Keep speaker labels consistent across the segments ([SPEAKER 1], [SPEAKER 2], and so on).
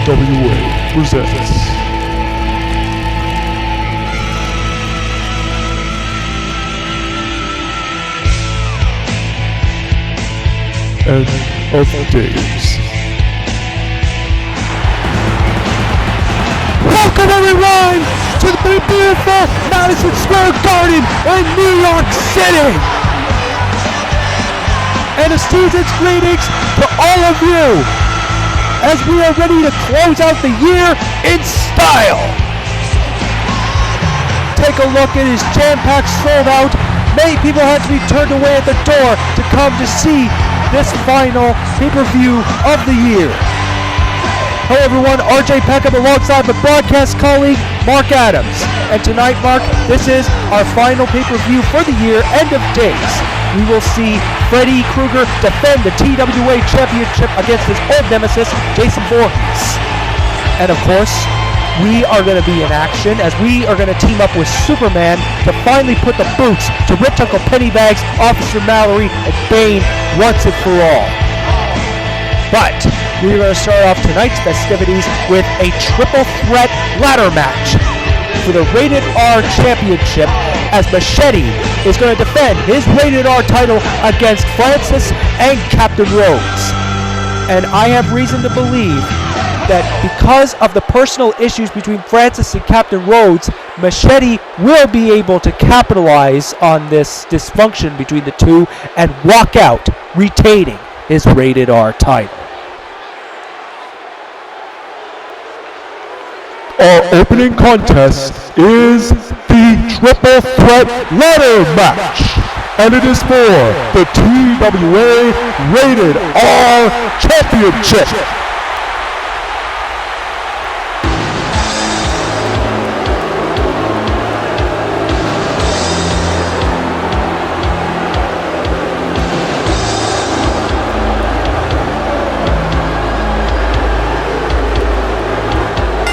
[SPEAKER 1] TWA presents End of Days.
[SPEAKER 2] Welcome everyone to the beautiful Madison Square Garden in New York City! And a season's greetings to all of you as we are ready to close out the year in style. Take a look, it is jam-packed, sold out. Many people had to be turned away at the door to come to see this final pay-per-view of the year. Hello everyone, RJ Peckham alongside my broadcast colleague, Mark Adams. And tonight, Mark, this is our final pay-per-view for the year, End of Days. We will see Freddy Krueger defend the TWA Championship against his old nemesis, Jason Voorhees. And of course, we are going to be in action as we are going to team up with Superman to finally put the boots to Rich Uncle Pennybags, Officer Mallory, and Bane once and for all. But we're going to start off tonight's festivities with a triple threat ladder match for the Rated R Championship as Machete is going to defend his Rated R title against Francis and Captain Rhodes. And I have reason to believe that because of the personal issues between Francis and Captain Rhodes, Machete will be able to capitalize on this dysfunction between the two and walk out retaining his Rated R title.
[SPEAKER 1] Our opening contest is the Triple Threat Ladder Match, and it is for the TWA Rated R Championship.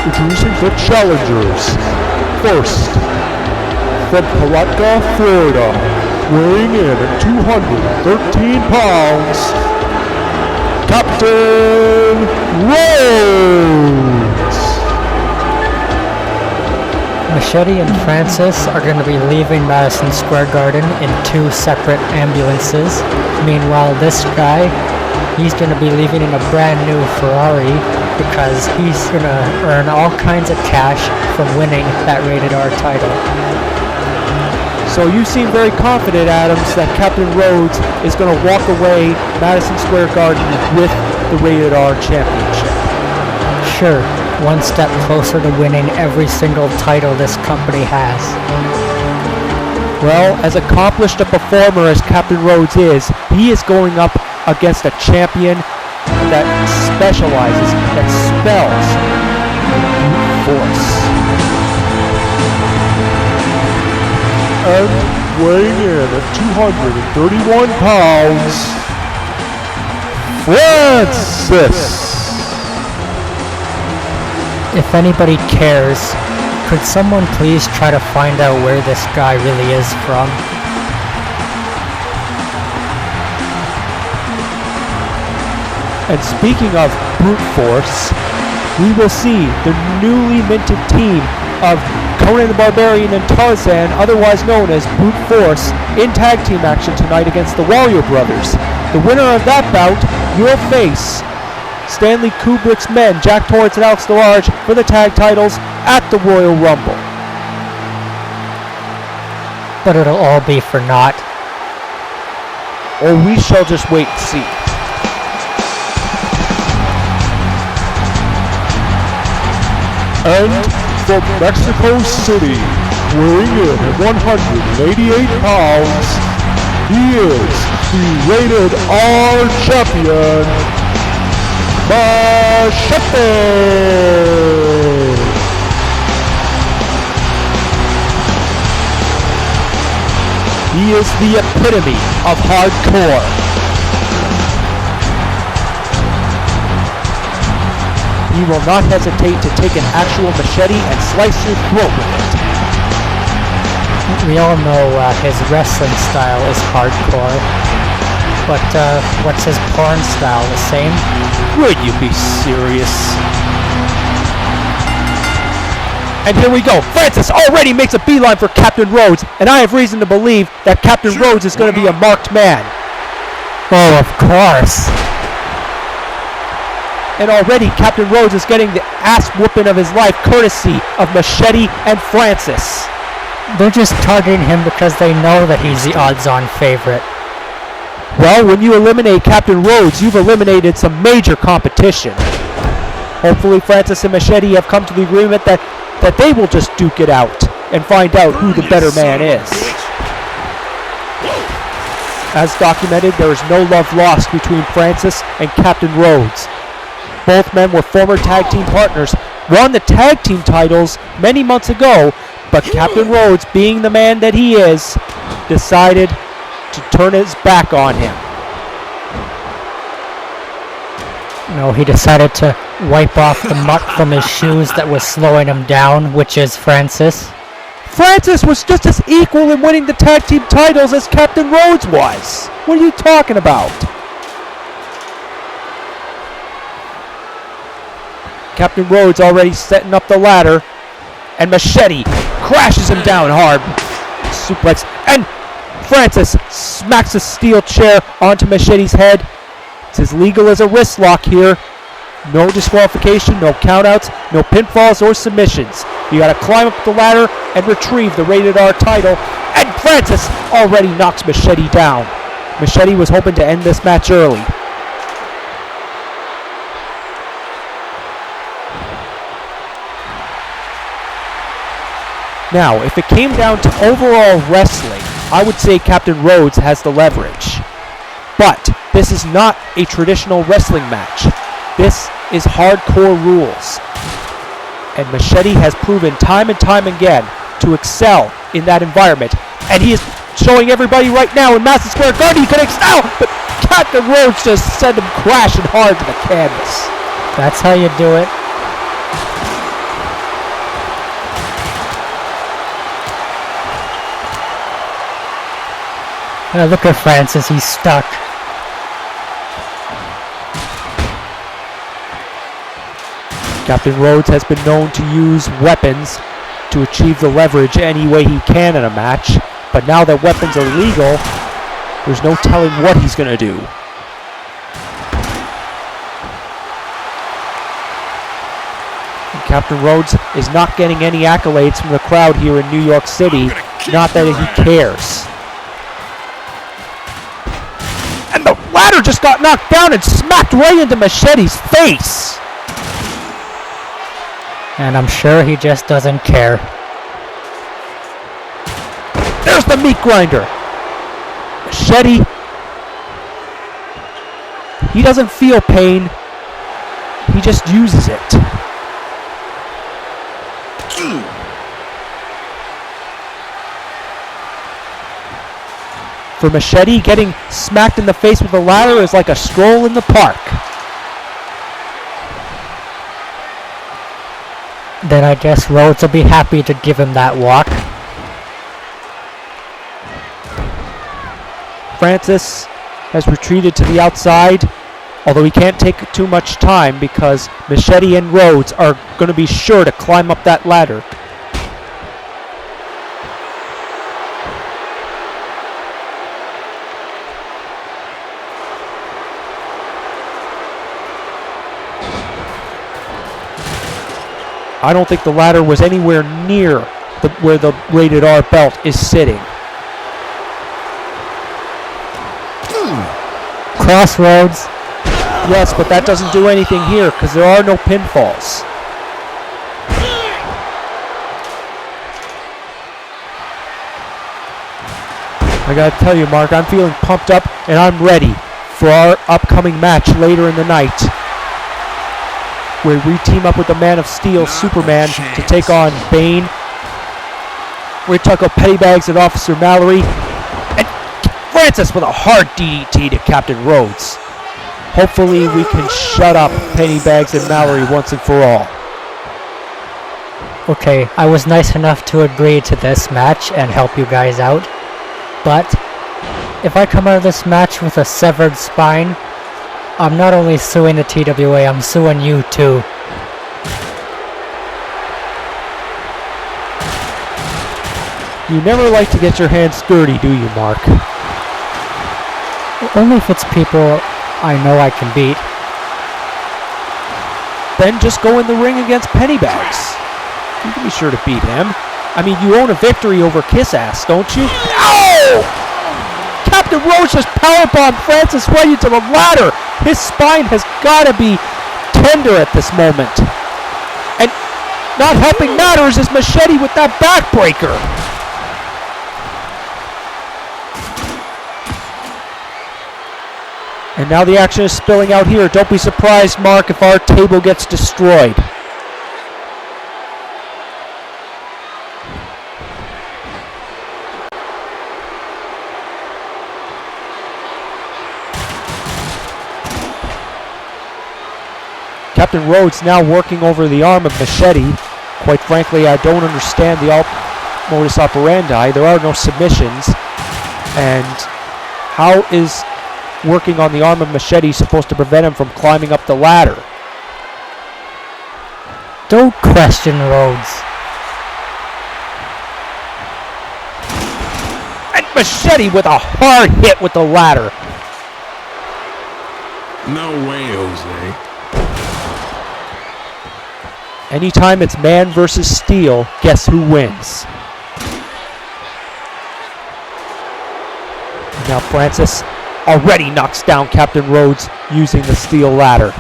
[SPEAKER 1] Introducing the challengers. First, from Palatka, Florida, weighing in at 213 pounds, Captain Rhodes.
[SPEAKER 3] Machete and Francis are going to be leaving Madison Square Garden in two separate ambulances. Meanwhile, this guy, he's going to be leaving in a brand new Ferrari because he's going to earn all kinds of cash from winning that Rated R title.
[SPEAKER 2] So you seem very confident, Adams, that Captain Rhodes is going to walk away Madison Square Garden with the Rated R Championship.
[SPEAKER 3] Sure, one step closer to winning every single title this company has.
[SPEAKER 2] Well, as accomplished a performer as Captain Rhodes is, he is going up against a champion that specializes, that spells force.
[SPEAKER 1] And weighing in at 231 pounds, Francis.
[SPEAKER 3] If anybody cares, could someone please try to find out where this guy really is from?
[SPEAKER 2] And speaking of brute force, we will see the newly minted team of Conan the Barbarian and Tarzan, otherwise known as Brute Force, in tag team action tonight against the Warrior Brothers. The winner of that bout will face Stanley Kubrick's men, Jack Torrance and Alex Delarge, for the tag titles at the Royal Rumble.
[SPEAKER 3] But it'll all be for naught.
[SPEAKER 2] Or we shall just wait and see.
[SPEAKER 1] And from Mexico City, weighing in at 188 pounds, he is the Rated R Champion, Machete.
[SPEAKER 2] He is the epitome of hardcore. He will not hesitate to take an actual machete and slice your throat with it.
[SPEAKER 3] We all know his wrestling style is hardcore, but what's his porn style, the same?
[SPEAKER 2] Would you be serious? And here we go. Francis already makes a beeline for Captain Rhodes, and I have reason to believe that Captain Rhodes is going to be a marked man.
[SPEAKER 3] Oh, of course.
[SPEAKER 2] And already Captain Rhodes is getting the ass whooping of his life courtesy of Machete and Francis.
[SPEAKER 3] They're just targeting him because they know that he's the odds-on favorite.
[SPEAKER 2] Well, when you eliminate Captain Rhodes, you've eliminated some major competition. Hopefully Francis and Machete have come to the agreement that they will just duke it out and find out who the better man is. As documented, there is no love lost between Francis and Captain Rhodes. Both men were former tag team partners, won the tag team titles many months ago, but Captain Rhodes, being the man that he is, decided to turn his back on him.
[SPEAKER 3] No, he decided to wipe off the muck from his shoes that was slowing him down, which is Francis.
[SPEAKER 2] Francis was just as equal in winning the tag team titles as Captain Rhodes was. What are you talking about? Captain Rhodes already setting up the ladder, and Machete crashes him down hard. Suplex, and Francis smacks a steel chair onto Machete's head. It's as legal as a wrist lock here. No disqualification, no countouts, no pinfalls or submissions. You gotta climb up the ladder and retrieve the Rated R title, and Francis already knocks Machete down. Machete was hoping to end this match early. Now, if it came down to overall wrestling, I would say Captain Rhodes has the leverage. But this is not a traditional wrestling match. This is hardcore rules. And Machete has proven time and time again to excel in that environment. And he is showing everybody right now in Madison Square Garden he can excel, but Captain Rhodes just sent him crashing hard to the canvas.
[SPEAKER 3] That's how you do it. Look at Francis, he's stuck.
[SPEAKER 2] Captain Rhodes has been known to use weapons to achieve the leverage any way he can in a match, but now that weapons are legal, there's no telling what he's going to do. And Captain Rhodes is not getting any accolades from the crowd here in New York City, not that he cares. And the ladder just got knocked down and smacked right into Machete's face.
[SPEAKER 3] And I'm sure he just doesn't care.
[SPEAKER 2] There's the meat grinder. Machete. He doesn't feel pain. He just uses it. For Machete, getting smacked in the face with a ladder is like a stroll in the park.
[SPEAKER 3] Then I guess Rhodes will be happy to give him that walk.
[SPEAKER 2] Francis has retreated to the outside, although he can't take too much time because Machete and Rhodes are going to be sure to climb up that ladder. I don't think the ladder was anywhere near where the Rated R belt is sitting.
[SPEAKER 3] Crossroads.
[SPEAKER 2] Yes, but that doesn't do anything here because there are no pinfalls. I gotta tell you, Mark, I'm feeling pumped up and I'm ready for our upcoming match later in the night, where we team up with the Man of Steel, Superman, to take on Bane. We're talking about Pennybags and Officer Mallory. And Francis with a hard DDT to Captain Rhodes. Hopefully we can shut up Pennybags and Mallory once and for all.
[SPEAKER 3] Okay, I was nice enough to agree to this match and help you guys out. But if I come out of this match with a severed spine, I'm not only suing the TWA, I'm suing you too.
[SPEAKER 2] You never like to get your hands dirty, do you, Mark?
[SPEAKER 3] Only if it's people I know I can beat.
[SPEAKER 2] Then just go in the ring against Pennybags. You can be sure to beat him. I mean, you own a victory over Kiss Ass, don't you? Oh! Captain Roach just powerbombed Francis right into the ladder. His spine has got to be tender at this moment. And not helping matters is Machete with that backbreaker. And now the action is spilling out here. Don't be surprised, Mark, if our table gets destroyed. Captain Rhodes now working over the arm of Machete. Quite frankly, I don't understand the modus operandi. There are no submissions. And how is working on the arm of Machete supposed to prevent him from climbing up the ladder?
[SPEAKER 3] Don't question Rhodes.
[SPEAKER 2] And Machete with a hard hit with the ladder.
[SPEAKER 4] No way, Jose.
[SPEAKER 2] Anytime it's man versus steel, guess who wins? Now Francis already knocks down Captain Rhodes using the steel ladder.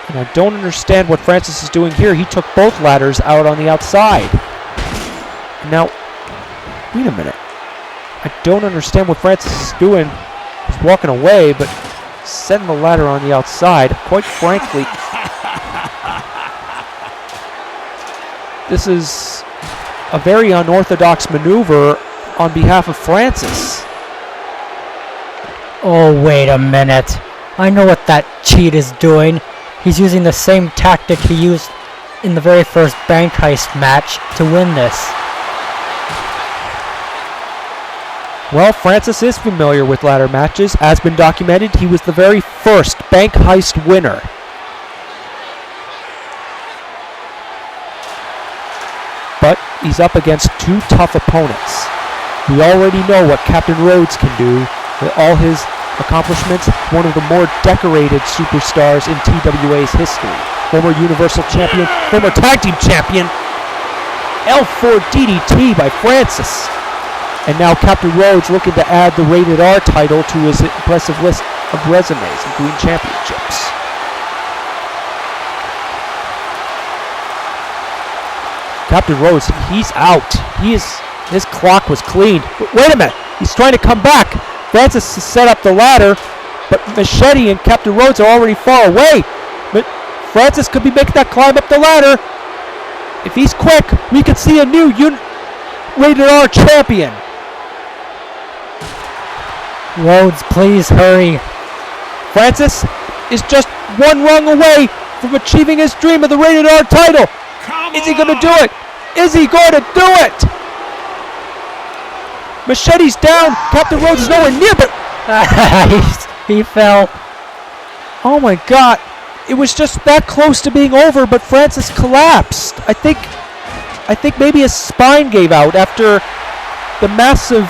[SPEAKER 2] And I don't understand what Francis is doing here. He took both ladders out on the outside. Now, wait a minute. I don't understand what Francis is doing. He's walking away, but setting the ladder on the outside. Quite frankly, this is a very unorthodox maneuver on behalf of Francis.
[SPEAKER 3] Oh, wait a minute. I know what that cheat is doing. He's using the same tactic he used in the very first bank heist match to win this.
[SPEAKER 2] Well, Francis is familiar with ladder matches. As been documented, he was the very first bank heist winner. But he's up against two tough opponents. We already know what Captain Rhodes can do with all his accomplishments. One of the more decorated superstars in TWA's history. Former Universal Champion, former Tag Team Champion. L4 DDT by Francis. And now Captain Rhodes looking to add the Rated R title to his impressive list of resumes, including championships. Captain Rhodes, he's out. His clock was cleaned. Wait a minute, he's trying to come back. Francis has set up the ladder, but Machete and Captain Rhodes are already far away. But Francis could be making that climb up the ladder. If he's quick, we could see a new Rated R champion.
[SPEAKER 3] Rhodes, please hurry.
[SPEAKER 2] Francis is just one rung away from achieving his dream of the Rated R title. Is he going to do it? Is he going to do it? Machete's down. Captain Rhodes is nowhere near, but
[SPEAKER 3] he fell.
[SPEAKER 2] oh my God. It was just that close to being over, but Francis collapsed. I think maybe his spine gave out after the massive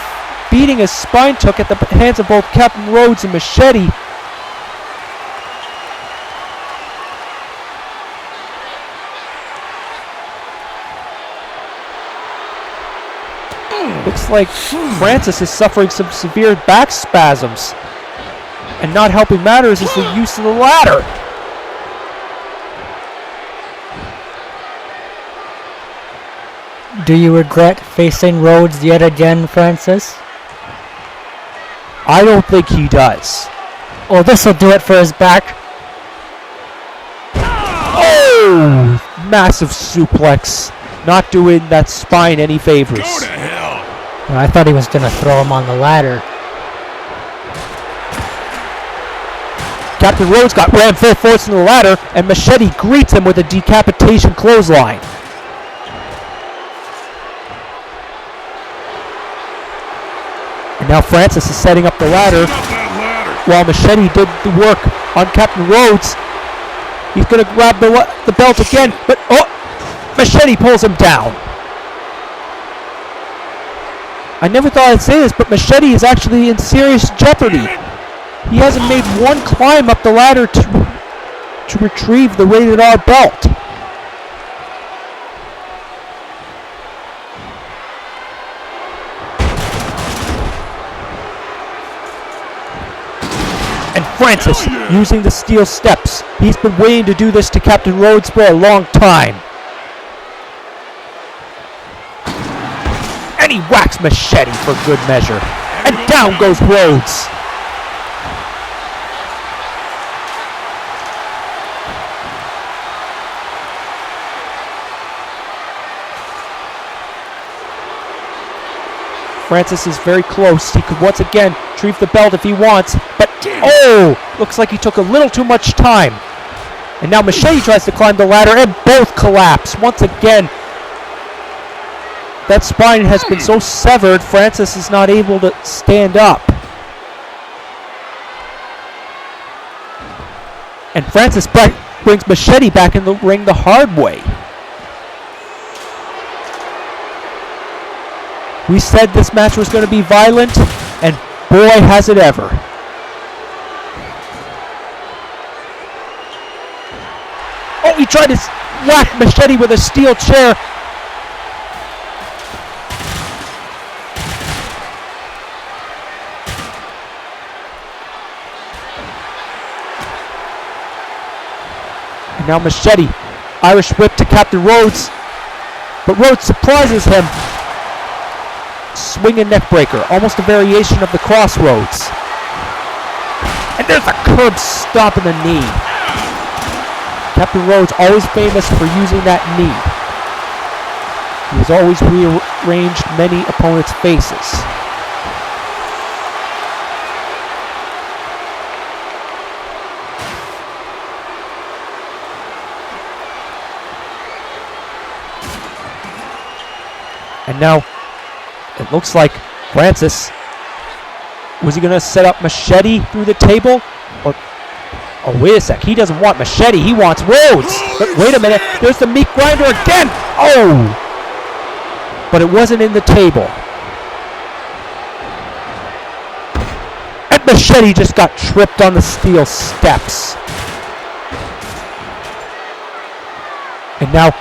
[SPEAKER 2] beating his spine took at the hands of both Captain Rhodes and Machete. Looks like Francis is suffering some severe back spasms. And not helping matters is the use of the ladder.
[SPEAKER 3] Do you regret facing Rhodes yet again, Francis?
[SPEAKER 2] I don't think he does.
[SPEAKER 3] Oh, this'll do it for his back.
[SPEAKER 2] Oh! Massive suplex. Not doing that spine any favors.
[SPEAKER 4] Go to hell.
[SPEAKER 3] I thought he was going to throw him on the ladder.
[SPEAKER 2] Captain Rhodes got rammed full force into the ladder, and Machete greets him with a decapitation clothesline. And now Francis is setting up the ladder while Machete did the work on Captain Rhodes. He's going to grab the belt again, but Machete pulls him down. I never thought I'd say this, but Machete is actually in serious jeopardy. He hasn't made one climb up the ladder to retrieve the Rated R belt. And Francis using the steel steps. He's been waiting to do this to Captain Rhodes for a long time. And he whacks Machete for good measure. And down goes Rhodes. Francis is very close. He could once again retrieve the belt if he wants, but looks like he took a little too much time. And now Machete tries to climb the ladder and both collapse once again. That spine has been so severed, Francis is not able to stand up. And Francis brings Machete back in the ring the hard way. We said this match was going to be violent, and boy has it ever. Oh, he tried to whack Machete with a steel chair. And now Machete, Irish whip to Captain Rhodes, but Rhodes surprises him. Swinging neck breaker, almost a variation of the crossroads. And there's a curb stomp in the knee. Captain Rhodes always famous for using that knee. He's always rearranged many opponents' faces. And now it looks like Francis, was he going to set up Machete through the table? Or, oh, wait a sec, he doesn't want Machete, he wants Rhodes. But wait a minute, there's the meat grinder again. Oh! But it wasn't in the table. And Machete just got tripped on the steel steps. And now,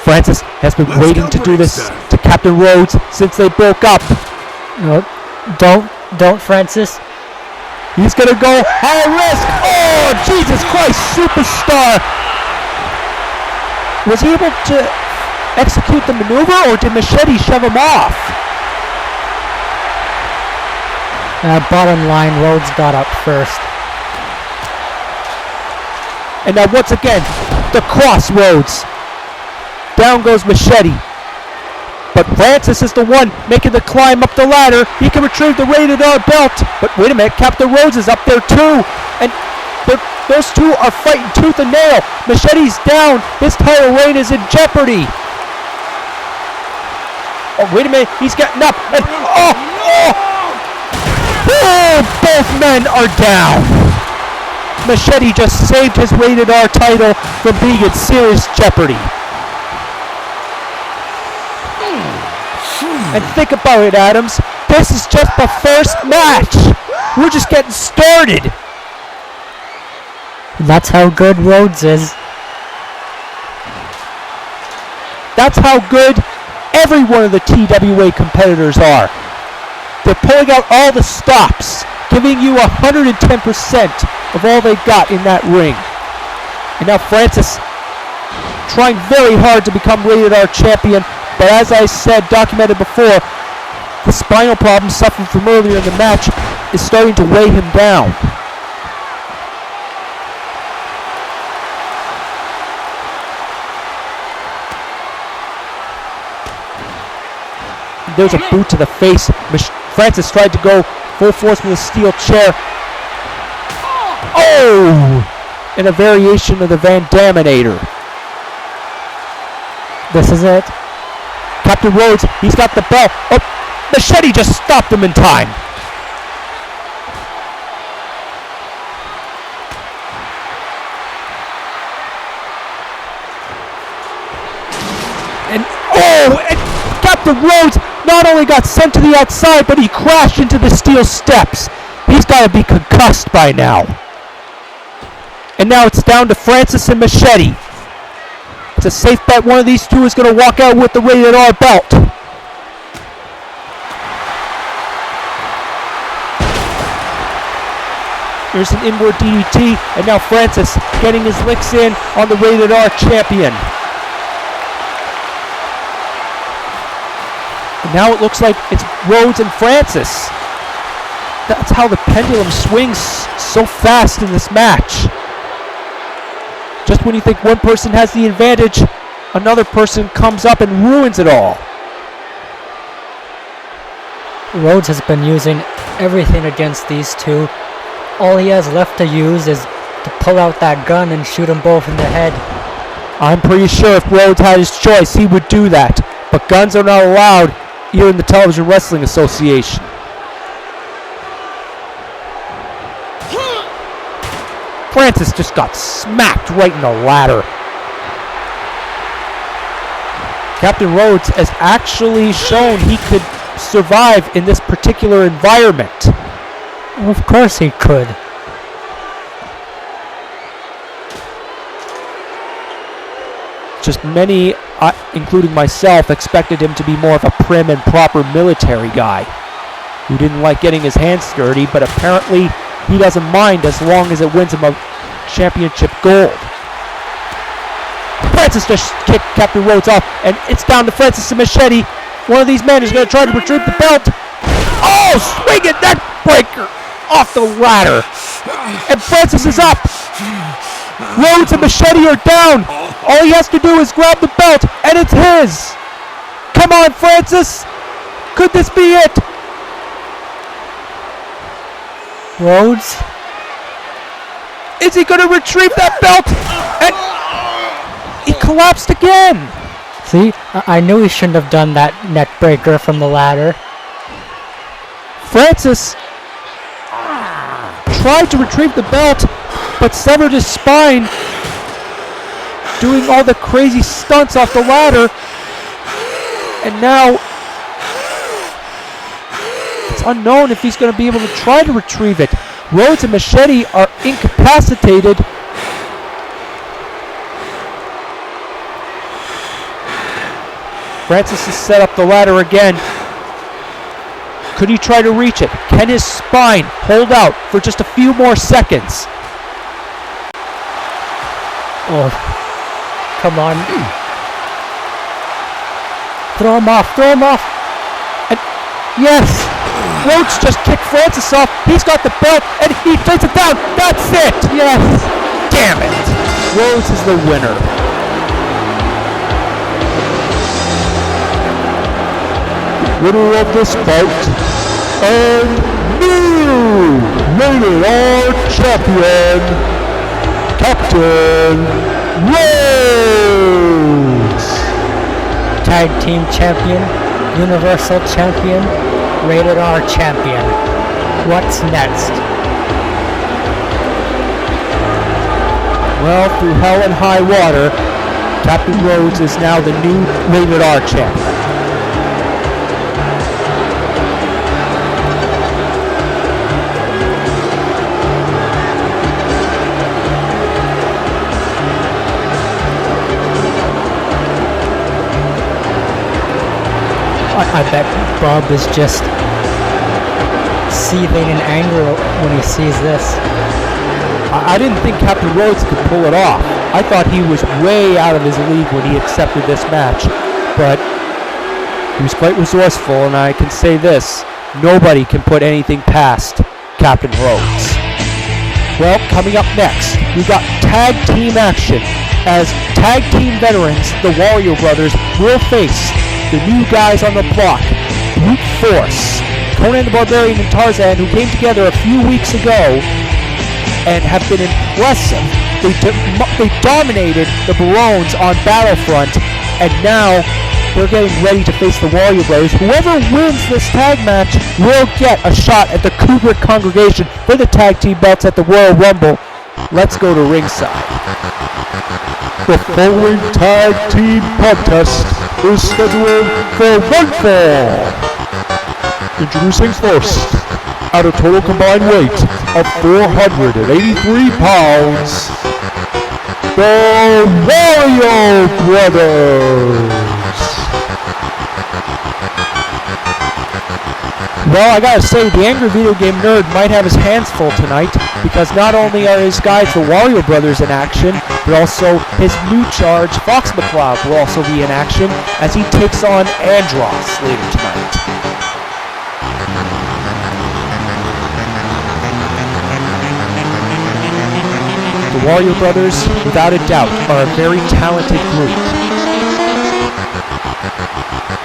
[SPEAKER 2] Francis has been waiting to do this to Captain Rhodes since they broke up.
[SPEAKER 3] No, don't, Francis.
[SPEAKER 2] He's gonna go high risk. Oh, Jesus Christ, superstar! Was he able to execute the maneuver, or did Machete shove him off?
[SPEAKER 3] Bottom line, Rhodes got up first.
[SPEAKER 2] And now once again, the crossroads. Down goes Machete. But Francis is the one making the climb up the ladder. He can retrieve the Rated R belt. But wait a minute, Captain Rhodes is up there too. And those two are fighting tooth and nail. Machete's down. His title reign is in jeopardy. Oh, wait a minute, he's getting up. And both men are down. Machete just saved his Rated R title from being in serious jeopardy. And think about it, Adams. This is just the first match. We're just getting started.
[SPEAKER 3] That's how good Rhodes is.
[SPEAKER 2] That's how good every one of the TWA competitors are. They're pulling out all the stops, giving you 110% of all they got in that ring. And now Francis trying very hard to become Rated R champion. But as I said, documented before, the spinal problem suffered from earlier in the match is starting to weigh him down. There's a boot to the face. Francis tried to go full force with a steel chair. Oh! In a variation of the Van Daminator.
[SPEAKER 3] This is it.
[SPEAKER 2] Captain Rhodes, he's got the belt. Oh, Machete just stopped him in time. Oh, and Captain Rhodes not only got sent to the outside, but he crashed into the steel steps. He's got to be concussed by now. And now it's down to Francis and Machete. It's a safe bet one of these two is going to walk out with the Rated R belt. Here's an inward DDT, and now Francis getting his licks in on the Rated R champion. And now it looks like it's Rhodes and Francis. That's how the pendulum swings so fast in this match. Just when you think one person has the advantage, another person comes up and ruins it all.
[SPEAKER 3] Rhodes has been using everything against these two. All he has left to use is to pull out that gun and shoot them both in the head.
[SPEAKER 2] I'm pretty sure if Rhodes had his choice, he would do that. But guns are not allowed here in the Television Wrestling Association. Francis just got smacked right in the ladder. Captain Rhodes has actually shown he could survive in this particular environment.
[SPEAKER 3] Of course he could.
[SPEAKER 2] Just many, including myself, expected him to be more of a prim and proper military guy who didn't like getting his hands dirty, but apparently he doesn't mind as long as it wins him a championship gold. Francis just kicked Captain Rhodes off, and it's down to Francis and Machete. One of these men is going to try to retrieve the belt. Oh, swinging neck breaker off the ladder. And Francis is up. Rhodes and Machete are down. All he has to do is grab the belt, and it's his. Come on, Francis. Could this be it?
[SPEAKER 3] Rhodes?
[SPEAKER 2] Is he going to retrieve that belt? And he collapsed again.
[SPEAKER 3] See, I knew he shouldn't have done that neck breaker from the ladder.
[SPEAKER 2] Francis tried to retrieve the belt, but severed his spine, doing all the crazy stunts off the ladder. And now it's unknown if he's going to be able to try to retrieve it. Rhodes and Machete are incapacitated. Francis has set up the ladder again. Could he try to reach it? Can his spine hold out for just a few more seconds?
[SPEAKER 3] Oh, come on. Throw him off, throw him off.
[SPEAKER 2] And yes, Rhodes just kicked Francis off. He's got the belt and he takes it down. That's it. Yes. Damn it. Rhodes is the winner.
[SPEAKER 1] Winner of this bout, and new Rated R champion, Captain Rhodes.
[SPEAKER 3] Tag Team Champion, Universal Champion, Rated R Champion. What's next?
[SPEAKER 2] Well, through hell and high water, Captain Rhodes is now the new Rated R champion.
[SPEAKER 3] I bet Bob is just seething in anger when he sees this.
[SPEAKER 2] I didn't think Captain Rhodes could pull it off. I thought he was way out of his league when he accepted this match. But he was quite resourceful, and I can say this, nobody can put anything past Captain Rhodes. Well, coming up next, we got tag team action as tag team veterans, the Warrior Brothers, will face the new guys on the block, Brute Force, Conan the Barbarian and Tarzan, who came together a few weeks ago and have been impressive. They dominated the Barones on Battlefront, and now they're getting ready to face the Warrior Brothers. Whoever wins this tag match will get a shot at the Kubrick Congregation for the tag team belts at the Royal Rumble let's go to ringside.
[SPEAKER 1] The following tag team contest is scheduled for one fall. Introducing first, at a total combined weight of 483 pounds, the Warrior Brothers.
[SPEAKER 2] Well, I gotta say, the Angry Video Game Nerd might have his hands full tonight, because not only are his guys, the Wario Brothers, in action, but also his new charge, Fox McCloud, will also be in action as he takes on Andross later tonight. The Wario Brothers, without a doubt, are a very talented group.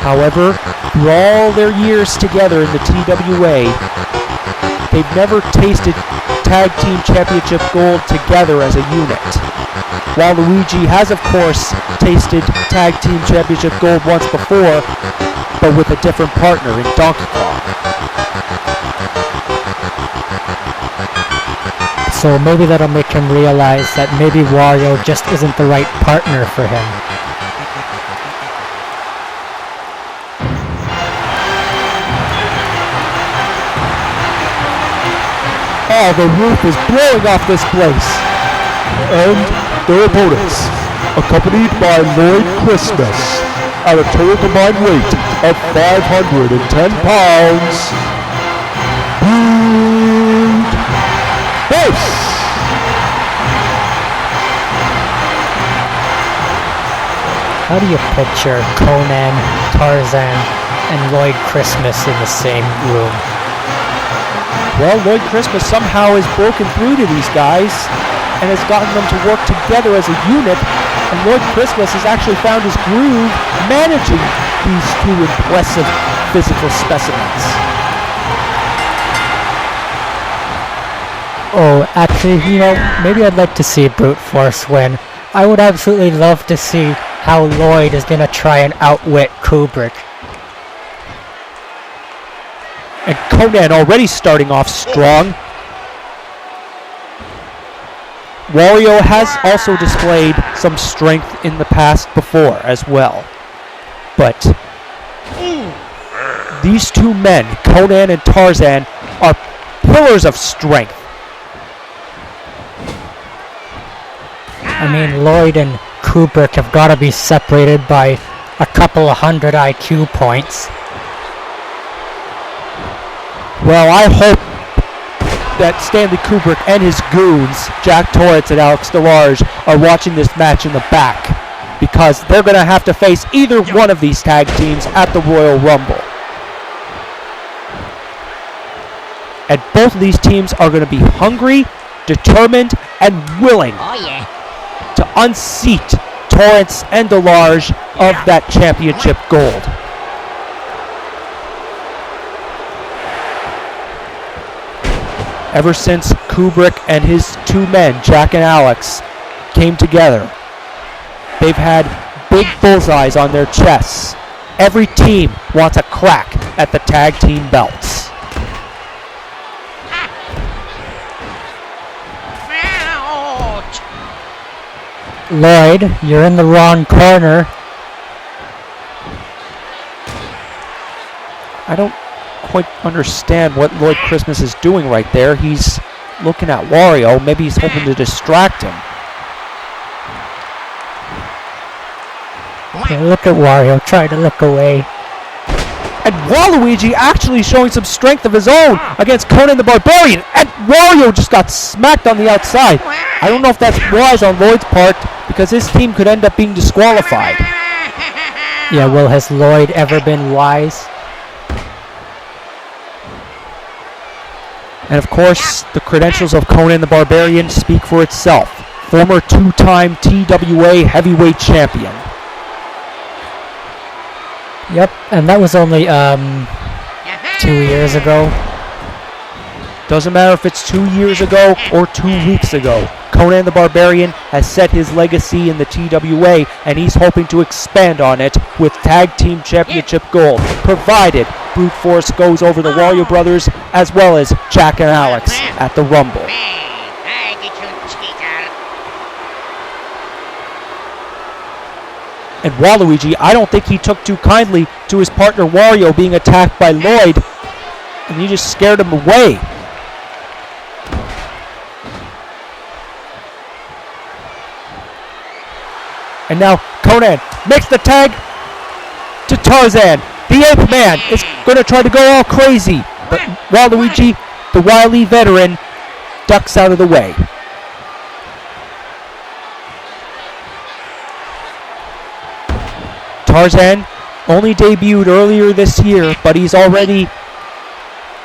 [SPEAKER 2] However, through all their years together in the TWA, they've never tasted Tag Team Championship Gold together as a unit. While Luigi has, of course, tasted Tag Team Championship Gold once before, but with a different partner in Donkey Kong.
[SPEAKER 3] So maybe that'll make him realize that maybe Wario just isn't the right partner for him.
[SPEAKER 2] Oh, the roof is blowing off this place.
[SPEAKER 1] And their opponents, accompanied by Lloyd Christmas, at a total combined weight of 510 pounds, Brood Force.
[SPEAKER 3] How do you picture Conan, Tarzan, and Lloyd Christmas in the same room?
[SPEAKER 2] Well, Lloyd Christmas somehow has broken through to these guys and has gotten them to work together as a unit, and Lloyd Christmas has actually found his groove managing these two impressive physical specimens.
[SPEAKER 3] Oh, actually, you know, maybe I'd like to see Brute Force win. I would absolutely love to see how Lloyd is gonna try and outwit Kubrick.
[SPEAKER 2] And Conan already starting off strong. Wario has also displayed some strength in the past before as well. But these two men, Conan and Tarzan, are pillars of strength.
[SPEAKER 3] I mean, Lloyd and Kubrick have got to be separated by a couple of 100 IQ points.
[SPEAKER 2] Well, I hope that Stanley Kubrick and his goons, Jack Torrance and Alex DeLarge, are watching this match in the back, because they're going to have to face either one of these tag teams at the Royal Rumble. And both of these teams are going to be hungry, determined, and willing to unseat Torrance and DeLarge of that championship gold. Ever since Kubrick and his two men, Jack and Alex, came together, they've had big bullseyes on their chests. Every team wants a crack at the tag team belts.
[SPEAKER 3] Lloyd, you're in the wrong corner.
[SPEAKER 2] I don't quite understand what Lloyd Christmas is doing right there. He's looking at Wario. Maybe he's hoping to distract him.
[SPEAKER 3] Yeah, look at Wario, try to look away.
[SPEAKER 2] And Waluigi actually showing some strength of his own against Conan the Barbarian. And Wario just got smacked on the outside. I don't know if that's wise on Lloyd's part, because his team could end up being disqualified.
[SPEAKER 3] Yeah, well, has Lloyd ever been wise?
[SPEAKER 2] And of course, the credentials of Conan the Barbarian speak for itself. Former two-time TWA heavyweight champion.
[SPEAKER 3] Yep, and that was only 2 years ago.
[SPEAKER 2] Doesn't matter if it's 2 years ago or 2 weeks ago. Conan the Barbarian has set his legacy in the TWA, and he's hoping to expand on it with Tag Team Championship Gold, provided Brute Force goes over the Wario Brothers as well as Jack and Alex at the Rumble. And Waluigi, I don't think he took too kindly to his partner Wario being attacked by Lloyd, and he just scared him away. And now Conan makes the tag to Tarzan. The Ape Man is going to try to go all crazy, but Waluigi, the wily veteran, ducks out of the way. Tarzan only debuted earlier this year, but he's already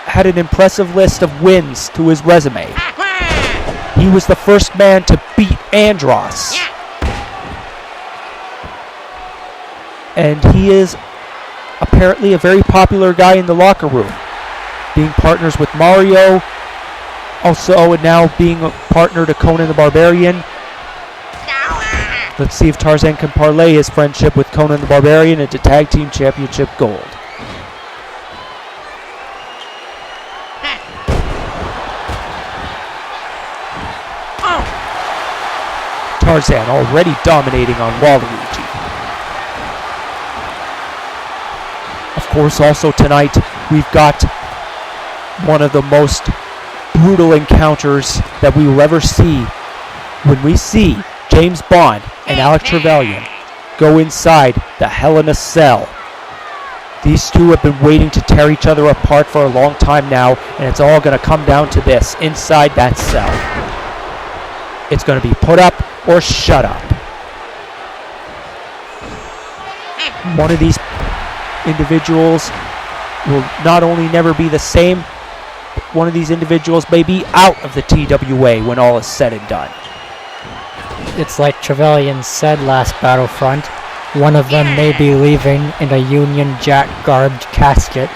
[SPEAKER 2] had an impressive list of wins to his resume. He was the first man to beat Andross. And he is apparently a very popular guy in the locker room, being partners with Mario, also and now being a partner to Conan the Barbarian. Let's see if Tarzan can parlay his friendship with Conan the Barbarian into Tag Team Championship gold. Tarzan already dominating on Waluigi. Of course, also tonight, we've got one of the most brutal encounters that we will ever see when we see James Bond and Alex Trevelyan go inside the Hell in a Cell. These two have been waiting to tear each other apart for a long time now, and it's all going to come down to this, inside that cell. It's going to be put up or shut up. One of these individuals will not only never be the same, but one of these individuals may be out of the TWA when all is said and done.
[SPEAKER 3] It's like Trevelyan said last Battlefront, one of them may be leaving in a Union Jack garbed casket.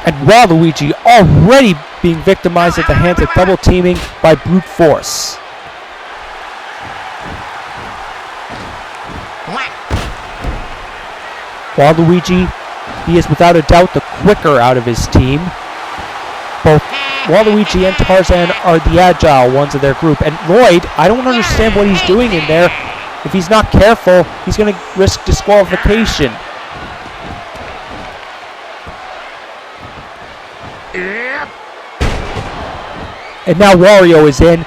[SPEAKER 2] And Waluigi already being victimized at the hands of double teaming by brute force. Waluigi, he is without a doubt the quicker out of his team. Both Waluigi and Tarzan are the agile ones of their group. And Lloyd, I don't understand what he's doing in there. If he's not careful, he's going to risk disqualification. And now Wario is in,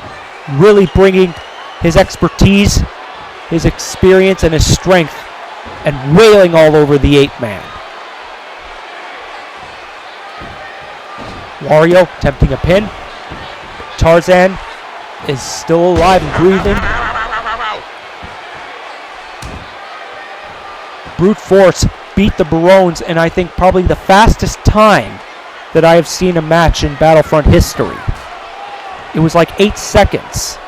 [SPEAKER 2] really bringing his expertise, his experience, and his strength, and wailing all over the Ape Man. Wario attempting a pin. Tarzan is still alive and breathing. Brute Force beat the Barones in, I think, probably the fastest time that I have seen a match in Battlefront history. It was like 8 seconds.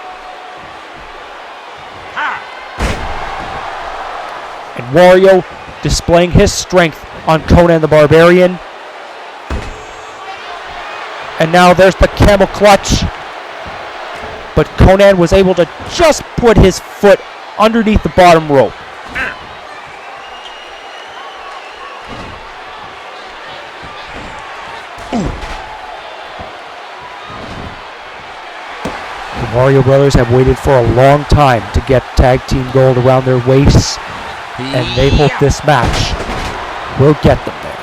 [SPEAKER 2] And Wario displaying his strength on Conan the Barbarian. And now there's the camel clutch. But Conan was able to just put his foot underneath the bottom rope. The Wario Brothers have waited for a long time to get tag team gold around their waists, and they hope this match will get them there.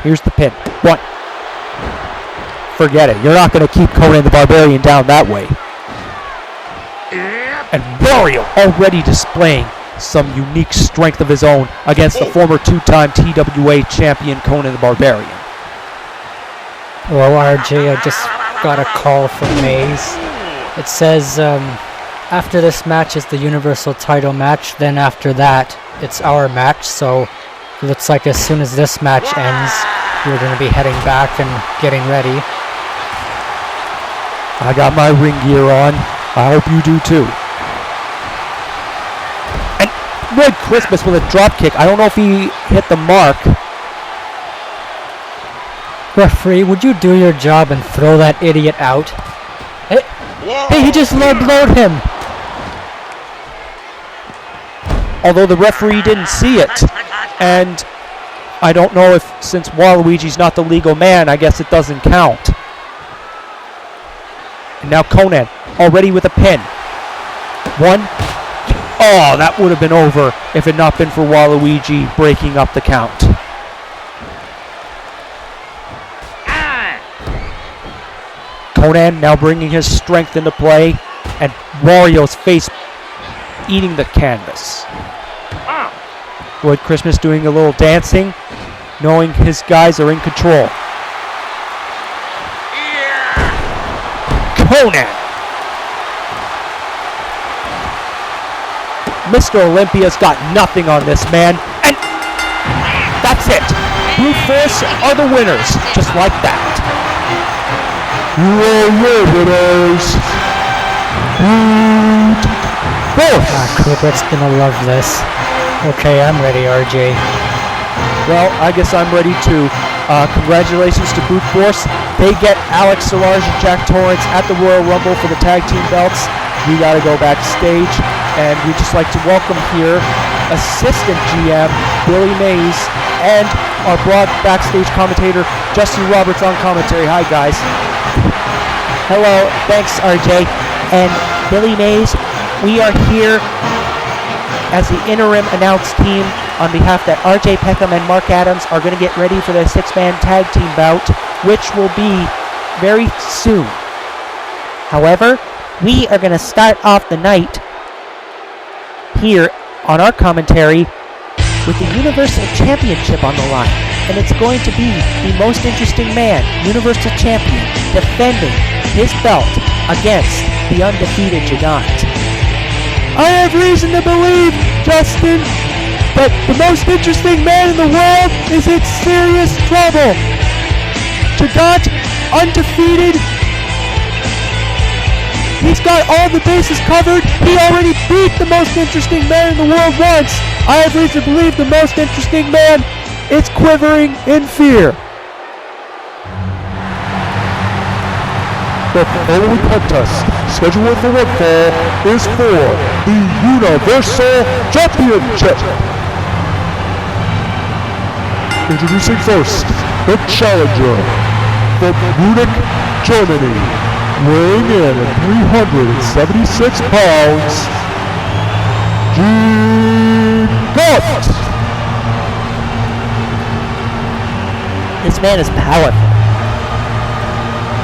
[SPEAKER 2] Here's the pin. 1. Forget it. You're not going to keep Conan the Barbarian down that way. And Wario already displaying some unique strength of his own against the former 2-time TWA champion Conan the Barbarian.
[SPEAKER 3] Well, RJ, I just got a call from Maze. It says after this match is the Universal title match, then after that it's our match, so it looks like as soon as this match ends, we're going to be heading back and getting ready.
[SPEAKER 2] I got my ring gear on. I hope you do too. And Lloyd Christmas with a drop kick. I don't know if he hit the mark.
[SPEAKER 3] Referee, would you do your job and throw that idiot out? Hey, he just low-blowed him!
[SPEAKER 2] Although the referee didn't see it. And I don't know if, since Waluigi's not the legal man, I guess it doesn't count. And now Conan, already with a pin. One. Oh, that would have been over if it not been for Waluigi breaking up the count. Conan now bringing his strength into play, and Wario's face eating the canvas. Lloyd Christmas doing a little dancing, knowing his guys are in control. Conan! Mr. Olympia's got nothing on this man, and that's it. Brute Force are the winners, just like that.
[SPEAKER 1] Your winners, Brute Force.
[SPEAKER 3] Kubrick's gonna love this. Okay, I'm ready, RJ.
[SPEAKER 2] Well, I guess I'm ready too. Congratulations to Brute Force. They get Alex Solarge and Jack Torrance at the Royal Rumble for the tag team belts. We gotta go backstage, and we'd just like to welcome here Assistant GM Billy Mays and our broad backstage commentator Justin Roberts on commentary. Hi guys.
[SPEAKER 5] Hello, thanks RJ. And Billy Mays, we are here as the interim announce team on behalf that RJ Peckham and Mark Adams are going to get ready for their 6-man tag team bout, which will be very soon. However, we are going to start off the night here on our commentary with the Universal Championship on the line. And it's going to be the most interesting man, Universal Champion, defending his belt against the undefeated Gigant.
[SPEAKER 2] I have reason to believe, Justin, that the most interesting man in the world is in serious trouble. Gigant, undefeated. He's got all the bases covered. He already beat the most interesting man in the world once. I have reason to believe the most interesting man is quivering in fear.
[SPEAKER 1] The following contest, scheduled for one fall, is for the Universal Championship. Introducing first, the challenger from Munich, Germany, weighing in at 376 pounds, Gigant.
[SPEAKER 5] This man is powerful.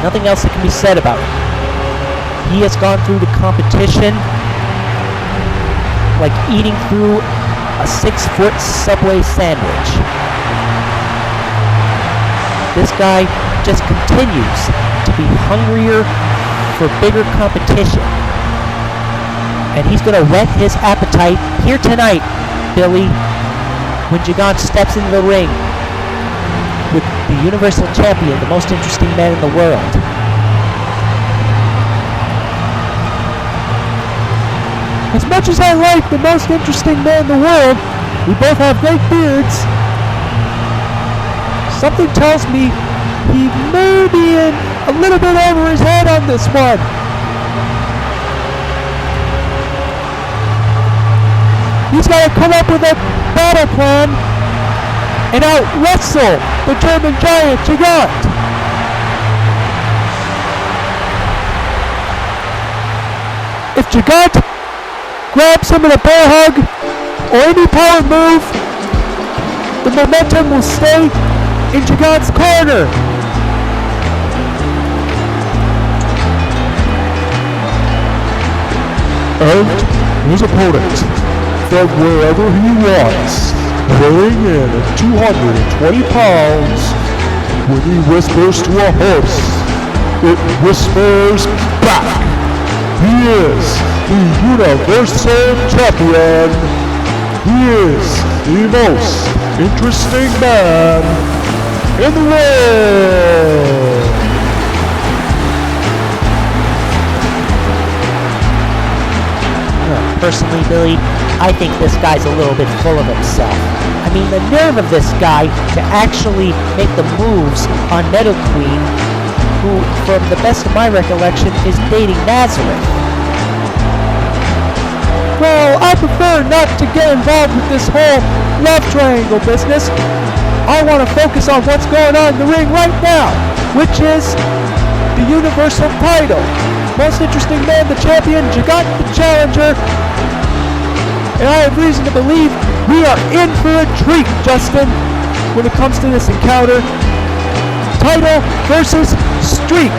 [SPEAKER 5] Nothing else that can be said about him. He has gone through the competition like eating through a 6-foot Subway sandwich. This guy just continues to be hungrier for bigger competition. And he's going to whet his appetite here tonight, Billy, when Gigant steps into the ring with the Universal Champion, the most interesting man in the world.
[SPEAKER 2] As much as I like the most interesting man in the world, we both have great beards. Something tells me he may be in a little bit over his head on this one. He's got to come up with a battle plan and out-wrestle the German giant Gigant. If Gigant grabs him in a bear hug or any power move, the momentum will stay in Gigant's corner.
[SPEAKER 1] And his opponent, from wherever he wants, weighing in at 220 pounds, when he whispers to a horse, it whispers back. He is the Universal Champion. He is the most interesting man in the world.
[SPEAKER 5] Personally, Billy, I think this guy's a little bit full of himself. I mean, the nerve of this guy to actually make the moves on Meadow Queen, who, from the best of my recollection, is dating Nazareth.
[SPEAKER 2] Well, I prefer not to get involved with this whole love triangle business. I want to focus on what's going on in the ring right now, which is the Universal title. most interesting man, the champion, Gigant the challenger. And I have reason to believe we are in for a treat, Justin, when it comes to this encounter. Title versus streak.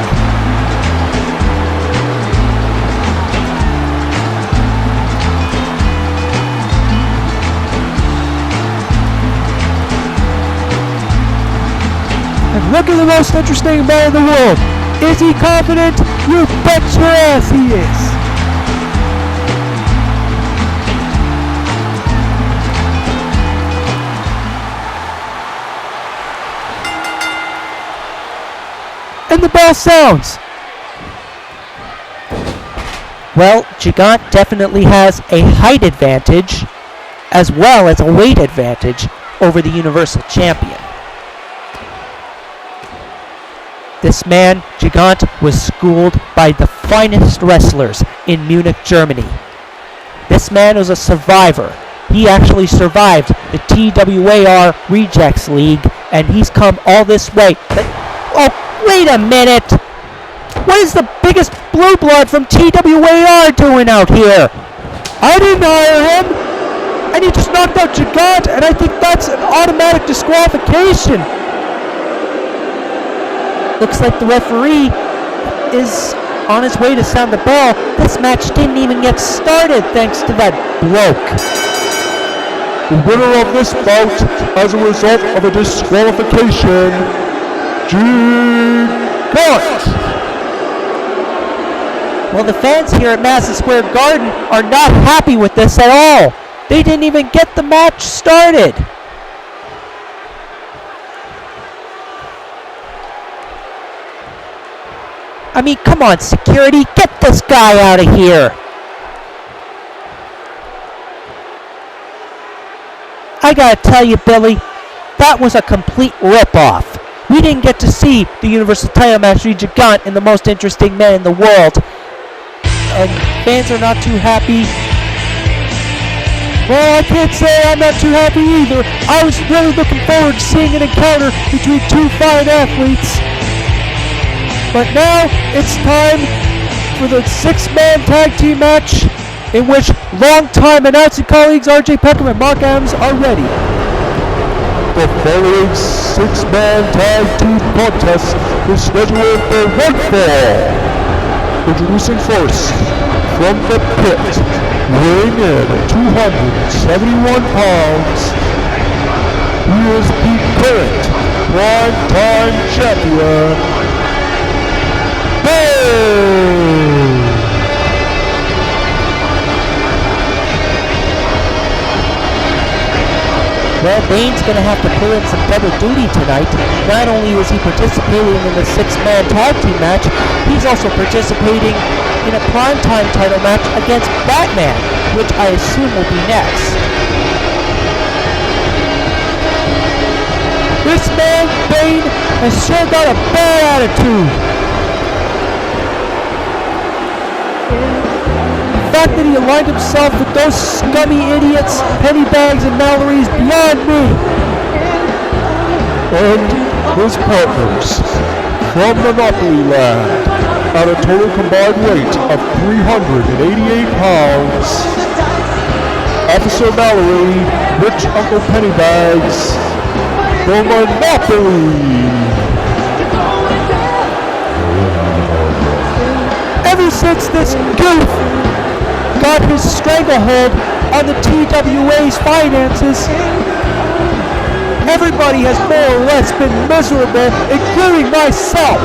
[SPEAKER 2] And look at the most interesting man in the world. Is he confident? You bet your ass he is. And the bell sounds.
[SPEAKER 5] Well, Gigant definitely has a height advantage as well as a weight advantage over the Universal Champion. This man, Gigant, was schooled by the finest wrestlers in Munich, Germany. This man was a survivor. He actually survived the TWAR Rejects League, and he's come all this way. Wait a minute! What is the biggest blue blood from TWAR doing out here?
[SPEAKER 2] I didn't hire him! And he just knocked out Gigant, and I think that's an automatic disqualification.
[SPEAKER 5] Looks like the referee is on his way to sound the bell. This match didn't even get started thanks to that bloke.
[SPEAKER 1] The winner of this bout as a result of a disqualification, Gigant.
[SPEAKER 5] Well, the fans here at Madison Square Garden are not happy with this at all. They didn't even get the match started. I mean, come on, security, get this guy out of here. I gotta tell you, Billy, that was a complete rip-off. We didn't get to see the Universal title match between Gigant and the most interesting man in the world. And fans are not too happy.
[SPEAKER 2] Well, I can't say I'm not too happy either. I was really looking forward to seeing an encounter between two fine athletes. But now it's time for the six-man tag team match in which longtime announcing colleagues RJ Peckham and Mark Adams are ready.
[SPEAKER 1] The following six-man tag team contest is scheduled for one fall. Introducing first, from the pit, weighing in at 271 pounds, he is the current prime-time champion, Bane!
[SPEAKER 5] Well, Bane's going to have to pull in some double duty tonight. Not only was he participating in the six-man tag team match, he's also participating in a primetime title match against Batman, which I assume will be next.
[SPEAKER 2] This man, Bane, has sure got a bad attitude. The fact that he aligned himself with those scummy idiots, Pennybags and Mallory's beyond me.
[SPEAKER 1] And his partners from Monopoly Land at a total combined weight of 388 pounds, Officer Mallory, Rich Uncle Pennybags, the Monopoly.
[SPEAKER 2] Ever since this goof got his stranglehold on the TWA's finances, everybody has more or less been miserable, including myself.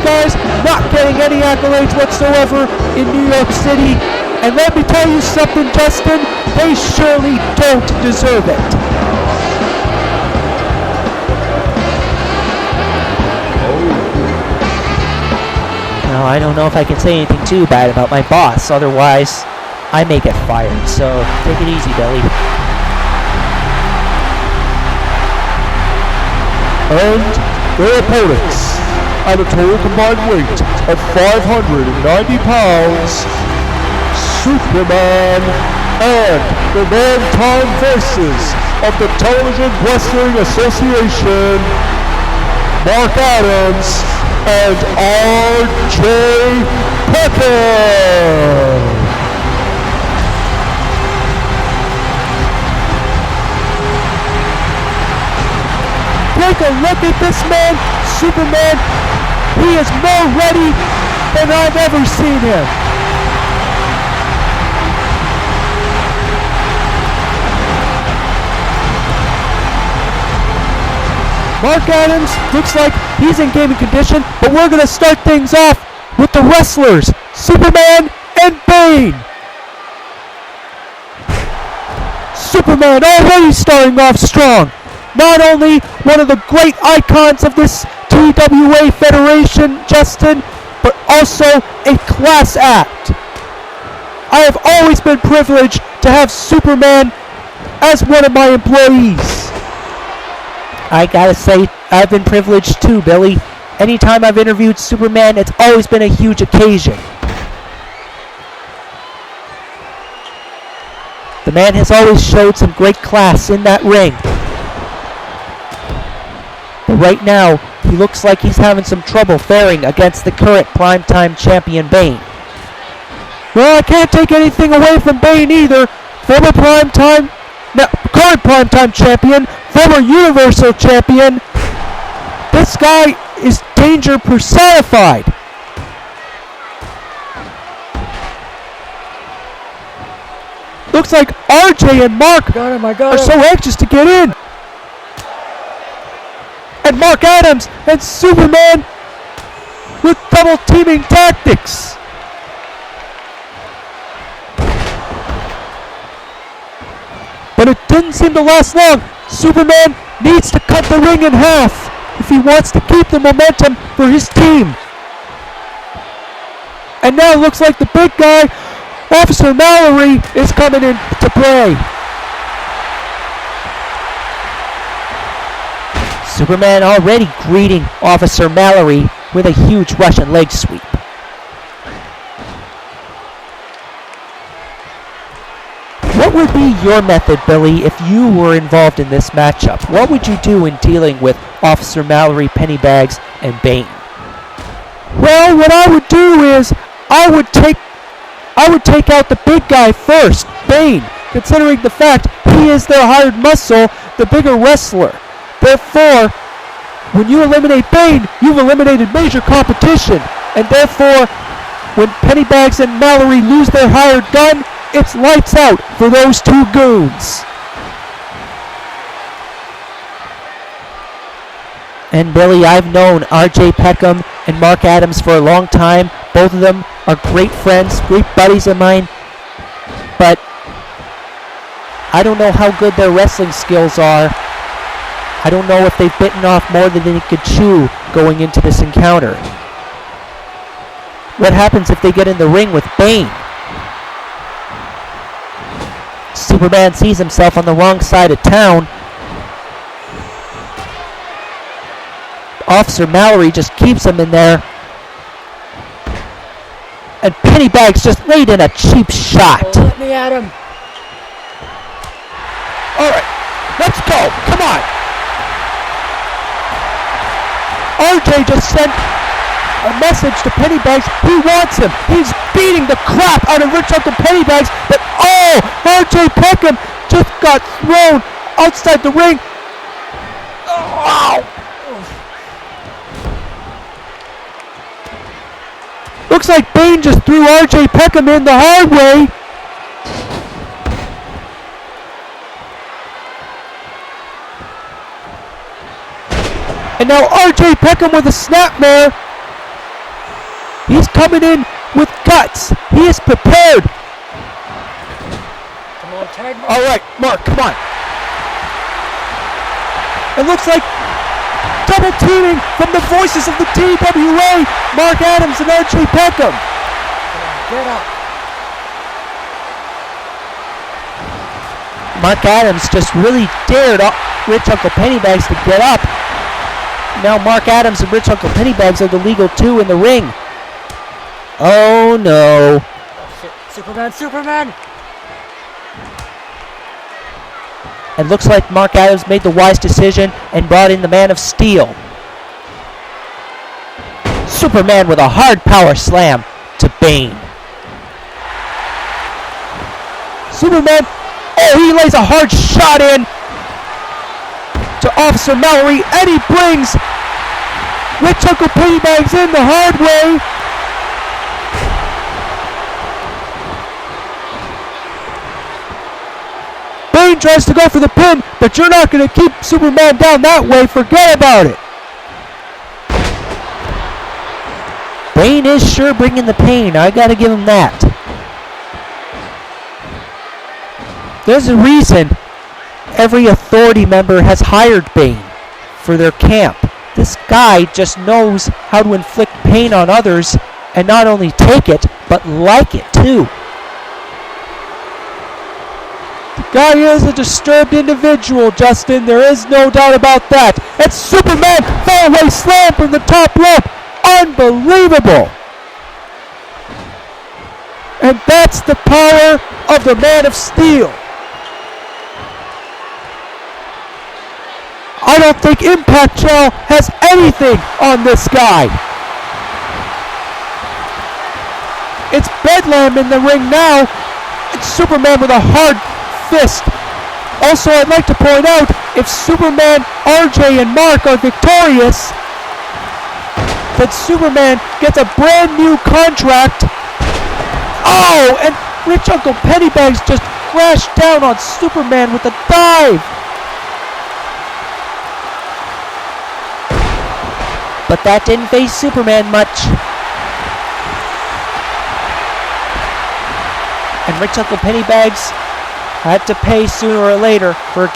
[SPEAKER 2] Guys not getting any accolades whatsoever in New York City, and let me tell you something, Justin, they surely don't deserve it.
[SPEAKER 5] Now, I don't know if I can say anything too bad about my boss, otherwise I may get fired, so take it easy, Billy.
[SPEAKER 1] and their opponents at a total combined weight of 590 pounds, Superman and the longtime voices of the Television Wrestling Association, Mark Adams and R.J. Peckham.
[SPEAKER 2] Take a look at this man, Superman. He is more ready than I've ever seen him. Mark Adams looks like he's in gaming condition, but we're going to start things off with the wrestlers, Superman and Bane. Superman already starting off strong. Not only one of the great icons of this TWA Federation, Justin, but also a class act. I have always been privileged to have Superman as one of my employees.
[SPEAKER 5] I gotta say, I've been privileged too, Billy. Anytime I've interviewed Superman, it's always been a huge occasion. The man has always showed some great class in that ring. But right now, he looks like he's having some trouble faring against the current primetime champion Bane.
[SPEAKER 2] Well, I can't take anything away from Bane either. Current primetime champion, former Universal champion. This guy is danger personified. Looks like RJ and Mark are so anxious to get in. And Mark Adams and Superman with double teaming tactics. But it didn't seem to last long. Superman needs to cut the ring in half if he wants to keep the momentum for his team. And now it looks like the big guy, Officer Mallory, is coming in to play.
[SPEAKER 5] Superman already greeting Officer Mallory with a huge Russian leg sweep. What would be your method, Billy, if you were involved in this matchup? What would you do in dealing with Officer Mallory, Pennybags, and Bane?
[SPEAKER 2] Well, what I would do is I would take out the big guy first, Bane, considering the fact he is their hired muscle, the bigger wrestler. Therefore, when you eliminate Bane, you've eliminated major competition. And therefore, when Pennybags and Mallory lose their hired gun, it's lights out for those two goons.
[SPEAKER 5] And Billy, I've known R.J. Peckham and Mark Adams for a long time. Both of them are great friends, great buddies of mine. But I don't know how good their wrestling skills are. I don't know if they've bitten off more than they could chew going into this encounter. What happens if they get in the ring with Bane? Superman sees himself on the wrong side of town. Officer Mallory just keeps him in there. And Pennybags just laid in a cheap shot.
[SPEAKER 3] Let me at him.
[SPEAKER 2] All right, let's go. Come on. RJ just sent a message to Pennybags. He wants him. He's beating the crap out of Rich Uncle Pennybags. But oh, RJ Peckham just got thrown outside the ring. Oh. Looks like Bane just threw RJ Peckham in the hard way. And now RJ Peckham with a snapmare. He's coming in with guts. He is prepared.
[SPEAKER 3] Come on, tag me.
[SPEAKER 2] All right, Mark, come on. It looks like double teaming from the voices of the TWA, Mark Adams and RJ Peckham.
[SPEAKER 3] Get up.
[SPEAKER 5] Mark Adams just really dared Rich Uncle Pennybags to get up. Now Mark Adams and Rich Uncle Pennybags are the legal two in the ring. Oh no.
[SPEAKER 3] Shit. Superman!
[SPEAKER 5] It looks like Mark Adams made the wise decision and brought in the Man of Steel. Superman with a hard power slam to Bane. Superman, oh, he lays a hard shot in to Officer Mallory, and he brings Rich Uncle Pennybags in the hard way. Bane tries to go for the pin, but you're not going to keep Superman down that way. Forget about it. Bane is sure bringing the pain. I got to give him that. There's a reason every authority member has hired Bane for their camp. This guy just knows how to inflict pain on others and not only take it, but like it too. The guy is a disturbed individual, Justin. There is no doubt about that. It's Superman fallaway slam from the top rope. Unbelievable. And that's the power of the Man of Steel. I don't think Impact Channel has anything on this guy. It's Bedlam in the ring now. It's Superman with a hard fist. Also, I'd like to point out, if Superman, RJ, and Mark are victorious, that Superman gets a brand new contract. Oh, and Rich Uncle Pennybags just crashed down on Superman with a dive. But that didn't phase Superman much. And Rich Uncle Pennybags had to pay sooner or later for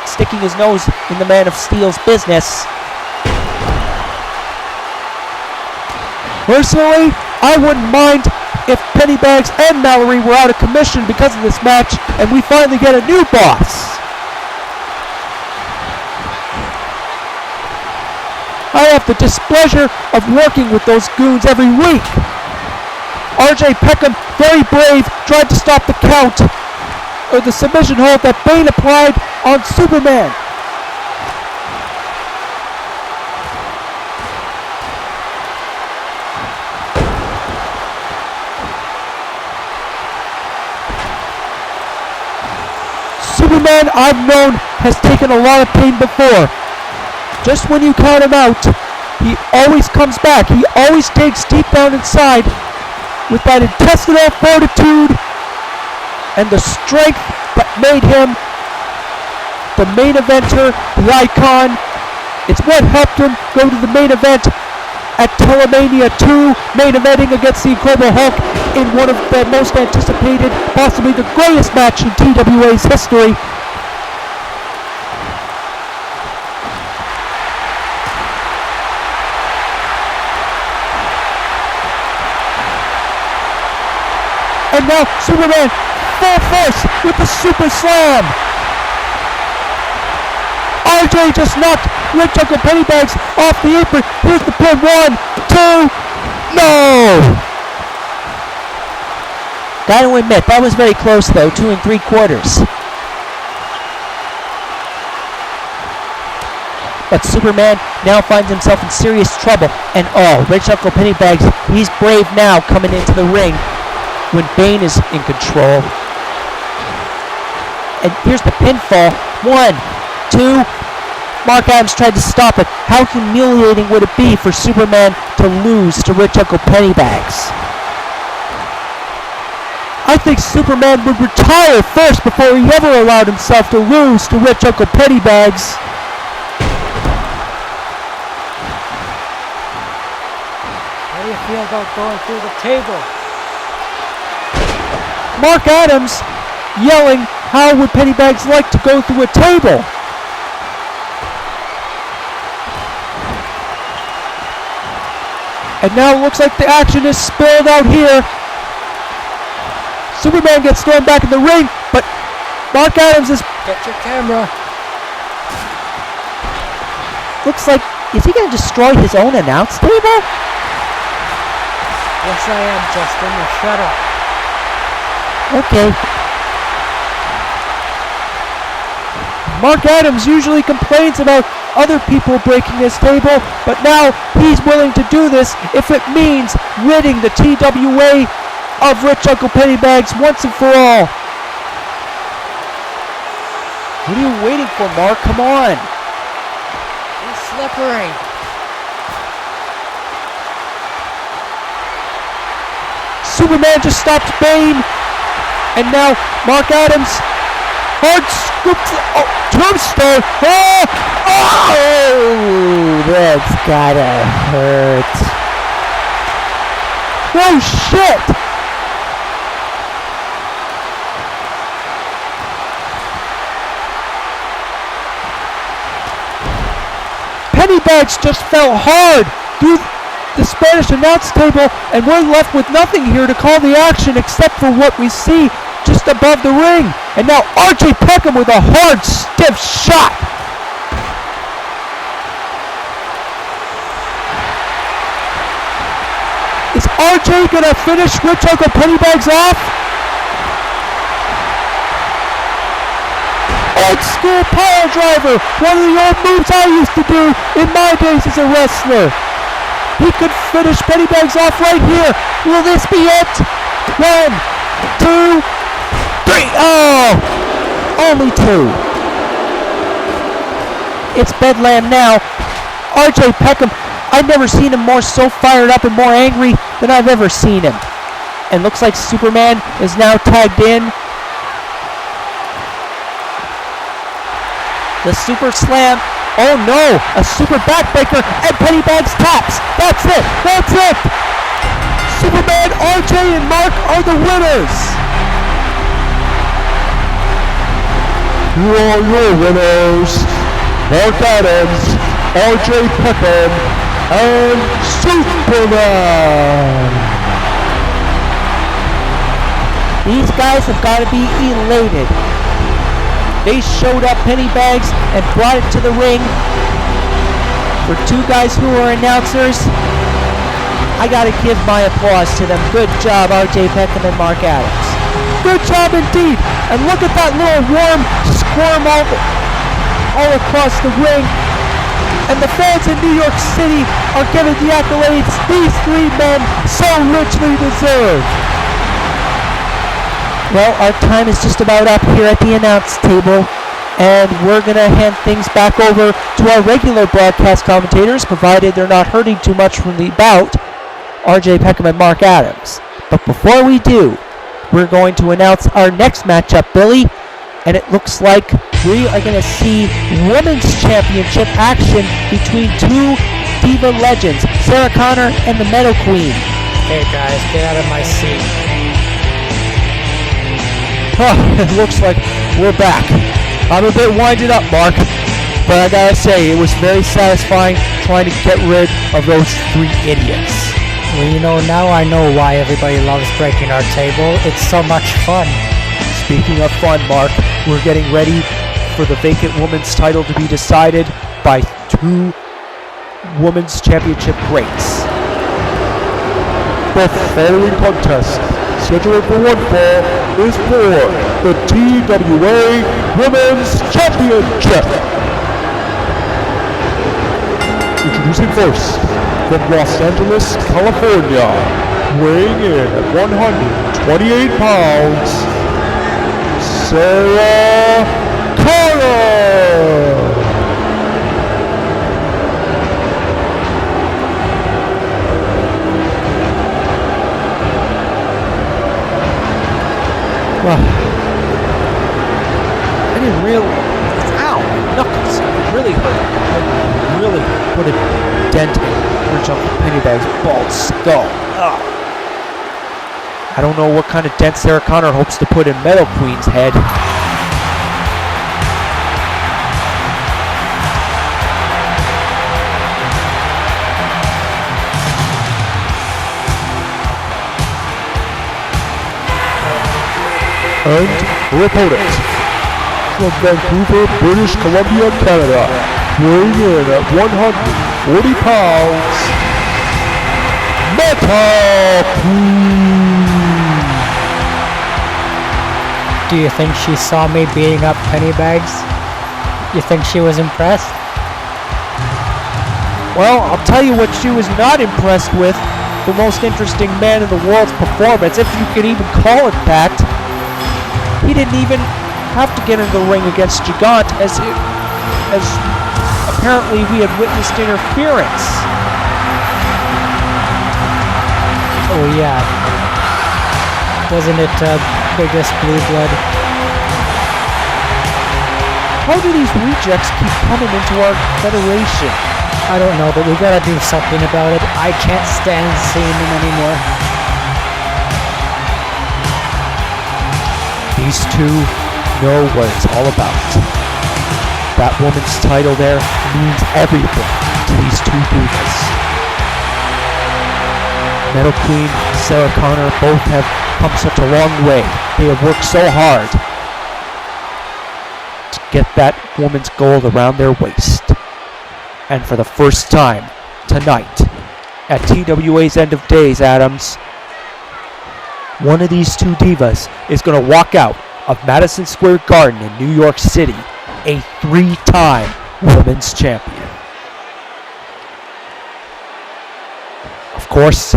[SPEAKER 5] sticking his nose in the Man of Steel's business. Personally, I wouldn't mind if Pennybags and Mallory were out of commission because of this match, and we finally get a new boss. I have the displeasure of working with those goons every week. RJ Peckham, very brave, tried to stop the count, or the submission hold that Bane applied on Superman. Superman, I've known, has taken a lot of pain before. Just when you count him out, he always comes back. He always digs deep down inside with that intestinal fortitude and the strength that made him the main eventer, the icon. It's what helped him go to the main event at Telemania 2, main eventing against the Incredible Hulk in one of the most anticipated, possibly the greatest match in TWA's history. And now Superman full force with the super slam. RJ just knocked Rich Uncle Pennybags off the apron. Here's the pin. 1, 2, no! Gotta admit, that was very close though, 2 3/4. But Superman now finds himself in serious trouble. And Rich Uncle Pennybags, he's brave now coming into the ring when Bane is in control. And here's the pinfall. 1, 2. Mark Adams tried to stop it. How humiliating would it be for Superman to lose to Rich Uncle Pennybags? I think Superman would retire first before he ever allowed himself to lose to Rich Uncle Pennybags.
[SPEAKER 3] How do you feel about going through the table?
[SPEAKER 5] Mark Adams yelling, how would Pennybags like to go through a table? And now it looks like the action is spilled out here. Superman gets thrown back in the ring, but Mark Adams is...
[SPEAKER 3] Get your camera.
[SPEAKER 5] Looks like Is he going to destroy his own announce table?
[SPEAKER 3] Yes, I am, Justin. Now shut up.
[SPEAKER 5] Okay.
[SPEAKER 2] Mark Adams usually complains about other people breaking his table, but now he's willing to do this if it means ridding the TWA of Rich Uncle Pennybags once and for all.
[SPEAKER 5] What are you waiting for, Mark? Come on.
[SPEAKER 3] He's slippery.
[SPEAKER 2] Superman just stopped Bane, and now Mark Adams hard scoops. Oh, tombstone!
[SPEAKER 5] Oh, that's gotta hurt.
[SPEAKER 2] Oh shit! Pennybags just fell hard through the Spanish announce table, and we're left with nothing here to call the action except for what we see just above the ring. And now RJ Peckham with a hard, stiff shot. Is RJ gonna finish Rich Uncle Pennybags off? Old school pile driver, one of the old moves I used to do in my days as a wrestler. He could finish Pennybags off right here. Will this be it? 1, 2, 3. Oh,
[SPEAKER 5] Only 2. It's Bedlam now. RJ Peckham, I've never seen him more so fired up and more angry than I've ever seen him. And looks like Superman is now tagged in. The super slam. Oh no, a super backbreaker, and Pennybags taps. That's it, that's it.
[SPEAKER 2] Superman, RJ, and Mark are the winners.
[SPEAKER 1] Here are your winners, Mark Adams, RJ Peckham, and Superman.
[SPEAKER 5] These guys have got to be elated. They showed up Pennybags and brought it to the ring. For 2 guys who are announcers, I gotta give my applause to them. Good job, RJ Peckham and Mark Adams.
[SPEAKER 2] Good job indeed. And look at that little worm squirm all across the ring. And the fans in New York City are giving the accolades these 3 men so richly deserve.
[SPEAKER 5] Well, our time is just about up here at the announce table, and we're going to hand things back over to our regular broadcast commentators, provided they're not hurting too much from the bout, RJ Peckham and Mark Adams. But before we do, we're going to announce our next matchup, Billy, and it looks like we are going to see Women's Championship action between 2 Diva legends, Sarah Connor and the Meadow Queen.
[SPEAKER 3] Hey guys, get out of my seat.
[SPEAKER 2] It looks like we're back. I'm a bit winded up, Mark, but I gotta say, it was very satisfying trying to get rid of those 3 idiots.
[SPEAKER 3] Well, you know, now I know why everybody loves breaking our table. It's so much fun.
[SPEAKER 2] Speaking of fun, Mark, we're getting ready for the vacant women's title to be decided by 2 women's championship greats.
[SPEAKER 1] The following contest, scheduled for one fall, is for the TWA Women's Championship. Introducing first, from Los Angeles, California, weighing in at 128 pounds, Sarah Connor.
[SPEAKER 2] Well, I didn't realize. Ow! Knuckles really hurt. I really put a dent in Rich Uncle Pennybags' bald skull. Ugh. I don't know what kind of dent Sarah Connor hopes to put in Meadow Queen's head.
[SPEAKER 1] And her opponent, from Vancouver, British Columbia, Canada, weighing in at 140 pounds, McCloud.
[SPEAKER 3] Do you think she saw me beating up Pennybags? You think she was impressed?
[SPEAKER 2] Well, I'll tell you what she was not impressed with. The most interesting man in the world's performance, if you could even call it that. He didn't even have to get in the ring against Gigant as apparently we had witnessed interference.
[SPEAKER 3] Oh yeah. Wasn't it biggest blue blood?
[SPEAKER 2] How do these rejects keep coming into our federation?
[SPEAKER 3] I don't know, but we gotta do something about it. I can't stand seeing them anymore.
[SPEAKER 2] These two know what it's all about. That woman's title there means everything to these two divas. Metal Queen, Sarah Connor both have come such a long way. They have worked so hard to get that woman's gold around their waist. And for the first time tonight at TWA's End of Days, Adams, one of these two divas is going to walk out of Madison Square Garden in New York City a 3-time women's champion. Of course,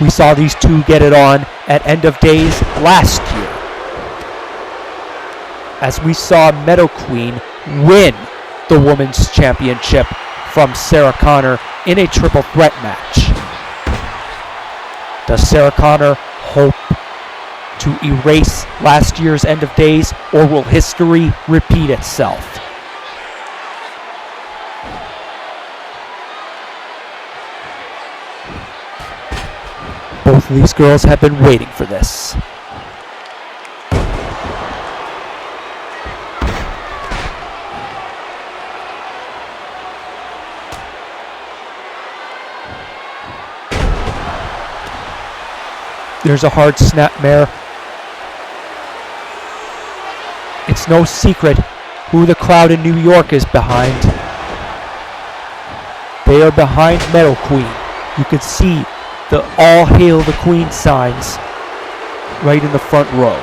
[SPEAKER 2] we saw these two get it on at End of Days last year, as we saw Meadow Queen win the women's championship from Sarah Connor in a triple threat match. Does Sarah Connor hope to erase last year's End of Days, or will history repeat itself? Both of these girls have been waiting for this. There's a hard snapmare. It's no secret who the crowd in New York is behind. They are behind Metal Queen. You can see the All Hail the Queen signs right in the front row.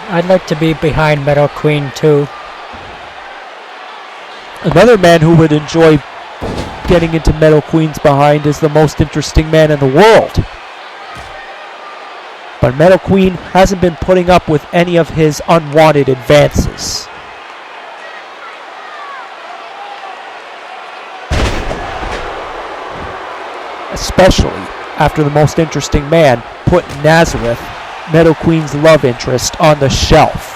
[SPEAKER 3] I'd like to be behind Metal Queen too.
[SPEAKER 2] Another man who would enjoy getting into Metal Queen's behind is the most interesting man in the world. But Metal Queen hasn't been putting up with any of his unwanted advances. Especially after the most interesting man put Nazareth, Meadow Queen's love interest, on the shelf.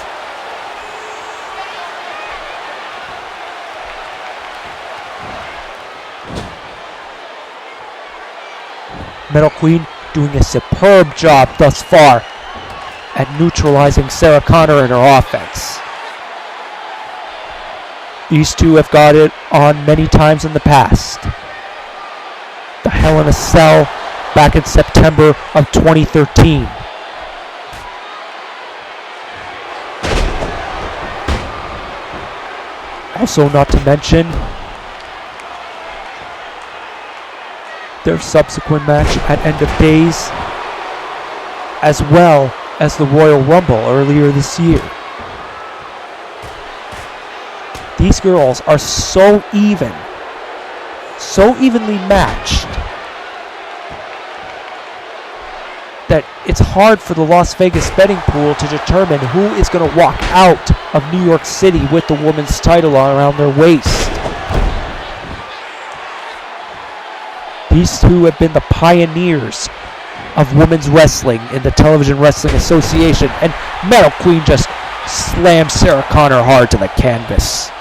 [SPEAKER 2] Meadow Queen doing a superb job thus far at neutralizing Sarah Connor and her offense. These two have got it on many times in the past. The Hell in a Cell back in September of 2013. Also, not to mention their subsequent match at End of Days, as well as the Royal Rumble earlier this year. These girls are so even, so evenly matched, that it's hard for the Las Vegas betting pool to determine who is going to walk out of New York City with the women's title around their waist. These two have been the pioneers of women's wrestling in the Television Wrestling Association, and Metal Queen just slammed Sarah Connor hard to the canvas.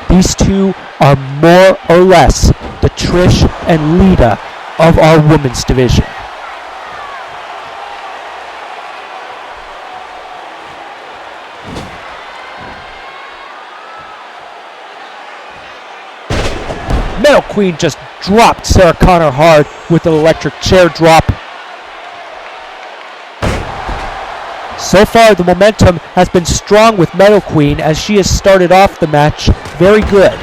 [SPEAKER 2] These two are more or less the Trish and Lita of our women's division. Metal Queen just dropped Sarah Connor hard with an electric chair drop. So far, the momentum has been strong with Metal Queen as she has started off the match very good.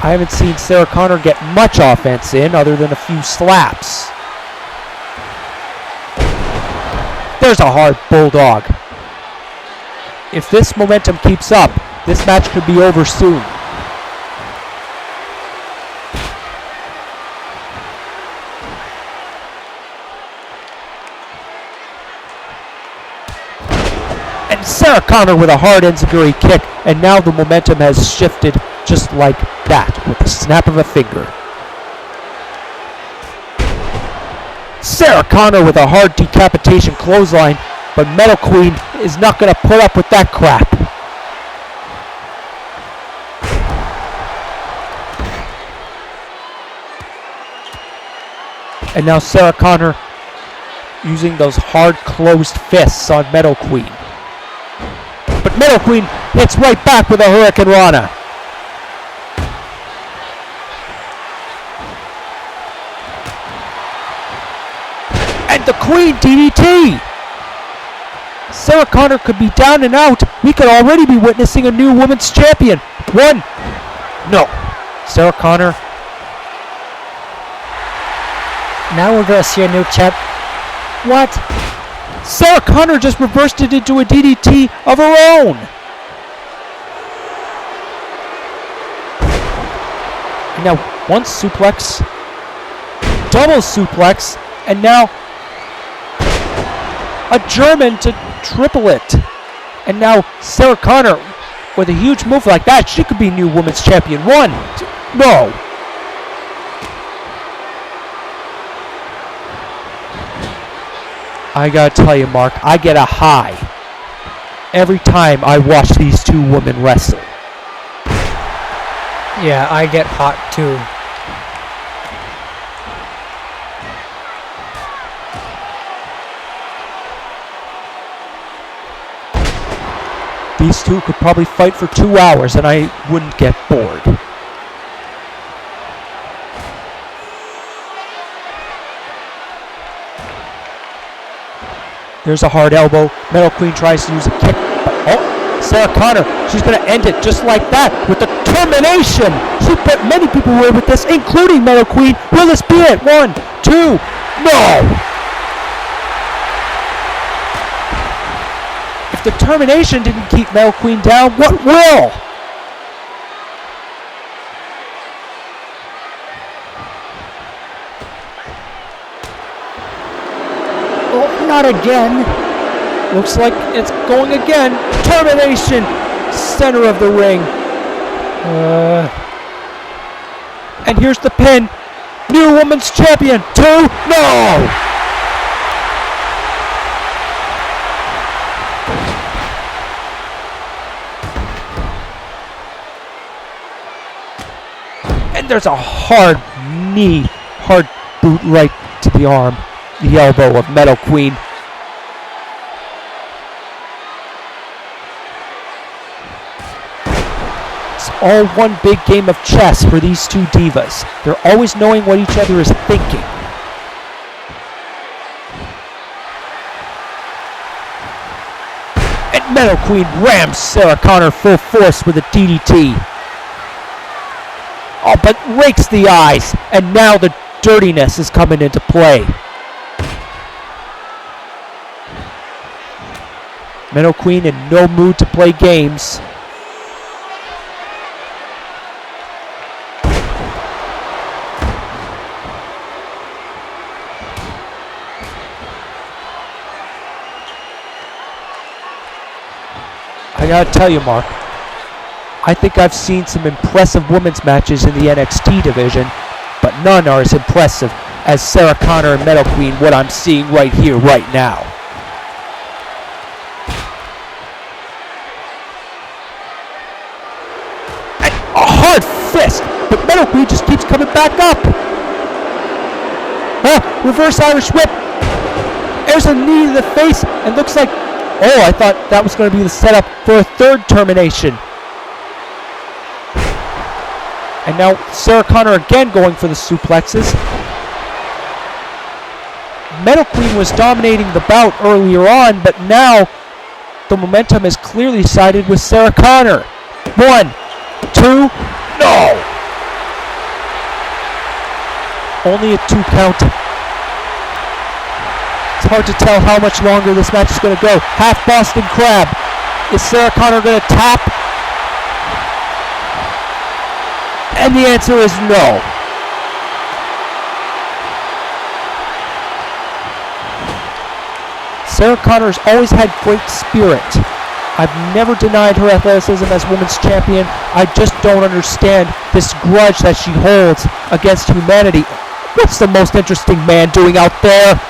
[SPEAKER 2] I haven't seen Sarah Connor get much offense in other than a few slaps. There's a hard bulldog. If this momentum keeps up, this match could be over soon. And Sarah Connor with a hard enziguri kick, and now the momentum has shifted just like that with the snap of a finger. Sarah Connor with a hard decapitation clothesline, but Metal Queen is not going to put up with that crap. And now Sarah Connor using those hard closed fists on Metal Queen. But Metal Queen hits right back with a Hurricane Rana. And the Queen DDT! Sarah Connor could be down and out. We could already be witnessing a new women's champion. One. No. Sarah Connor.
[SPEAKER 3] Now we're gonna see a new champ. What?
[SPEAKER 2] Sarah Connor just reversed it into a DDT of her own. And now one suplex, double suplex, and now a German to triple it. And now Sarah Connor with a huge move like that, she could be new women's champion. One, two, no. I gotta tell you, Mark, I get a high every time I watch these two women wrestle.
[SPEAKER 3] Yeah, I get hot too.
[SPEAKER 2] These two could probably fight for 2 hours and I wouldn't get bored. There's a hard elbow. Metal Queen tries to use a kick, but oh, Sarah Connor, she's going to end it just like that with the termination. She put many people away with this, including Metal Queen. Will this be it? 1, 2, no! If the termination didn't keep Metal Queen down, what will?
[SPEAKER 3] Oh, not again.
[SPEAKER 2] Looks like it's going again. Termination! Center of the ring. And here's the pin. New Women's Champion. 2, no! And there's a hard knee, hard boot right to the arm, the elbow of Metal Queen. It's all one big game of chess for these two divas. They're always knowing what each other is thinking. And Metal Queen rams Sarah Connor full force with a DDT. Oh, but rakes the eyes, and now the dirtiness is coming into play. Metal Queen in no mood to play games. I gotta tell you, Mark, I think I've seen some impressive women's matches in the NXT division, but none are as impressive as Sarah Connor and Metal Queen, what I'm seeing right here, right now. And a hard fist, but Metal Queen just keeps coming back up. Reverse Irish whip. There's a knee to the face, and looks like, oh, I thought that was going to be the setup for a third termination. And now Sarah Connor again going for the suplexes. Metal Queen was dominating the bout earlier on, but now the momentum is clearly sided with Sarah Connor. 1, 2, no! Only a 2 count. It's hard to tell how much longer this match is going to go. Half Boston Crab. Is Sarah Connor going to tap? And the answer is no. Sarah Connor's always had great spirit. I've never denied her athleticism as women's champion. I just don't understand this grudge that she holds against humanity. What's the most interesting man doing out there?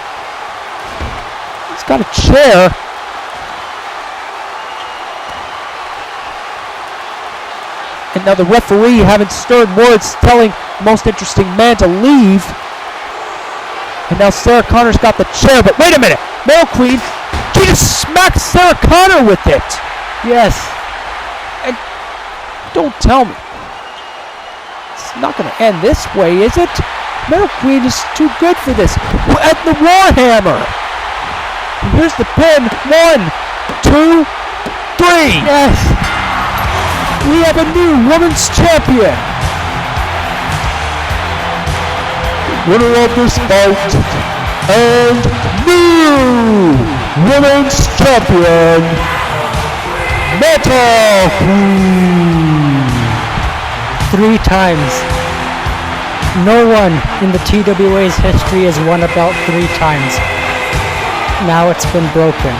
[SPEAKER 2] He's got a chair. And now the referee having stern words telling most interesting man to leave. And now Sarah Connor's got the chair, but wait a minute! Metal Queen, she just smacked Sarah Connor with it!
[SPEAKER 3] Yes.
[SPEAKER 2] And don't tell me. It's not going to end this way, is it? Metal Queen is too good for this. At the Warhammer! And here's the pin. 1, 2, 3!
[SPEAKER 3] Yes.
[SPEAKER 2] We have a new women's champion!
[SPEAKER 1] Winner of this bout and new women's champion, Metal Queen.
[SPEAKER 3] 3 times. No one in the TWA's history has won a belt 3 times. Now it's been broken.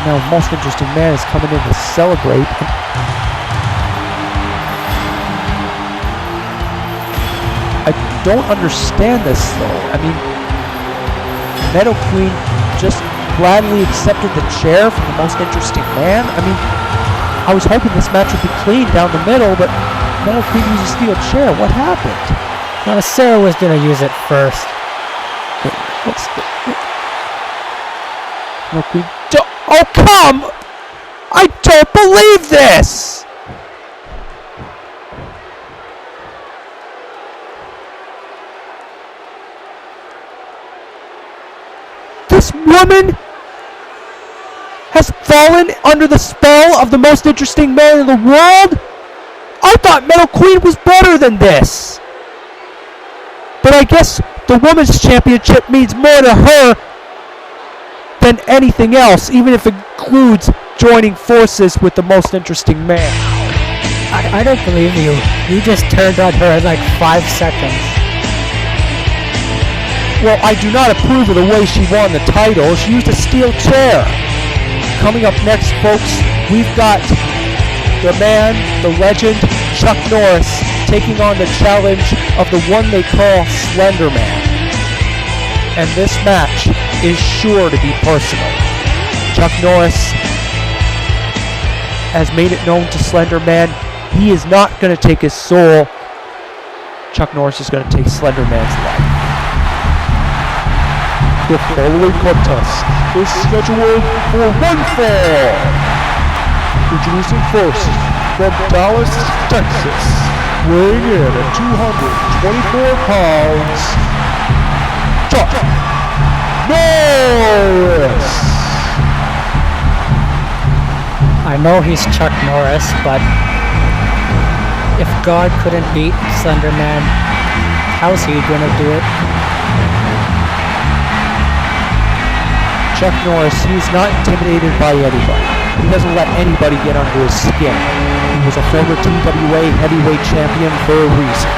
[SPEAKER 2] Now most interesting man is coming in to celebrate. I don't understand this though. I mean, Metal Queen just gladly accepted the chair from the most interesting man. I mean, I was hoping this match would be clean down the middle, but Metal Queen used a steel chair. What happened?
[SPEAKER 3] Sarah was gonna use it first.
[SPEAKER 2] What's the... Metal Queen... Oh, come! I don't believe this! This woman has fallen under the spell of the most interesting man in the world? I thought Metal Queen was better than this. But I guess the Women's Championship means more to her than anything else, even if it includes joining forces with the most interesting man.
[SPEAKER 3] I don't believe you. You just turned on her in like 5 seconds.
[SPEAKER 2] Well, I do not approve of the way she won the title. She used a steel chair. Coming up next, folks, we've got the man, the legend, Chuck Norris, taking on the challenge of the one they call Slender Man. And this match is sure to be personal. Chuck Norris has made it known to Slender Man he is not going to take his soul. Chuck Norris is going to take Slender Man's life.
[SPEAKER 1] The following contest is scheduled for one fall. Introducing first, from Dallas, Texas, weighing in at 224 pounds, Chuck Norris.
[SPEAKER 3] I know he's Chuck Norris, but if God couldn't beat Slender Man, how's he gonna do it?
[SPEAKER 2] Chuck Norris, he's not intimidated by anybody. He doesn't let anybody get under his skin. He was a former TWA heavyweight champion for a reason.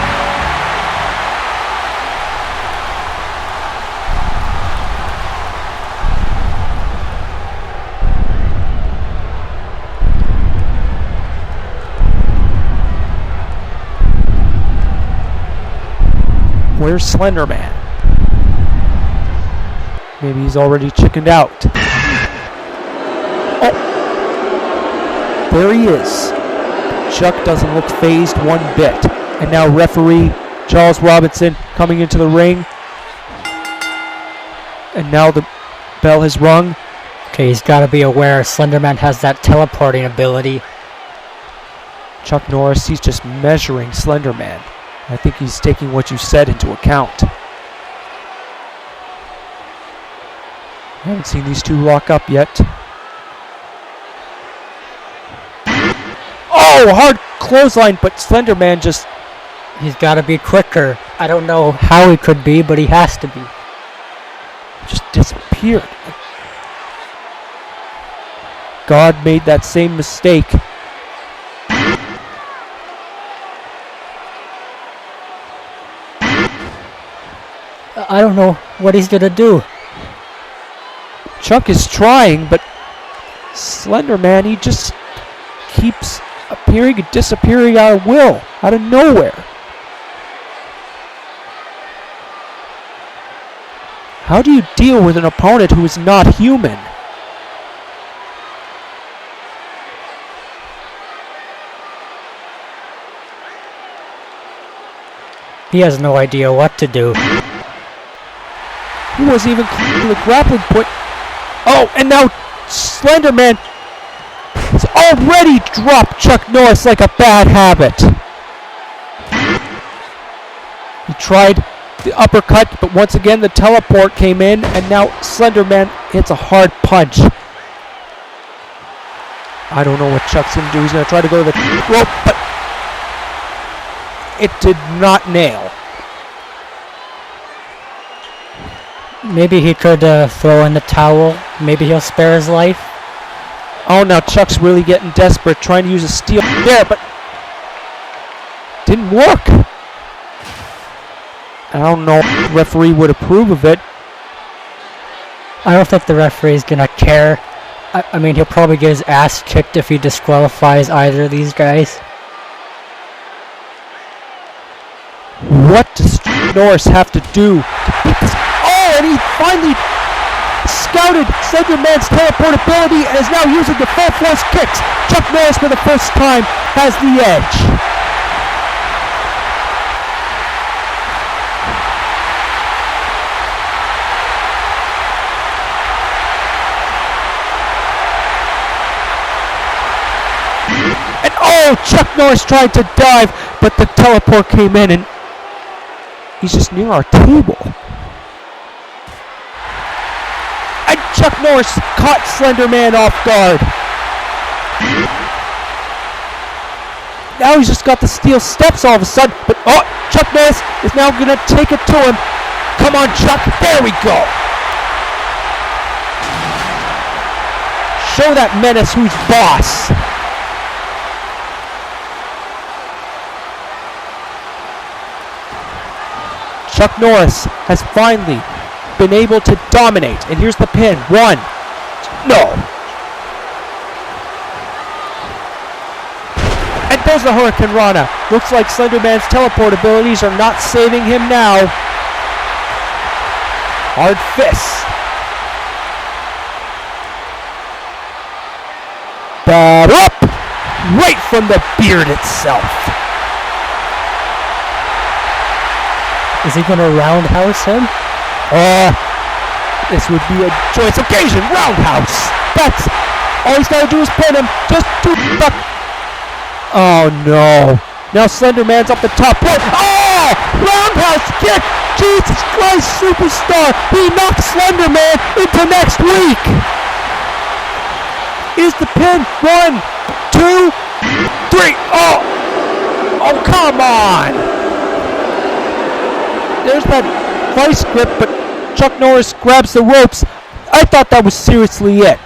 [SPEAKER 2] Where's Slender Man? Maybe he's already chickened out. Oh! There he is. Chuck doesn't look phased one bit. And now referee Charles Robinson coming into the ring. And now the bell has rung.
[SPEAKER 3] Okay, he's got to be aware Slender Man has that teleporting ability.
[SPEAKER 2] Chuck Norris, he's just measuring Slender Man. I think he's taking what you said into account. I haven't seen these two lock up yet. Oh, hard clothesline, but Slender Man just...
[SPEAKER 3] He's got to be quicker. I don't know how he could be, but he has to be.
[SPEAKER 2] just disappeared. God made that same mistake.
[SPEAKER 3] I don't know what he's gonna do.
[SPEAKER 2] Chuck is trying, but Slender Man, he just keeps appearing and disappearing out of will, out of nowhere. How do you deal with an opponent who is not human?
[SPEAKER 3] He has no idea what to do.
[SPEAKER 2] He wasn't even close to the grappling point. Oh, and now Slender Man has already dropped Chuck Norris like a bad habit. He tried the uppercut, but once again the teleport came in, and now Slender Man hits a hard punch. I don't know what Chuck's going to do. He's going to try to go to the rope, but it did not nail.
[SPEAKER 3] Maybe he could throw in the towel. Maybe he'll spare his life.
[SPEAKER 2] Oh, now Chuck's really getting desperate, trying to use a steel there, but didn't work. I don't know if the referee would approve of it.
[SPEAKER 3] I don't think the referee's gonna care. I mean, he'll probably get his ass kicked if he disqualifies either of these guys.
[SPEAKER 2] What does Norris have to do to beat this? Oh, and he finally scouted Slender Man's teleportability and is now using the full force kicks. Chuck Norris for the first time has the edge. And oh, Chuck Norris tried to dive, but the teleport came in and he's just near our table. And Chuck Norris caught Slender Man off guard. Now he's just got the steel steps all of a sudden, but oh, Chuck Norris is now going to take it to him. Come on, Chuck, there we go. Show that menace who's boss. Chuck Norris has finally been able to dominate. And here's the pin. One. No. And there's the Hurricane Rana. Looks like Slender Man's teleport abilities are not saving him now. Hard fists. But up! Right from the beard itself.
[SPEAKER 3] Is he gonna roundhouse him?
[SPEAKER 2] This would be a joyous occasion. Roundhouse. That's all he's got to do is pin him. Just do the... Oh no. Now Slender Man's up the top rope. Oh! Roundhouse kick. Jesus Christ, superstar. He knocked Slender Man into next week. Is the pin. 1, 2, 3. Oh! Oh, come on. There's that vice grip, but Chuck Norris grabs the ropes. I thought that was seriously it.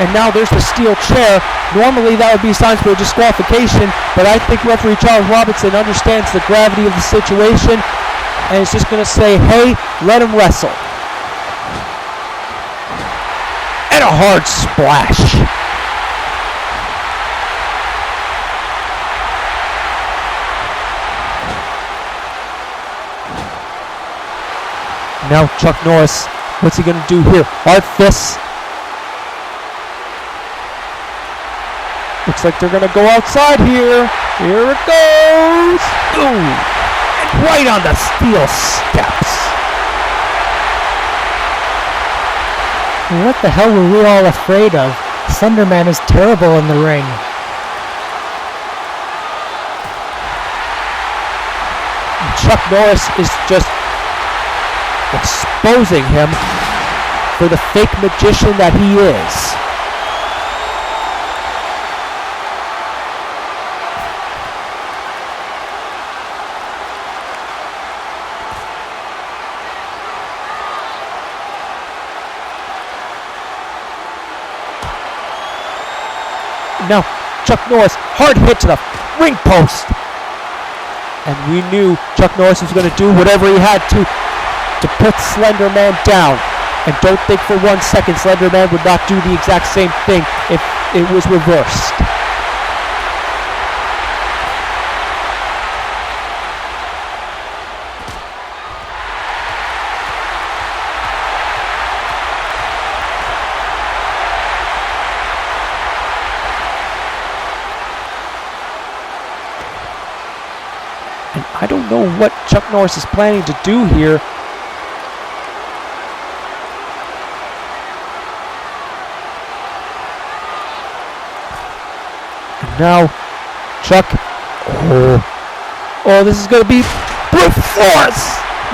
[SPEAKER 2] And now there's the steel chair. Normally that would be signs for a disqualification, but I think referee Charles Robinson understands the gravity of the situation and is just going to say, hey, let him wrestle. And a hard splash. Now Chuck Norris, what's he going to do here? Hard fists. Looks like they're going to go outside here. Here it goes. Ooh. And right on the steel steps.
[SPEAKER 3] What the hell were we all afraid of? Slender Man is terrible in the ring.
[SPEAKER 2] Chuck Norris is just exposing him for the fake magician that he is. Now, Chuck Norris, hard hit to the ring post. And we knew Chuck Norris was going to do whatever he had to put Slender Man down. And don't think for 1 second Slender Man would not do the exact same thing if it was reversed. And I don't know what Chuck Norris is planning to do here. And now, Chuck, oh, this is going to be brute force.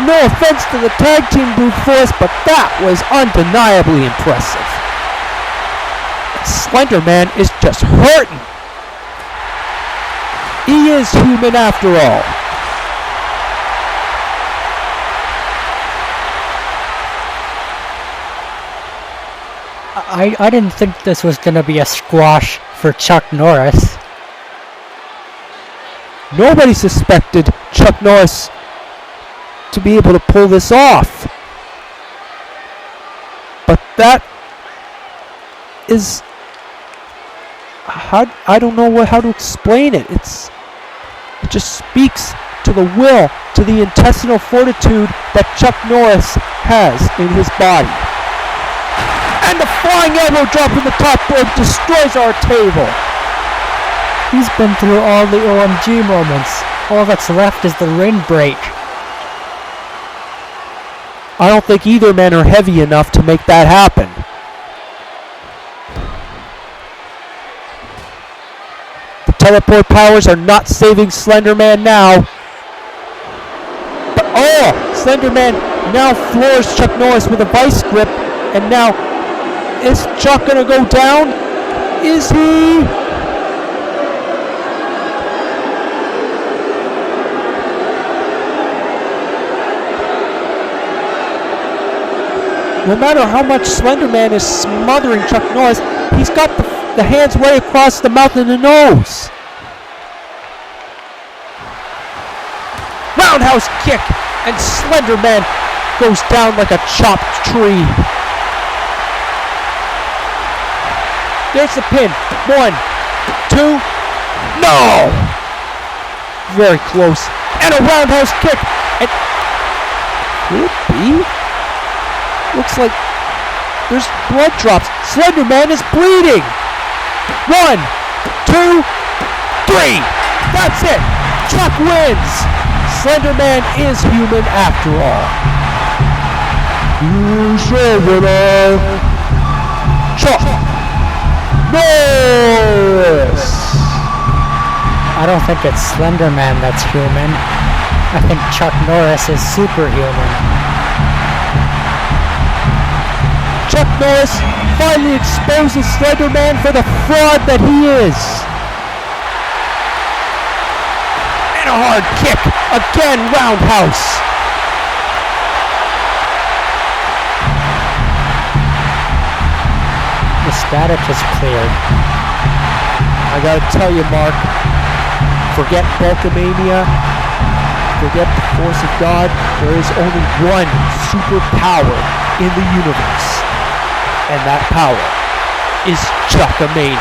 [SPEAKER 2] No offense to the tag team brute force, but that was undeniably impressive. Slender Man is just hurting. He is human after all.
[SPEAKER 3] I didn't think this was going to be a squash for Chuck Norris.
[SPEAKER 2] Nobody suspected Chuck Norris to be able to pull this off. But that is... I don't know how to explain it. It just speaks to the will, to the intestinal fortitude that Chuck Norris has in his body. And the flying elbow drop in the top rope destroys our table.
[SPEAKER 3] He's been through all the OMG moments. All that's left is the ring break.
[SPEAKER 2] I don't think either man are heavy enough to make that happen. The teleport powers are not saving Slender Man now. But Slender Man now floors Chuck Norris with a vice grip, and now is Chuck gonna go down? Is he? No matter how much Slender Man is smothering Chuck Norris, he's got the hands way across the mouth and the nose. Roundhouse kick, and Slender Man goes down like a chopped tree. There's the pin. 1, 2, no! Very close. And a roundhouse kick. And could be? Looks like there's blood drops. Slender Man is bleeding. 1, 2, 3. That's it. Chuck wins. Slender Man is human after all.
[SPEAKER 1] You shall win all.
[SPEAKER 2] Chuck Norris!
[SPEAKER 3] I don't think it's Slender Man that's human. I think Chuck Norris is superhuman.
[SPEAKER 2] Chuck Norris finally exposes Slender Man for the fraud that he is. And a hard kick. Again, roundhouse.
[SPEAKER 3] The static is cleared.
[SPEAKER 2] I gotta tell you, Mark, forget Bulkamania, forget the force of God. There is only one superpower in the universe, and that power is Chuckamania.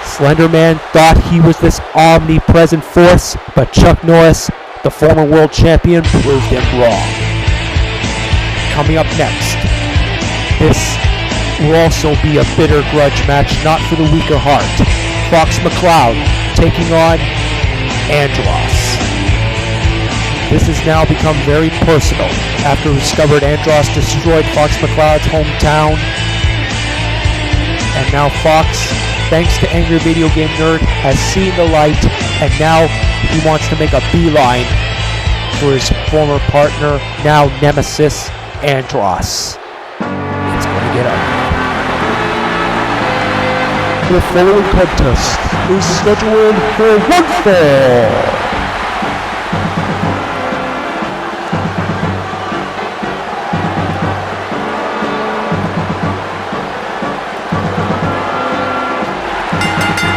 [SPEAKER 2] Slender Man thought he was this omnipresent force, but Chuck Norris, the former world champion, proved him wrong. Coming up next, this will also be a bitter grudge match, not for the weaker heart. Fox McCloud taking on Andross. This has now become very personal after we discovered Andross destroyed Fox McCloud's hometown. And now Fox, thanks to Angry Video Game Nerd, has seen the light, and now he wants to make a beeline for his former partner, now nemesis, Andross. It's going to get ugly.
[SPEAKER 1] The following contest is scheduled for one fall.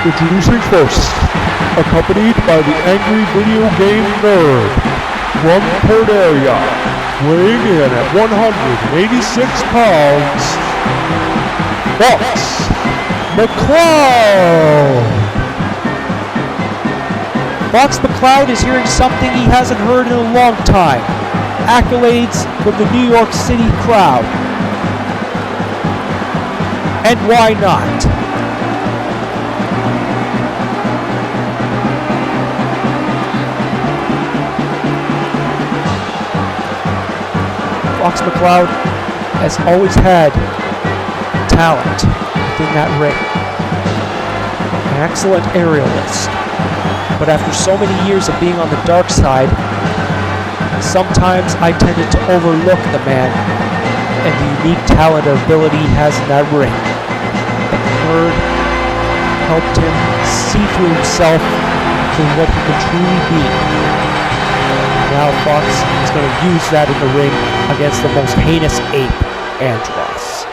[SPEAKER 1] Introducing first, accompanied by the Angry Video Game Nerd, from Cordelia, weighing in at 186 pounds, Fox McCloud.
[SPEAKER 2] Fox McCloud is hearing something he hasn't heard in a long time. Accolades from the New York City crowd. And why not? Fox McCloud has always had talent within that ring. An excellent aerialist. But after so many years of being on the dark side, sometimes I tended to overlook the man and the unique talent and ability he has in that ring. But the Nerd helped him see through himself to what he could truly be. Now Fox is going to use that in the ring against the most heinous ape, Andross.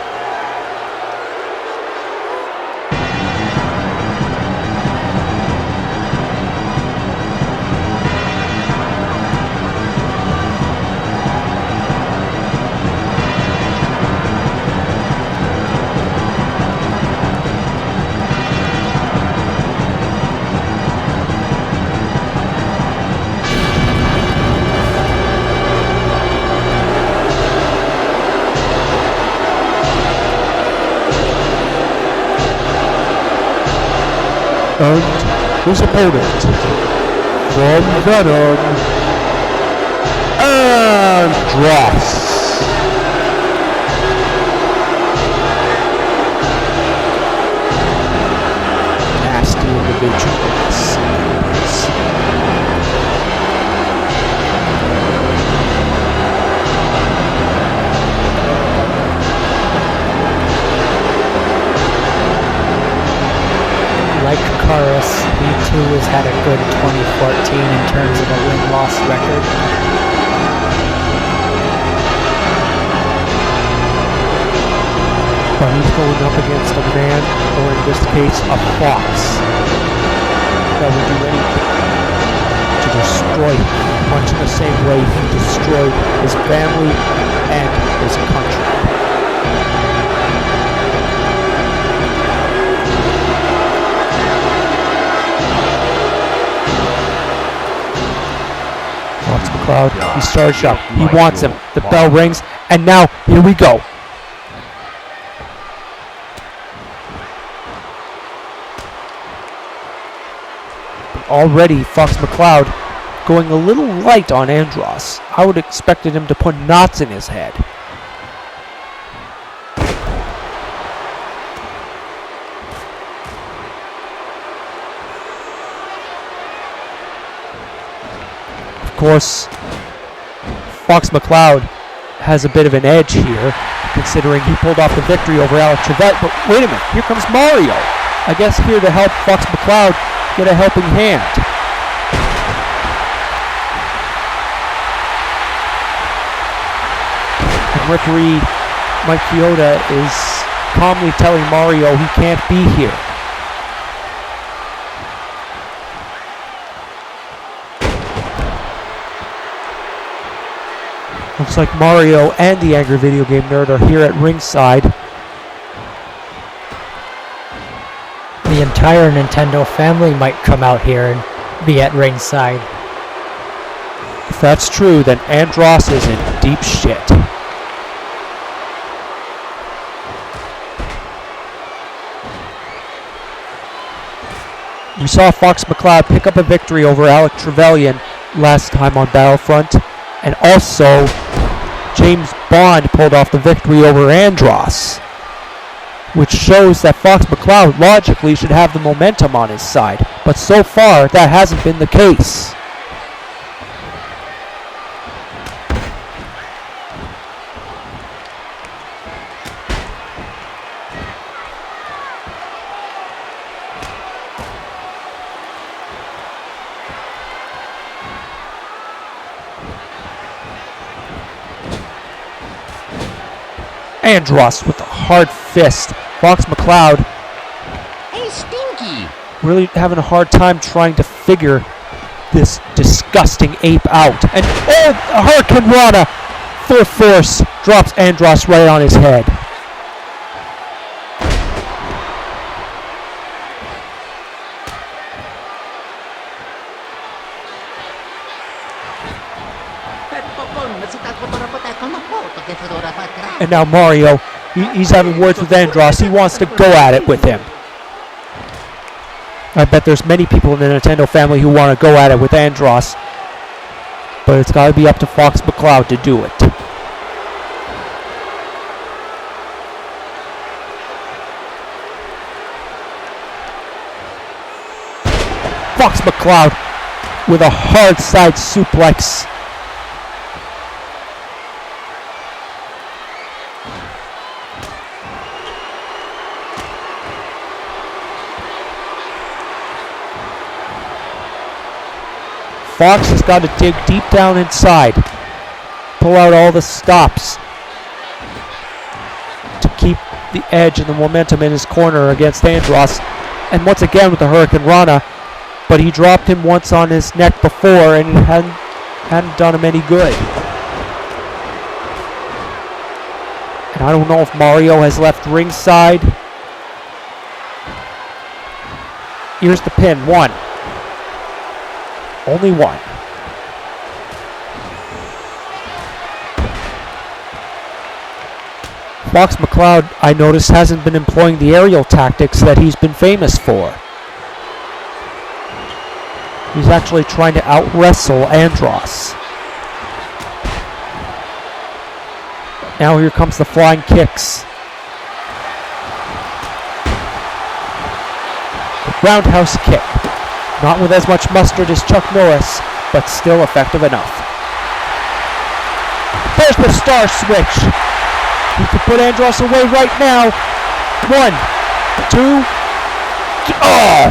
[SPEAKER 1] And his opponent, from Phenom, Andross.
[SPEAKER 2] Nasty individuals.
[SPEAKER 3] Like Karis, he too has had a good 2014 in terms of a win-loss record.
[SPEAKER 2] But he's going up against a man, or in this case, a fox, that would do anything to destroy him, much in the same way he destroyed his family and his country. Fox McCloud, he's charged up. He wants him. The bell rings, and now here we go. Already, Fox McCloud going a little light on Andross. I would have expected him to put knots in his head. Of course, Fox McCloud has a bit of an edge here, considering he pulled off the victory over Alex Trevette. But wait a minute, here comes Mario. I guess here to help Fox McCloud get a helping hand. And referee Mike Chioda is calmly telling Mario he can't be here. Looks like Mario and the Angry Video Game Nerd are here at ringside.
[SPEAKER 3] The entire Nintendo family might come out here and be at ringside.
[SPEAKER 2] If that's true, then Andross is in deep shit. We saw Fox McCloud pick up a victory over Alec Trevelyan last time on Battlefront, and also James Bond pulled off the victory over Andross, which shows that Fox McCloud logically should have the momentum on his side, but so far that hasn't been the case. Andross with a hard fist. Fox McCloud
[SPEAKER 6] Hey, Stinky!
[SPEAKER 2] really having a hard time trying to figure this disgusting ape out. And a Hurricane Rana, full force, drops Andross right on his head. And now Mario, he's having words with Andross. He wants to go at it with him. I bet there's many people in the Nintendo family who want to go at it with Andross, but it's got to be up to Fox McCloud to do it. Fox McCloud with a hard side suplex. Fox has got to dig deep down inside, pull out all the stops to keep the edge and the momentum in his corner against Andross. And once again with the Hurricane Rana, but he dropped him once on his neck before and it hadn't done him any good. And I don't know if Mario has left ringside. Here's the pin, 1. Only 1. Fox McCloud, I noticed, hasn't been employing the aerial tactics that he's been famous for. He's actually trying to out-wrestle Andross. Now here comes the flying kicks. The roundhouse kick. Not with as much mustard as Chuck Norris, but still effective enough. There's the star switch. He can put Andross away right now. 1, 2, oh!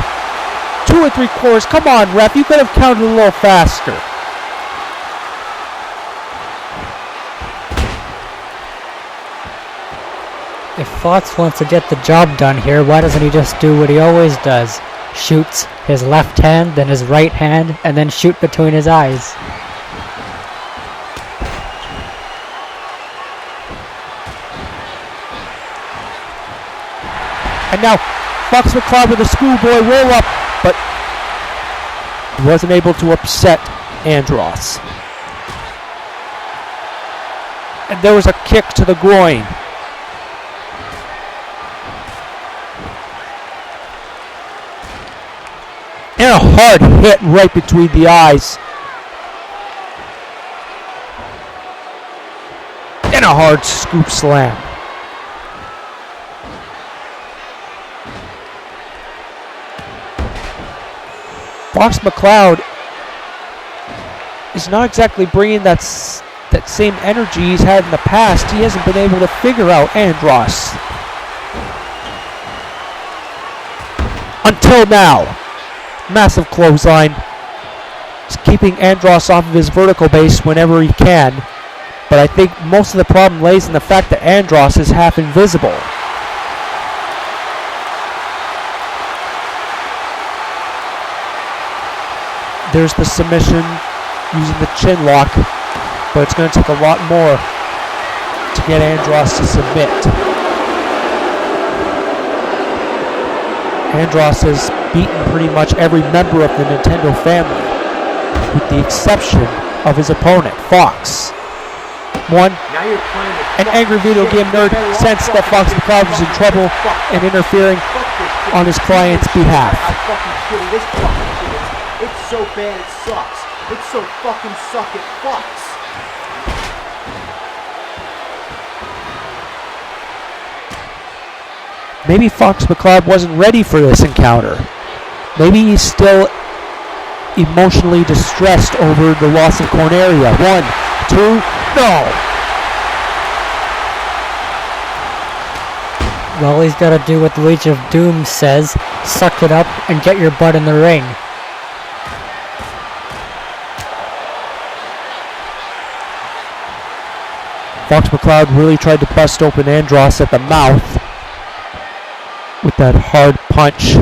[SPEAKER 2] 2 3/4. Come on, ref. You could have counted a little faster.
[SPEAKER 3] If Fox wants to get the job done here, why doesn't he just do what he always does? Shoots his left hand, then his right hand, and then shoot between his eyes.
[SPEAKER 2] And now Fox McCloud with a schoolboy roll up, but he wasn't able to upset Andross. And there was a kick to the groin. And a hard hit right between the eyes. And a hard scoop slam. Fox McCloud is not exactly bringing that same energy he's had in the past. He hasn't been able to figure out Andross. Until now. Massive clothesline. He's keeping Andross off of his vertical base whenever he can. But I think most of the problem lays in the fact that Andross is half invisible. There's the submission using the chin lock, but it's going to take a lot more to get Andross to submit. Andross has beaten pretty much every member of the Nintendo family, with the exception of his opponent, Fox. An angry video game nerd sensed that Fox McCloud was in trouble and interfering, on his client's behalf.
[SPEAKER 7] How fucking shitty this fucking shit is. It's so bad it sucks. It's so fucking suck it fucks.
[SPEAKER 2] Maybe Fox McCloud wasn't ready for this encounter. Maybe he's still emotionally distressed over the loss of Corneria. 1, 2, no!
[SPEAKER 3] Well, he's got to do what the Legion of Doom says, suck it up and get your butt in the ring.
[SPEAKER 2] Fox McCloud really tried to bust open Andross at the mouth with that hard punch.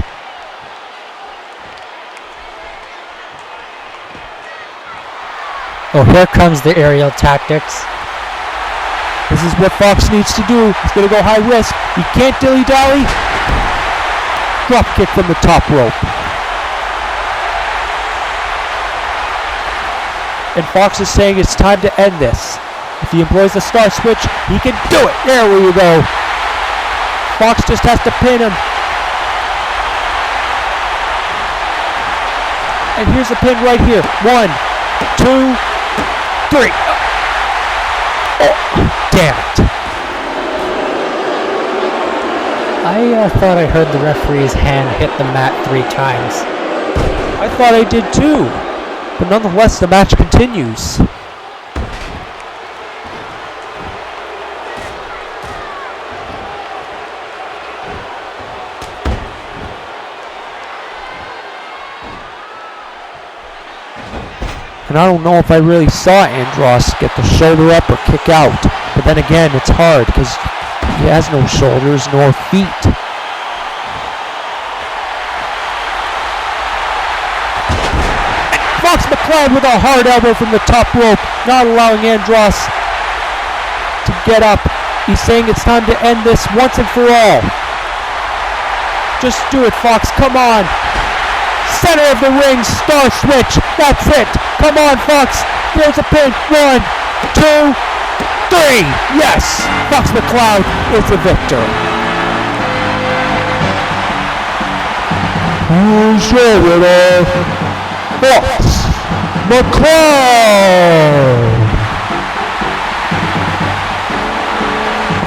[SPEAKER 3] Oh, here comes the aerial tactics.
[SPEAKER 2] This is what Fox needs to do. He's going to go high risk. He can't dilly-dally. Drop kick from the top rope. And Fox is saying it's time to end this. If he employs the star switch, he can do it. There we go. Fox just has to pin him. And here's the pin right here. 1, 2, 3. Oh, damn it.
[SPEAKER 3] I thought I heard the referee's hand hit the mat 3 times.
[SPEAKER 2] I thought I did too. But nonetheless, the match continues. And I don't know if I really saw Andross get the shoulder up or kick out. But then again, it's hard because he has no shoulders nor feet. Fox McCloud with a hard elbow from the top rope, not allowing Andross to get up. He's saying it's time to end this once and for all. Just do it, Fox, come on. Center of the ring, star switch, that's it. Come on, Fox, there's a pin. 1, 2, 3. Yes, Fox McCloud is the victor.
[SPEAKER 1] Who's your winner? Fox McCloud!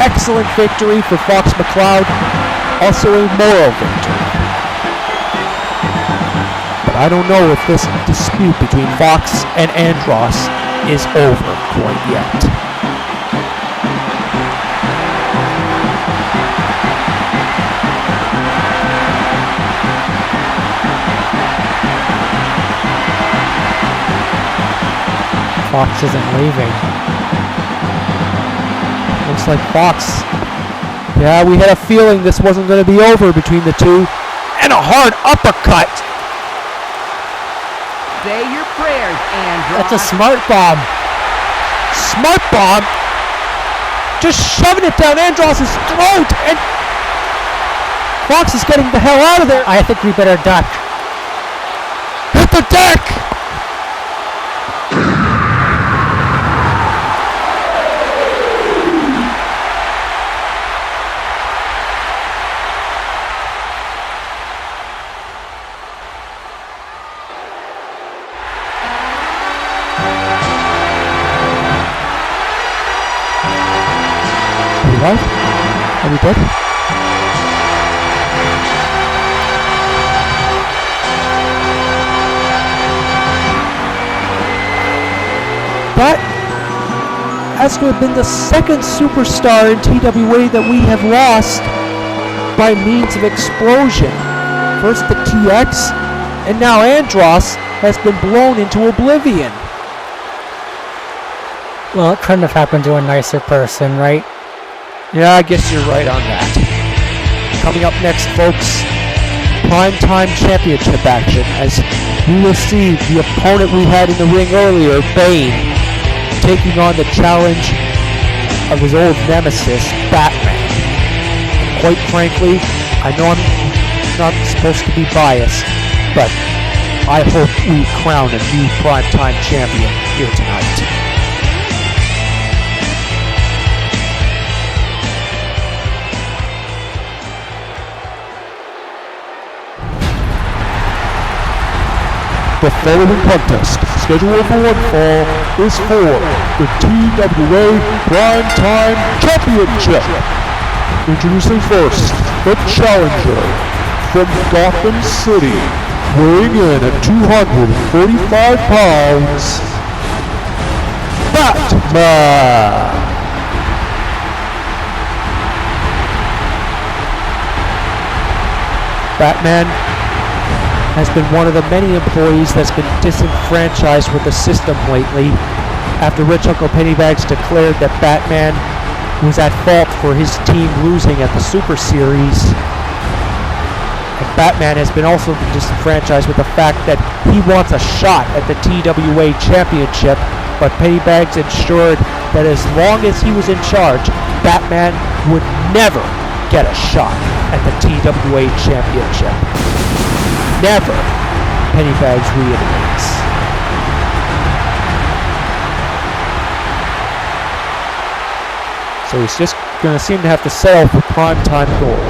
[SPEAKER 2] Excellent victory for Fox McCloud, also a moral victory. But I don't know if this dispute between Fox and Andross is over quite yet.
[SPEAKER 3] Fox isn't leaving.
[SPEAKER 2] Looks like Fox. Yeah, we had a feeling this wasn't going to be over between the two. And a hard uppercut.
[SPEAKER 6] Say your prayers, Andross.
[SPEAKER 3] That's a smart bomb.
[SPEAKER 2] Smart bomb. Just shoving it down Andross's throat. And Fox is getting the hell out of there.
[SPEAKER 3] I think we better duck.
[SPEAKER 2] Hit the deck. Are we good? That has to have been the second superstar in TWA that we have lost by means of explosion. First the TX, and now Andross has been blown into oblivion.
[SPEAKER 3] Well, it couldn't have happened to a nicer person, right?
[SPEAKER 2] Yeah, I guess you're right on that. Coming up next, folks, primetime championship action as we will see the opponent we had in the ring earlier, Bane, taking on the challenge of his old nemesis, Batman. And quite frankly, I know I'm not supposed to be biased, but I hope we crown a new primetime champion here tonight.
[SPEAKER 1] The following contest, scheduled for one fall, is for the TWA Primetime Championship. Introducing first, the challenger from Gotham City, weighing in at 245 pounds, Batman.
[SPEAKER 2] Batman has been one of the many employees that's been disenfranchised with the system lately after Rich Uncle Pennybags declared that Batman was at fault for his team losing at the Super Series. And Batman has been also disenfranchised with the fact that he wants a shot at the TWA Championship, but Pennybags ensured that as long as he was in charge, Batman would never get a shot at the TWA Championship. Never, Pennybags reiterates. So he's just going to seem to have to settle for primetime gold.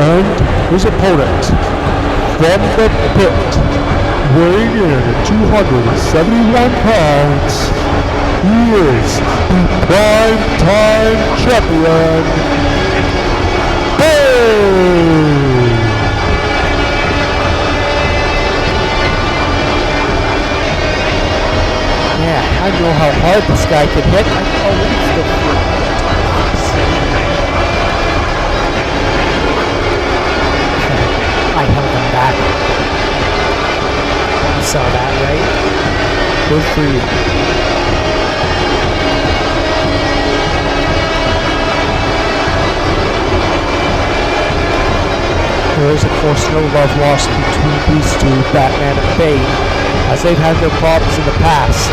[SPEAKER 1] And his opponent, from the pit, weighing in at 271 pounds, he is the Primetime Champion, Bane!
[SPEAKER 2] Yeah, I know how hard this guy can hit. I already still feel
[SPEAKER 3] I held him back. You saw that, right?
[SPEAKER 2] good for you. There is, of course, no love lost between these two, Batman and Bane, as they've had their problems in the past.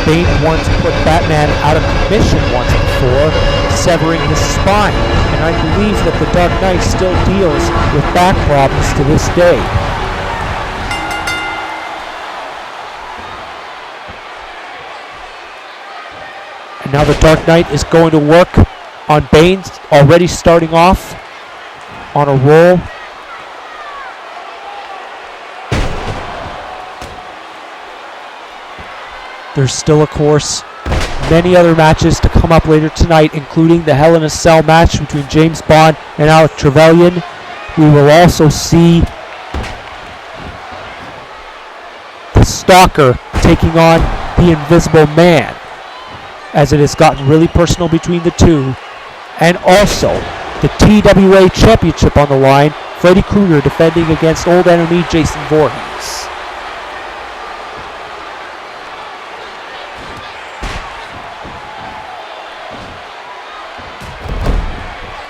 [SPEAKER 2] Bane once put Batman out of commission once before, severing his spine, and I believe that the Dark Knight still deals with back problems to this day. And now the Dark Knight is going to work on Bane, already starting off on a roll. There's still, of course, many other matches to come up later tonight, including the Hell in a Cell match between James Bond and Alec Trevelyan. We will also see the Stalker taking on the Invisible Man, as it has gotten really personal between the two. And also, the TWA Championship on the line, Freddy Krueger defending against old enemy Jason Voorhees.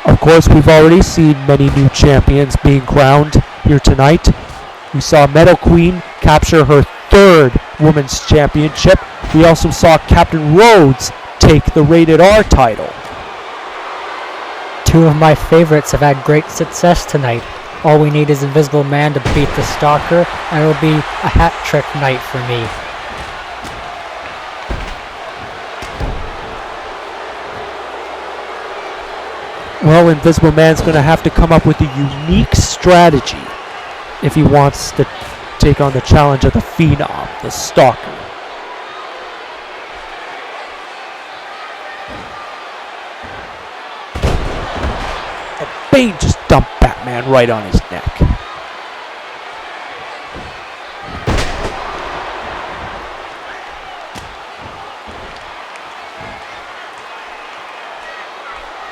[SPEAKER 2] Of course, we've already seen many new champions being crowned here tonight. We saw Meadow Queen capture her third Women's Championship. We also saw Captain Rhodes take the Rated R title.
[SPEAKER 3] Two of my favorites have had great success tonight. All we need is Invisible Man to beat the Stalker, and it'll be a hat trick night for me.
[SPEAKER 2] Well, Invisible Man's going to have to come up with a unique strategy if he wants to take on the challenge of the Phenom, the Stalker. And Bane just dumped Batman right on his neck.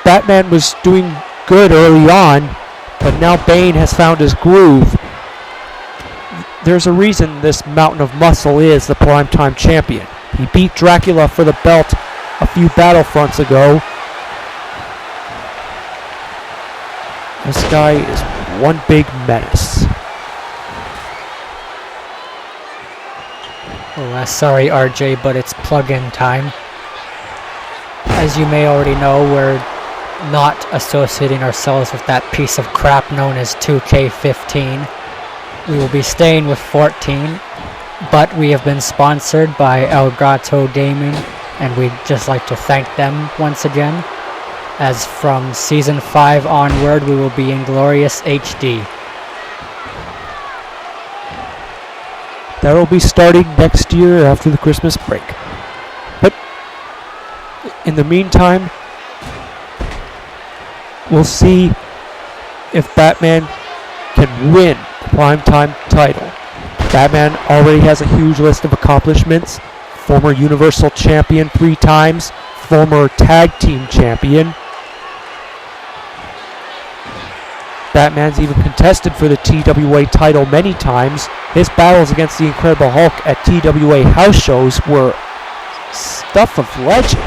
[SPEAKER 2] Batman was doing good early on, but now Bane has found his groove. There's a reason this mountain of muscle is the primetime champion. He beat Dracula for the belt a few Battlefronts ago. This guy is one big menace.
[SPEAKER 3] Oh, sorry RJ, but it's plug-in time. As you may already know, we're not associating ourselves with that piece of crap known as 2K15. We will be staying with 14, but we have been sponsored by Elgato Gaming, and we'd just like to thank them once again. as from Season 5 onward we will be in glorious HD.
[SPEAKER 2] That will be starting next year after the Christmas break. But in the meantime, we'll see if Batman can win the primetime title. Batman already has a huge list of accomplishments. Former Universal Champion 3 times, former Tag Team Champion. Batman's even contested for the TWA title many times. His battles against the Incredible Hulk at TWA house shows were stuff of legend.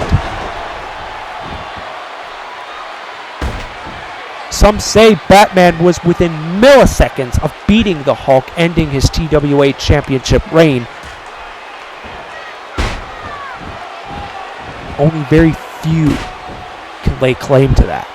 [SPEAKER 2] Some say Batman was within milliseconds of beating the Hulk, ending his TWA Championship reign. Only very few can lay claim to that.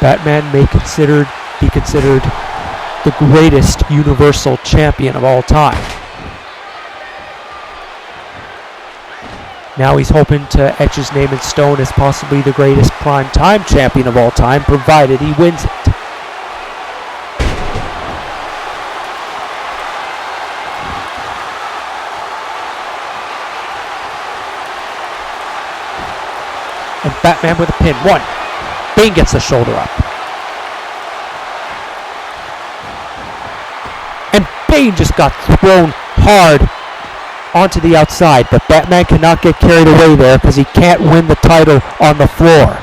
[SPEAKER 2] Batman may be considered the greatest Universal Champion of all time. Now he's hoping to etch his name in stone as possibly the greatest primetime champion of all time, provided he wins it. And Batman with a pin. 1. Bane gets the shoulder up. And Bane just got thrown hard onto the outside, but Batman cannot get carried away there because he can't win the title on the floor.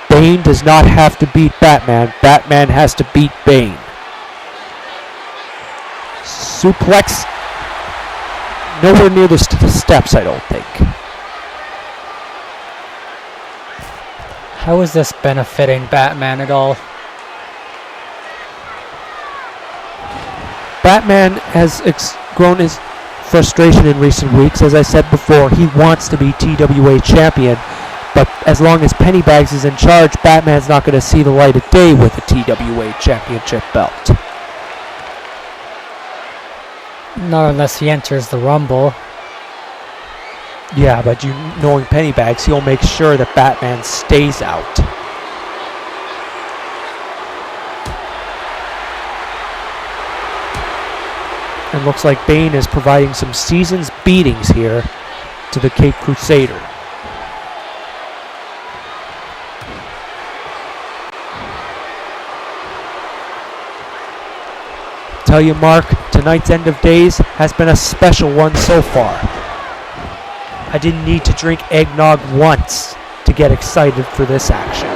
[SPEAKER 2] Bane does not have to beat Batman. Batman has to beat Bane. Suplex. Nowhere near the steps, I don't think.
[SPEAKER 3] How is this benefiting Batman at all?
[SPEAKER 2] Batman has grown his frustration in recent weeks. As I said before, he wants to be TWA champion, but as long as Pennybags is in charge, Batman's not going to see the light of day with a TWA championship belt.
[SPEAKER 3] Not unless he enters the Rumble.
[SPEAKER 2] Yeah, but knowing Pennybags, he'll make sure that Batman stays out. And looks like Bane is providing some season's beatings here to the Cape Crusader. Tell you, Mark, tonight's End of Days has been a special one so far. I didn't need to drink eggnog once to get excited for this action.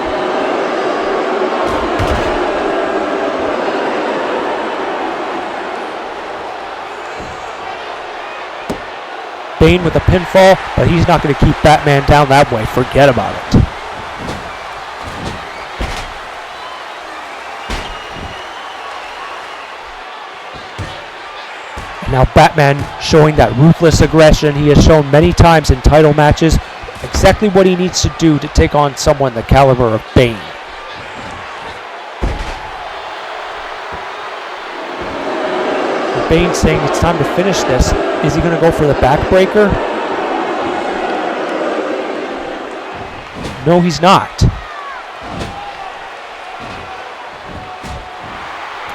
[SPEAKER 2] Bane with a pinfall, but he's not going to keep Batman down that way. Forget about it. Now Batman showing that ruthless aggression he has shown many times in title matches. Exactly what he needs to do to take on someone the caliber of Bane. Bane saying it's time to finish this. Is he going to go for the backbreaker? No, he's not.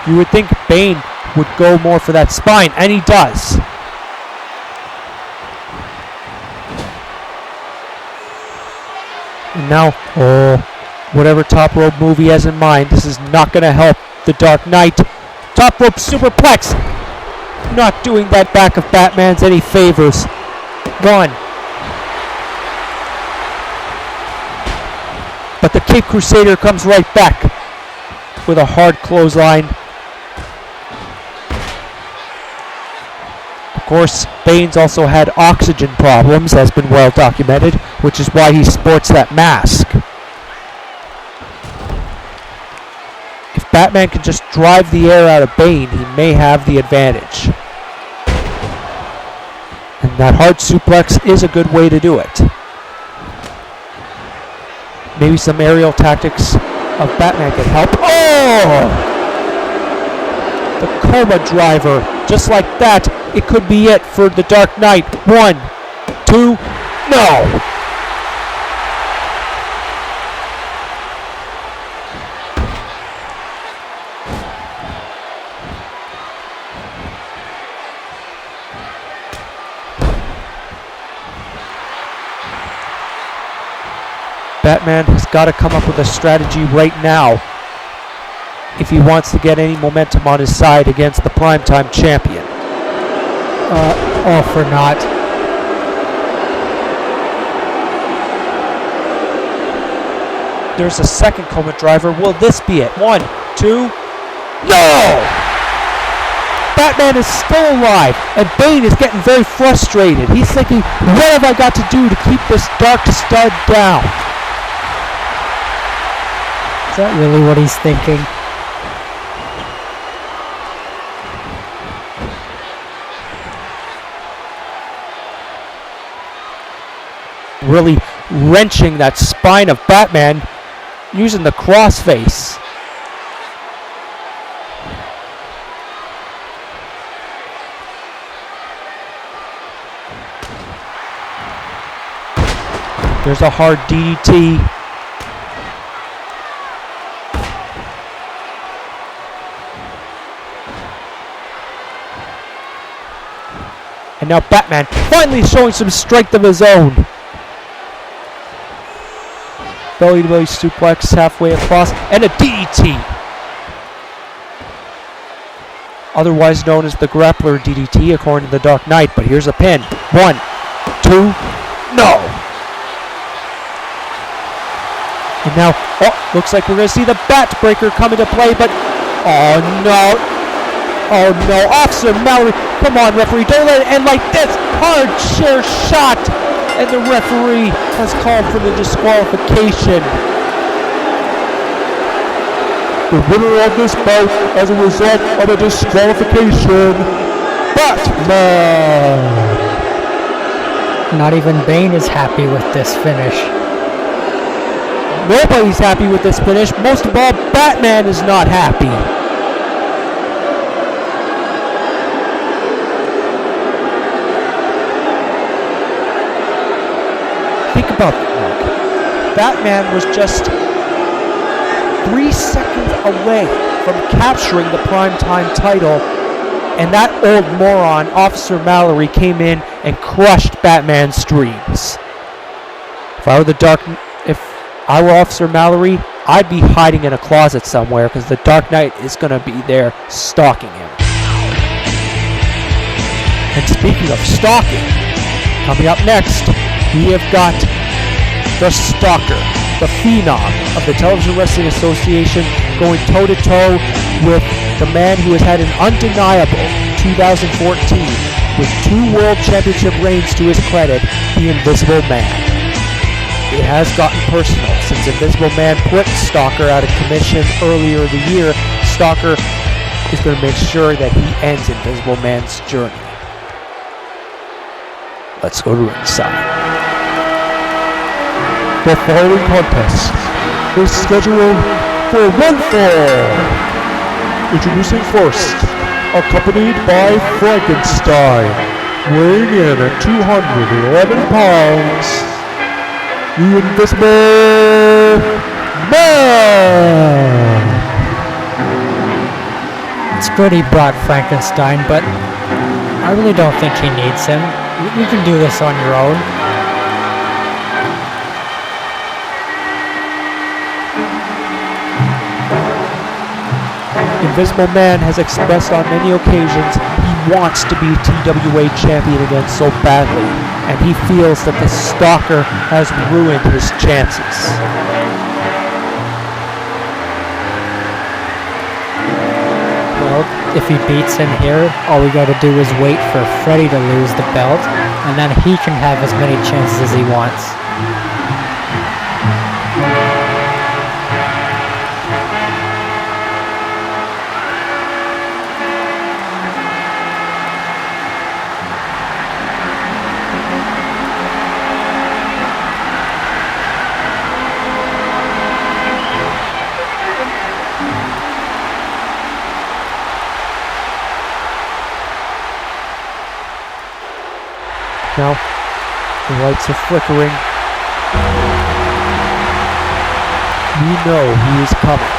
[SPEAKER 2] You would think Bane would go more for that spine, and he does. And now, whatever top rope move he has in mind, this is not going to help the Dark Knight. Top rope superplex. Not doing that back of Batman's any favors. 1. But the Cape Crusader comes right back with a hard clothesline. Of course, Bane's also had oxygen problems, has been well documented, which is why he sports that mask. If Batman can just drive the air out of Bane, he may have the advantage. And that hard suplex is a good way to do it. Maybe some aerial tactics of Batman can help. Oh! The coma driver, just like that. It could be it for the Dark Knight. 1, 2, no! Batman has got to come up with a strategy right now if he wants to get any momentum on his side against the primetime champion.
[SPEAKER 3] All for naught.
[SPEAKER 2] There's a second coma driver. Will this be it? 1, 2, no! Batman is still alive, and Bane is getting very frustrated. He's thinking, what have I got to do to keep this dark stud down?
[SPEAKER 3] Is that really what he's thinking?
[SPEAKER 2] Really wrenching that spine of Batman using the crossface. There's a hard DDT. And now Batman finally showing some strength of his own. Belly to belly suplex halfway across and a DDT. Otherwise known as the grappler DDT according to the Dark Knight. But here's a pin. 1, 2, no. And now, looks like we're going to see the Bat Breaker come into play. But, oh no. Oh no, Officer Mallory, come on referee, don't let it end like this. Hard chair shot, and the referee has called for the disqualification.
[SPEAKER 1] The winner of this bout as a result of a disqualification, Batman!
[SPEAKER 3] Not even Bane is happy with this finish.
[SPEAKER 2] Nobody's happy with this finish. Most of all, Batman is not happy. Think about it, Mark. Batman was just 3 seconds away from capturing the primetime title, and that old moron, Officer Mallory, came in and crushed Batman's dreams. If I were Officer Mallory, I'd be hiding in a closet somewhere because the Dark Knight is going to be there stalking him. And speaking of stalking, coming up next, we have got the Stalker, the Phenom of the Television Wrestling Association, going toe-to-toe with the man who has had an undeniable 2014 with 2 World Championship reigns to his credit, the Invisible Man. It has gotten personal since Invisible Man put Stalker out of commission earlier the year. Stalker is going to make sure that he ends Invisible Man's journey. Let's go to ringside.
[SPEAKER 1] The following contest is scheduled for one fall. Introducing first, accompanied by Frankenstein, weighing in at 211 pounds, the Invisible Man.
[SPEAKER 3] It's good he brought Frankenstein, but I really don't think he needs him. You can do this on your own.
[SPEAKER 2] Invisible Man has expressed on many occasions he wants to be TWA champion again so badly, and he feels that the Stalker has ruined his chances. Well,
[SPEAKER 3] if he beats him here, all we gotta do is wait for Freddy to lose the belt, and then he can have as many chances as he wants.
[SPEAKER 2] Now, the lights are flickering. We know he is coming.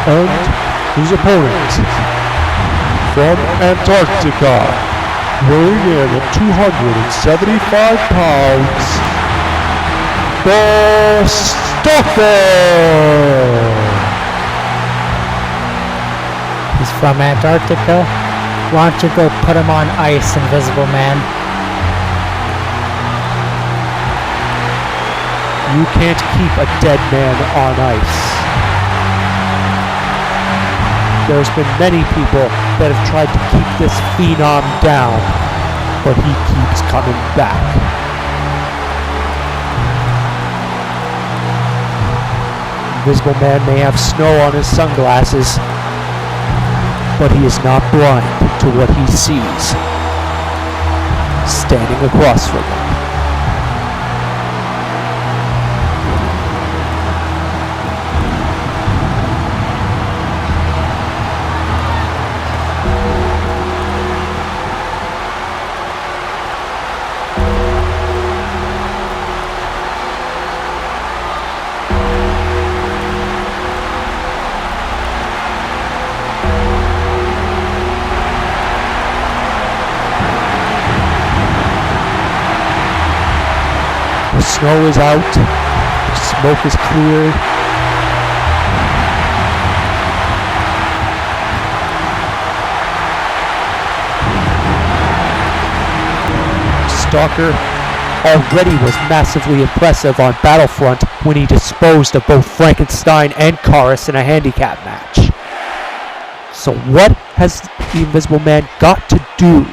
[SPEAKER 1] And his opponent, from Antarctica, weighing in at 275 pounds, the Stalker!
[SPEAKER 3] He's from Antarctica. Why don't you go put him on ice, Invisible Man?
[SPEAKER 2] You can't keep a dead man on ice. There's been many people that have tried to keep this Phenom down, but he keeps coming back. Invisible Man may have snow on his sunglasses, but he is not blind to what he sees standing across from him. The snow is out, the smoke is cleared. Stalker already was massively impressive on Battlefront when he disposed of both Frankenstein and Norris in a handicap match. So what has the Invisible Man got to do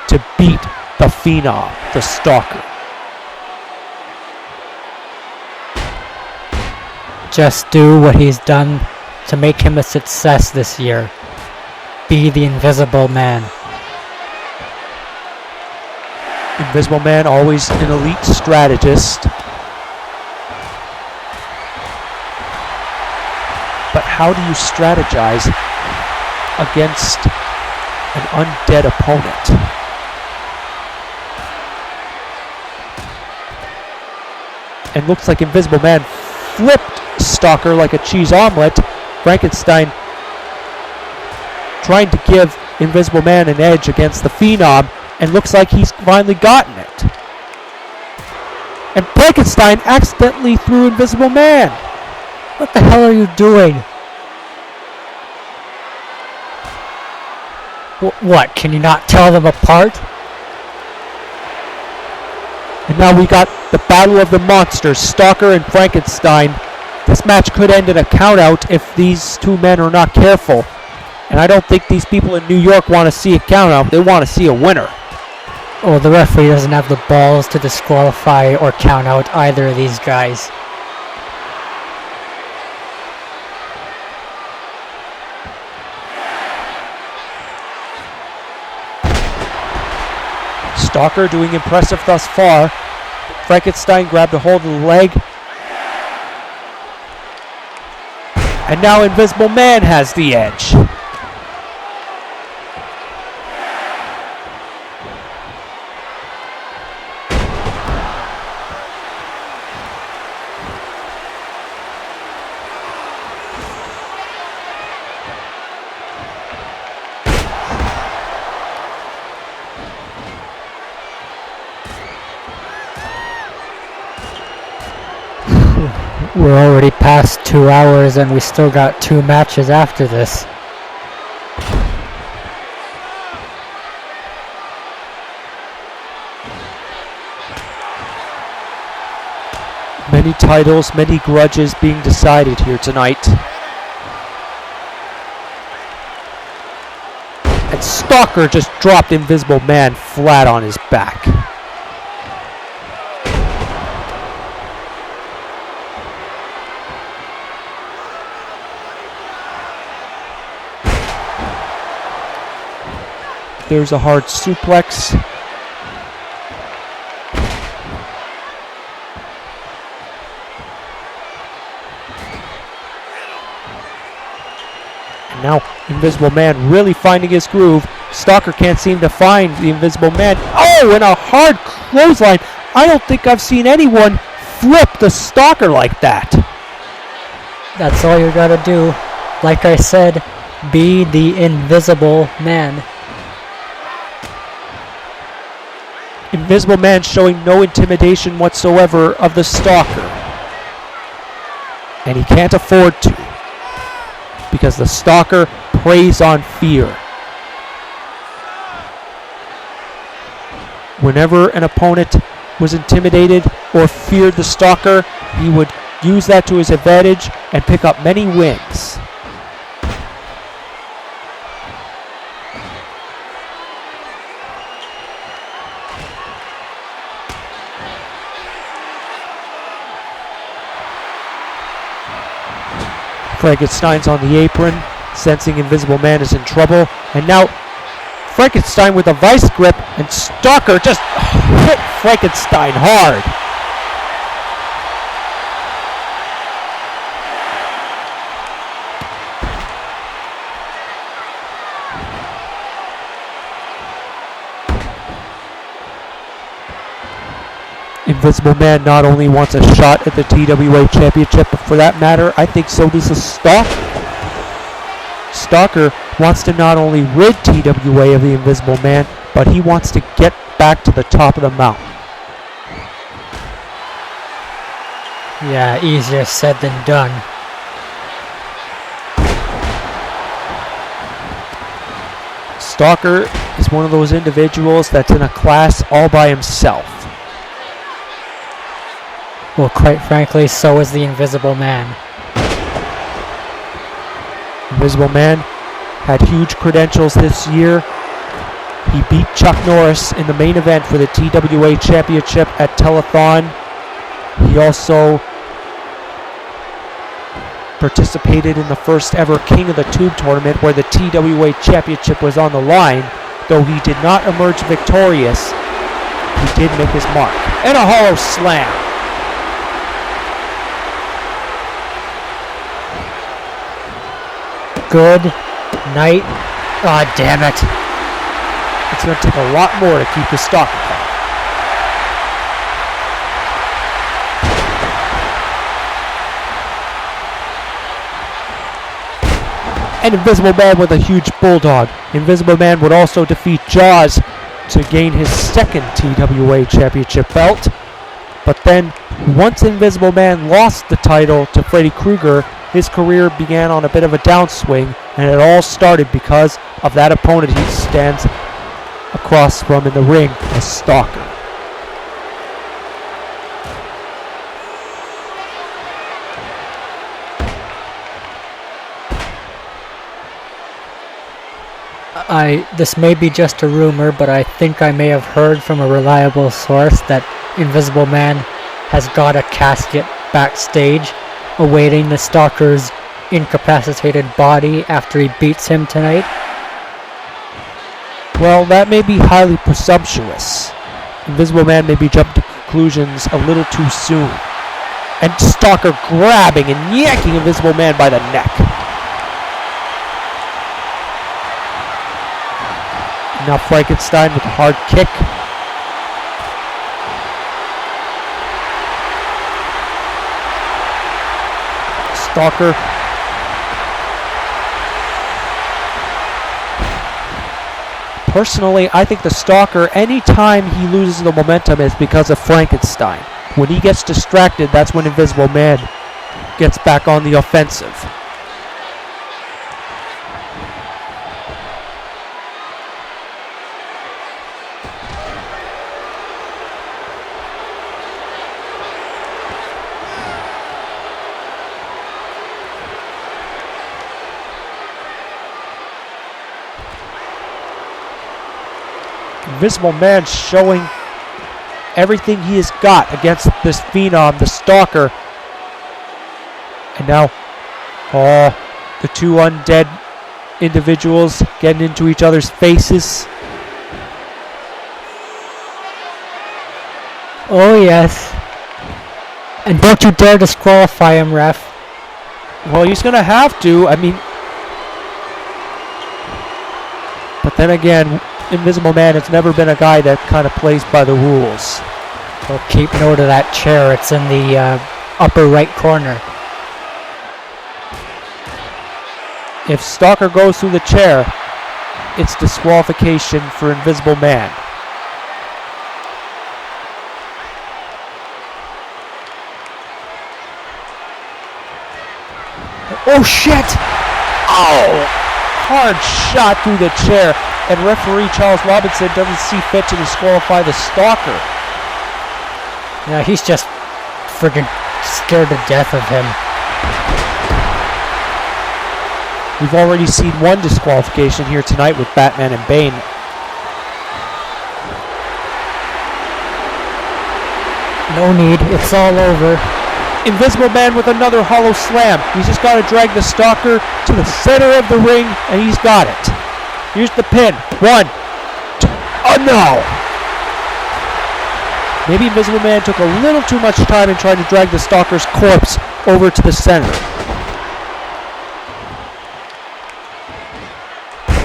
[SPEAKER 2] to beat the Phenom, the Stalker?
[SPEAKER 3] Just do what he's done to make him a success this year. Be the Invisible Man.
[SPEAKER 2] Invisible Man, always an elite strategist. But how do you strategize against an undead opponent? And looks like Invisible Man flipped Stalker like a cheese omelet. Frankenstein trying to give Invisible Man an edge against the Phenom, and looks like he's finally gotten it. And Frankenstein accidentally threw Invisible Man.
[SPEAKER 3] What the hell are you doing? What, can you not tell them apart?
[SPEAKER 2] And now we got the battle of the monsters, Stalker and Frankenstein. This match could end in a countout if these two men are not careful. And I don't think these people in New York want to see a countout. They want to see a winner.
[SPEAKER 3] Well, the referee doesn't have the balls to disqualify or count out either of these guys.
[SPEAKER 2] Stalker doing impressive thus far. Frankenstein grabbed a hold of the leg. And now Invisible Man has the edge.
[SPEAKER 3] We're already past 2 hours and we still got 2 matches after this.
[SPEAKER 2] Many titles, many grudges being decided here tonight. And Stalker just dropped Invisible Man flat on his back. There's a hard suplex. And now Invisible Man really finding his groove. Stalker can't seem to find the Invisible Man. Oh, and a hard clothesline. I don't think I've seen anyone flip the Stalker like that.
[SPEAKER 3] That's all you gotta do. Like I said, be the Invisible Man.
[SPEAKER 2] Invisible Man showing no intimidation whatsoever of the Stalker. And he can't afford to, because the Stalker preys on fear. Whenever an opponent was intimidated or feared the Stalker, he would use that to his advantage and pick up many wins. Frankenstein's on the apron, sensing Invisible Man is in trouble, and now Frankenstein with a vice grip, and Stalker just hit Frankenstein hard. Invisible Man not only wants a shot at the TWA Championship, but for that matter, I think so does the Stalker. Stalker wants to not only rid TWA of the Invisible Man, but he wants to get back to the top of the mountain.
[SPEAKER 3] Yeah, easier said than done.
[SPEAKER 2] Stalker is one of those individuals that's in a class all by himself.
[SPEAKER 3] Well, quite frankly, so is the Invisible Man.
[SPEAKER 2] Invisible Man had huge credentials this year. He beat Chuck Norris in the main event for the TWA Championship at Telethon. He also participated in the first ever King of the Tube tournament where the TWA Championship was on the line. Though he did not emerge victorious, he did make his mark. And a hollow slam.
[SPEAKER 3] Good night. Aw, damn it.
[SPEAKER 2] It's going to take a lot more to keep the Stalker count. And Invisible Man with a huge bulldog. Invisible Man would also defeat Jaws to gain his second TWA Championship belt. But then, once Invisible Man lost the title to Freddy Krueger, his career began on a bit of a downswing, and it all started because of that opponent he stands across from in the ring, the Stalker.
[SPEAKER 3] This may be just a rumor, but I think I may have heard from a reliable source that Invisible Man has got a casket backstage awaiting the Stalker's incapacitated body after he beats him tonight.
[SPEAKER 2] Well, that may be highly presumptuous. Invisible Man may be jumping to conclusions a little too soon. And Stalker grabbing and yanking Invisible Man by the neck. Now Frankenstein with a hard kick. Stalker. Personally, I think the Stalker, anytime he loses the momentum, is because of Frankenstein. When he gets distracted, that's when Invisible Man gets back on the offensive. Invisible Man showing everything he has got against this Phenom, the Stalker. And now, the two undead individuals getting into each other's faces.
[SPEAKER 3] Oh yes. And don't you dare disqualify him, ref.
[SPEAKER 2] Well, he's going to have to. I mean, but then again, Invisible Man has never been a guy that kind of plays by the rules.
[SPEAKER 3] Well, keep note of that chair. It's in the upper right corner.
[SPEAKER 2] If Stalker goes through the chair, it's disqualification for Invisible Man. Oh shit! Oh! Hard shot through the chair, and referee Charles Robinson doesn't see fit to disqualify the Stalker.
[SPEAKER 3] Yeah, he's just friggin' scared to death of him.
[SPEAKER 2] We've already seen one disqualification here tonight with Batman and Bane.
[SPEAKER 3] No need, it's all over.
[SPEAKER 2] Invisible Man with another hollow slam. He's just got to drag the Stalker to the center of the ring, and he's got it. Here's the pin. 1, 2, oh no! Maybe Invisible Man took a little too much time in trying to drag the Stalker's corpse over to the center.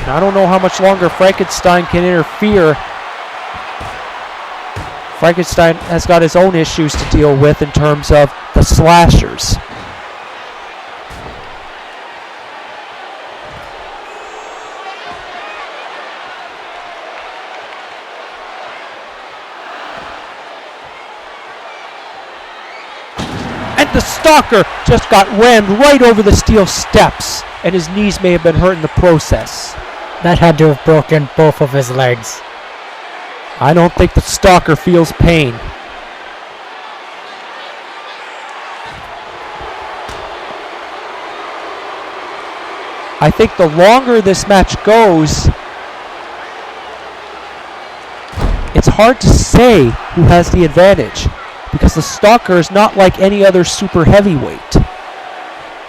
[SPEAKER 2] I don't know how much longer Frankenstein can interfere. Frankenstein has got his own issues to deal with in terms of the slashers. And the Stalker just got rammed right over the steel steps, and his knees may have been hurt in the process.
[SPEAKER 3] That had to have broken both of his legs.
[SPEAKER 2] I don't think the Stalker feels pain. I think the longer this match goes, it's hard to say who has the advantage, because the Stalker is not like any other super heavyweight.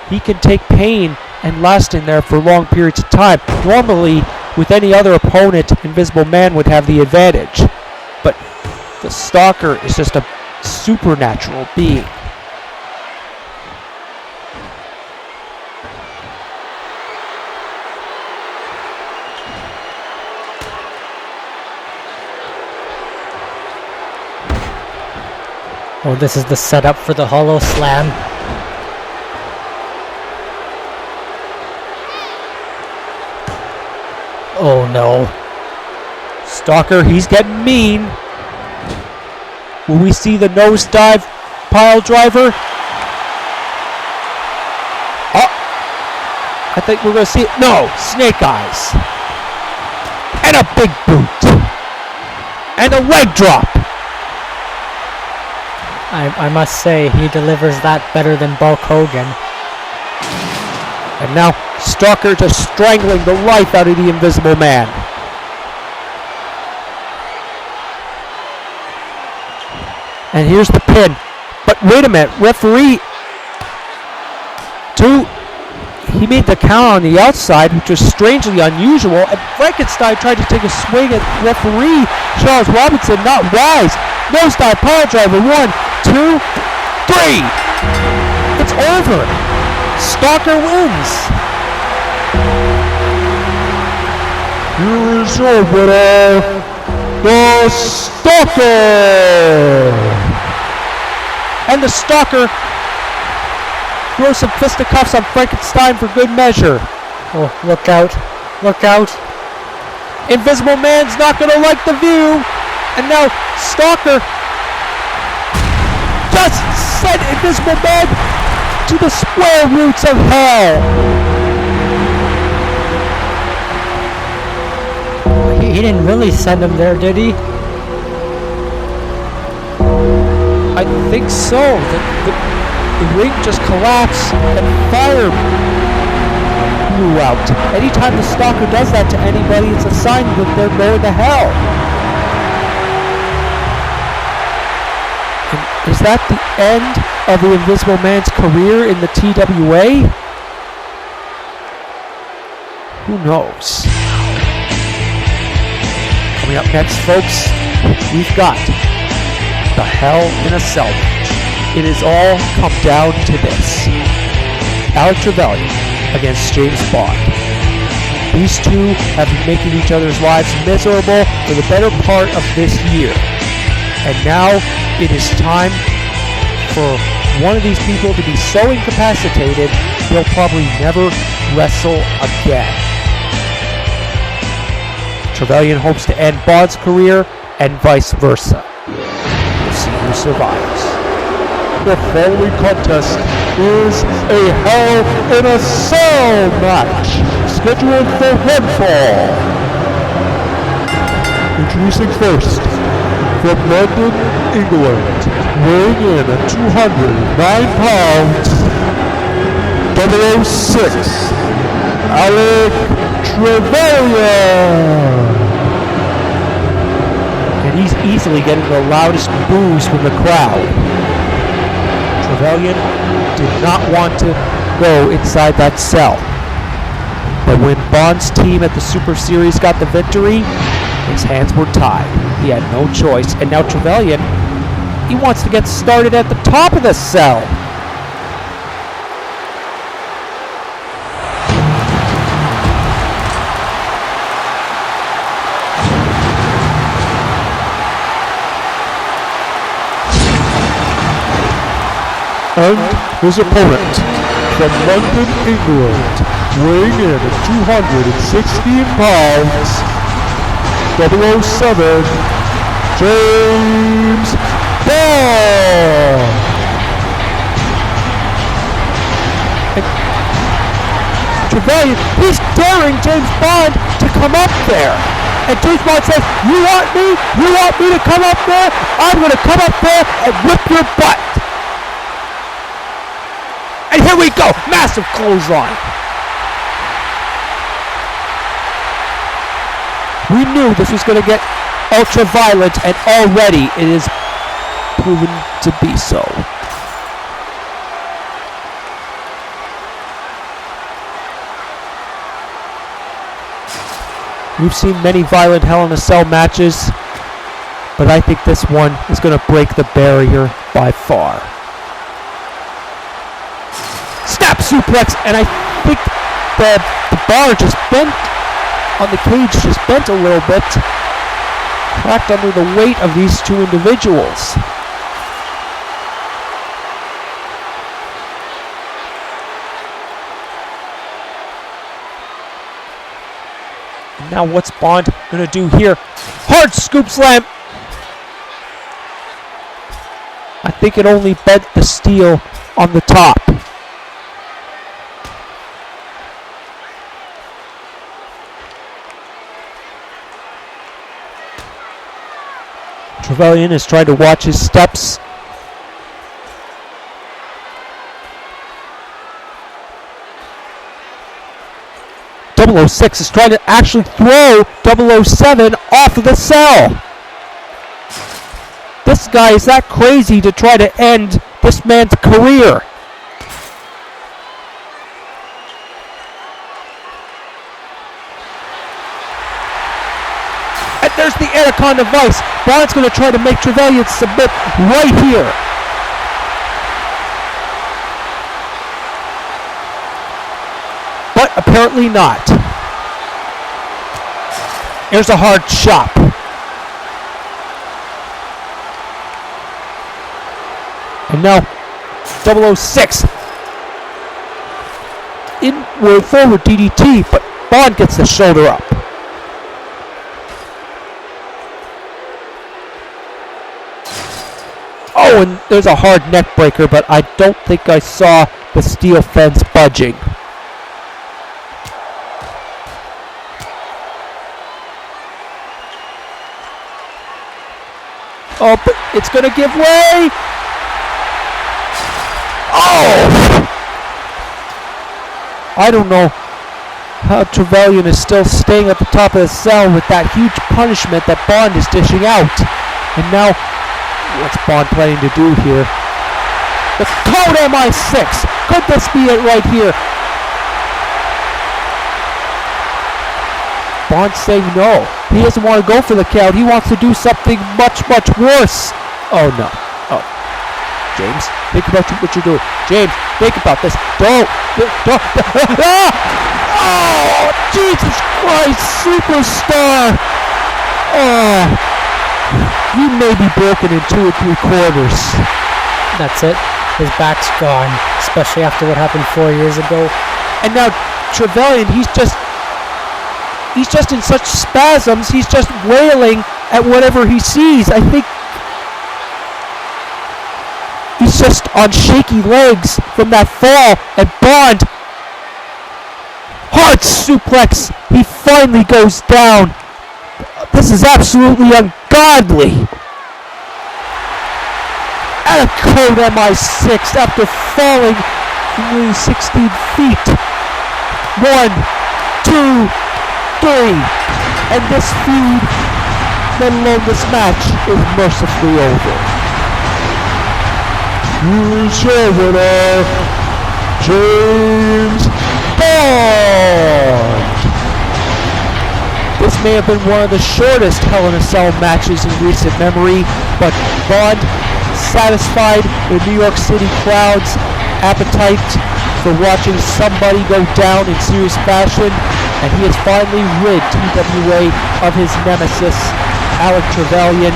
[SPEAKER 2] He can take pain and last in there for long periods of time. Normally, with any other opponent, Invisible Man would have the advantage. But the Stalker is just a supernatural being.
[SPEAKER 3] Oh, this is the setup for the Hollow Slam. Oh no.
[SPEAKER 2] Stalker, he's getting mean. Will we see the nosedive pile driver? Oh! I think we're going to see it. No! Snake eyes. And a big boot. And a leg drop.
[SPEAKER 3] I must say, he delivers that better than Bulk Hogan.
[SPEAKER 2] And now, Stalker just strangling the life out of the Invisible Man. And here's the pin. But wait a minute, referee. He made the count on the outside, which was strangely unusual. And Frankenstein tried to take a swing at referee Charles Robinson, not wise. Nosedive pile driver. 1, 2, 3. It's over. Stalker wins.
[SPEAKER 1] Here is your winner, the Stalker!
[SPEAKER 2] And the Stalker throws some fisticuffs on Frankenstein for good measure.
[SPEAKER 3] Oh, look out. Look out.
[SPEAKER 2] Invisible Man's not going to like the view. And now Stalker just sent Invisible Man to the square roots of hell.
[SPEAKER 3] He didn't really send him there, did he?
[SPEAKER 2] I think so. The ring just collapsed and fire blew out. Anytime the stalker does that to anybody, it's a sign that they're going to hell. And is that the end of the Invisible Man's career in the TWA? Who knows? Coming up next, folks, we've got the Hell in a Cell match. It has all come down to this. Alex Trevelyan against James Bond. These two have been making each other's lives miserable for the better part of this year. And now it is time for one of these people to be so incapacitated they'll probably never wrestle again. Trevelyan hopes to end Bond's career and vice versa. We'll see who survives.
[SPEAKER 1] The following contest is a Hell in a Cell match scheduled for one fall. Introducing first, from London, England, weighing in at 209 pounds, 006, Alex Trevelyan.
[SPEAKER 2] And he's easily getting the loudest boos from the crowd. Trevelyan did not want to go inside that cell. But when Bond's team at the Super Series got the victory, his hands were tied. He had no choice. And now Trevelyan, he wants to get started at the top of the cell.
[SPEAKER 1] And his opponent, from London, England, weighing in at 216 pounds, 007, James Bond.
[SPEAKER 2] Trevelyan, he's daring James Bond to come up there. And James Bond says, you want me? You want me to come up there? I'm going to come up there and whip your butt. And here we go, massive clothesline. We knew this was going to get ultra violent, and already it is proven to be so. We've seen many violent Hell in a Cell matches, but I think this one is going to break the barrier by far. Snap suplex, and I think the bar just bent on the cage, just bent a little bit, cracked under the weight of these two individuals. And now what's Bond going to do here? Hard scoop slam! I think it only bent the steel on the top. Trevelyan is trying to watch his steps. .006 is trying to actually throw 007 off of the cell. This guy is that crazy to try to end this man's career. And there's the Anaconda Vice. Bond's going to try to make Trevelyan submit right here. But apparently not. Here's a hard chop. And now 006 inward forward DDT, but Bond gets the shoulder up. Oh, and there's a hard neck breaker, but I don't think I saw the steel fence budging. Oh, but it's going to give way. Oh! I don't know how Trevelyan is still staying at the top of the cell with that huge punishment that Bond is dishing out. And now, what's Bond planning to do here? The code MI6! Could this be it right here? Bond's saying no. He doesn't want to go for the count. He wants to do something much, much worse. Oh, no. Oh. James, think about what you're doing. James, think about this. Don't. Ah! Oh, Jesus Christ, superstar. Oh. You may be broken in 2 or 3 quarters.
[SPEAKER 3] That's it. His back's gone, especially after what happened 4 years ago.
[SPEAKER 2] And now Trevelyan, he's just in such spasms, he's just wailing at whatever he sees. I think he's just on shaky legs from that fall, and Bond, hard suplex, he finally goes down. This is absolutely ungodly. At a code MI6 after falling nearly 16 feet. 1, 2, 3, and this feud, let alone this match, is mercifully over.
[SPEAKER 1] Here's your winner, James Bond.
[SPEAKER 2] This may have been one of the shortest Hell in a Cell matches in recent memory, but Bond satisfied the New York City crowd's appetite for watching somebody go down in serious fashion, and he has finally rid TWA of his nemesis, Alec Trevelyan.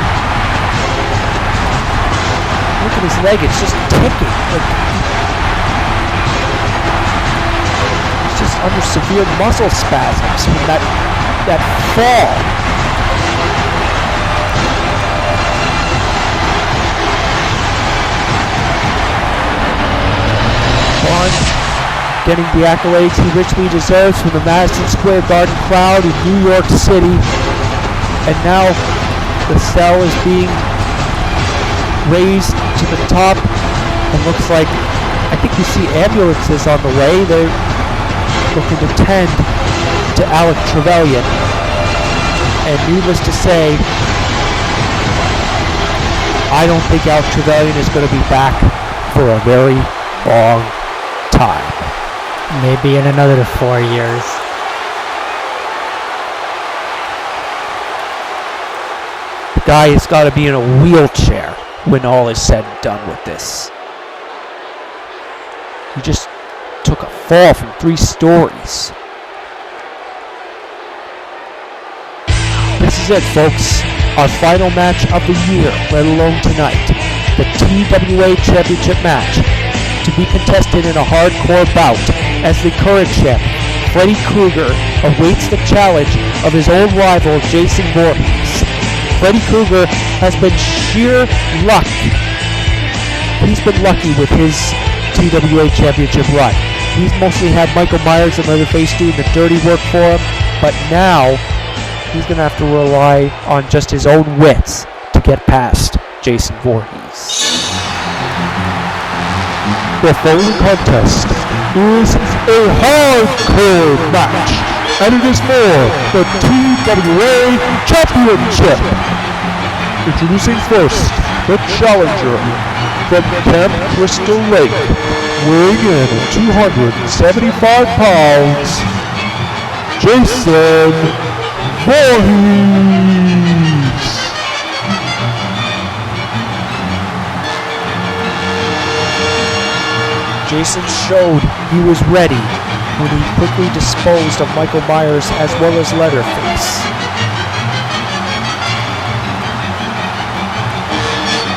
[SPEAKER 2] Look at his leg, it's just ticking. He's just under severe muscle spasms from that fall. Bond getting the accolades he richly deserves from the Madison Square Garden crowd in New York City. And now the cell is being raised to the top, and looks like, I think you see ambulances on the way. They're looking to tend to Alec Trevelyan. And needless to say, I don't think Alec Trevelyan is going to be back for a very long time.
[SPEAKER 3] Maybe in another 4 years.
[SPEAKER 2] The guy has got to be in a wheelchair when all is said and done with this. He just took a fall from 3 stories. This is it, folks. Our final match of the year, let alone tonight. The TWA Championship match, to be contested in a hardcore bout as the current champ, Freddy Krueger, awaits the challenge of his old rival, Jason Voorhees. Freddy Krueger has been sheer luck. He's been lucky with his TWA Championship run. He's mostly had Michael Myers and Leatherface doing the dirty work for him, but now he's going to have to rely on just his own wits to get past Jason Voorhees.
[SPEAKER 1] The following contest is a hardcore match, and it is for the TWA Championship. Introducing first, the challenger from Camp Crystal Lake, weighing in at 275 pounds, Jason Voorhees.
[SPEAKER 2] Jason showed he was ready when he quickly disposed of Michael Myers as well as Leatherface.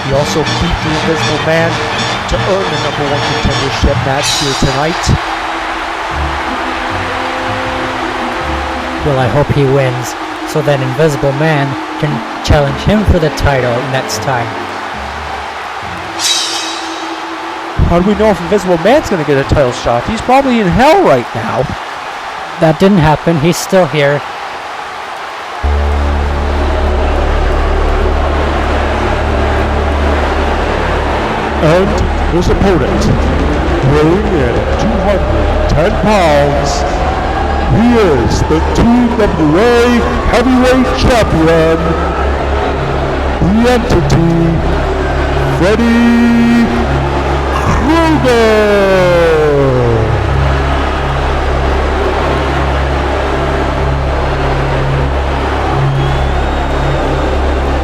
[SPEAKER 2] He also beat the Invisible Man to earn the #1 contendership match here tonight.
[SPEAKER 3] Well, I hope he wins, so that Invisible Man can challenge him for the title next time.
[SPEAKER 2] How do we know if Invisible Man's going to get a title shot? He's probably in hell right now.
[SPEAKER 3] That didn't happen. He's still here.
[SPEAKER 1] And his opponent, weighing in at 210 pounds, he is the TWA Heavyweight Champion, the entity, Freddy Krueger.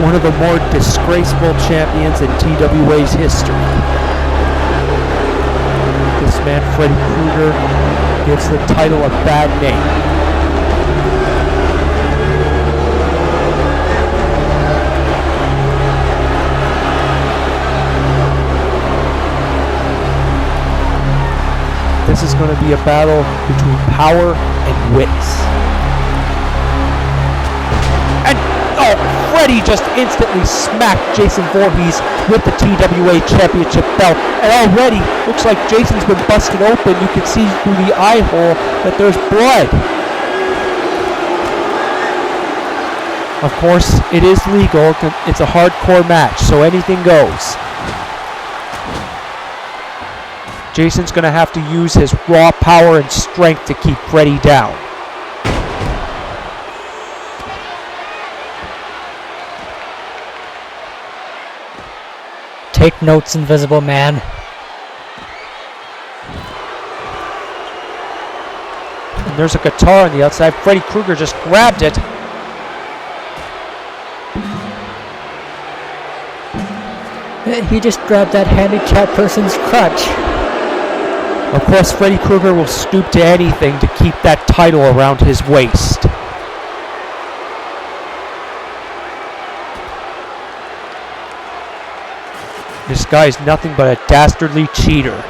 [SPEAKER 2] One of the more disgraceful champions in TWA's history. This man, Freddy Krueger, gives the title a bad name. This is going to be a battle between power and wits. And Freddy just instantly smacked Jason Voorhees with the TWA Championship belt. And already looks like Jason's been busted open. You can see through the eye hole that there's blood. Of course, it is legal. It's a hardcore match, so anything goes. Jason's going to have to use his raw power and strength to keep Freddy down.
[SPEAKER 3] Take notes, Invisible Man.
[SPEAKER 2] And there's a guitar on the outside. Freddy Krueger just grabbed it.
[SPEAKER 3] He just grabbed that handicapped person's crutch.
[SPEAKER 2] Of course, Freddy Krueger will stoop to anything to keep that title around his waist. This guy is nothing but a dastardly cheater.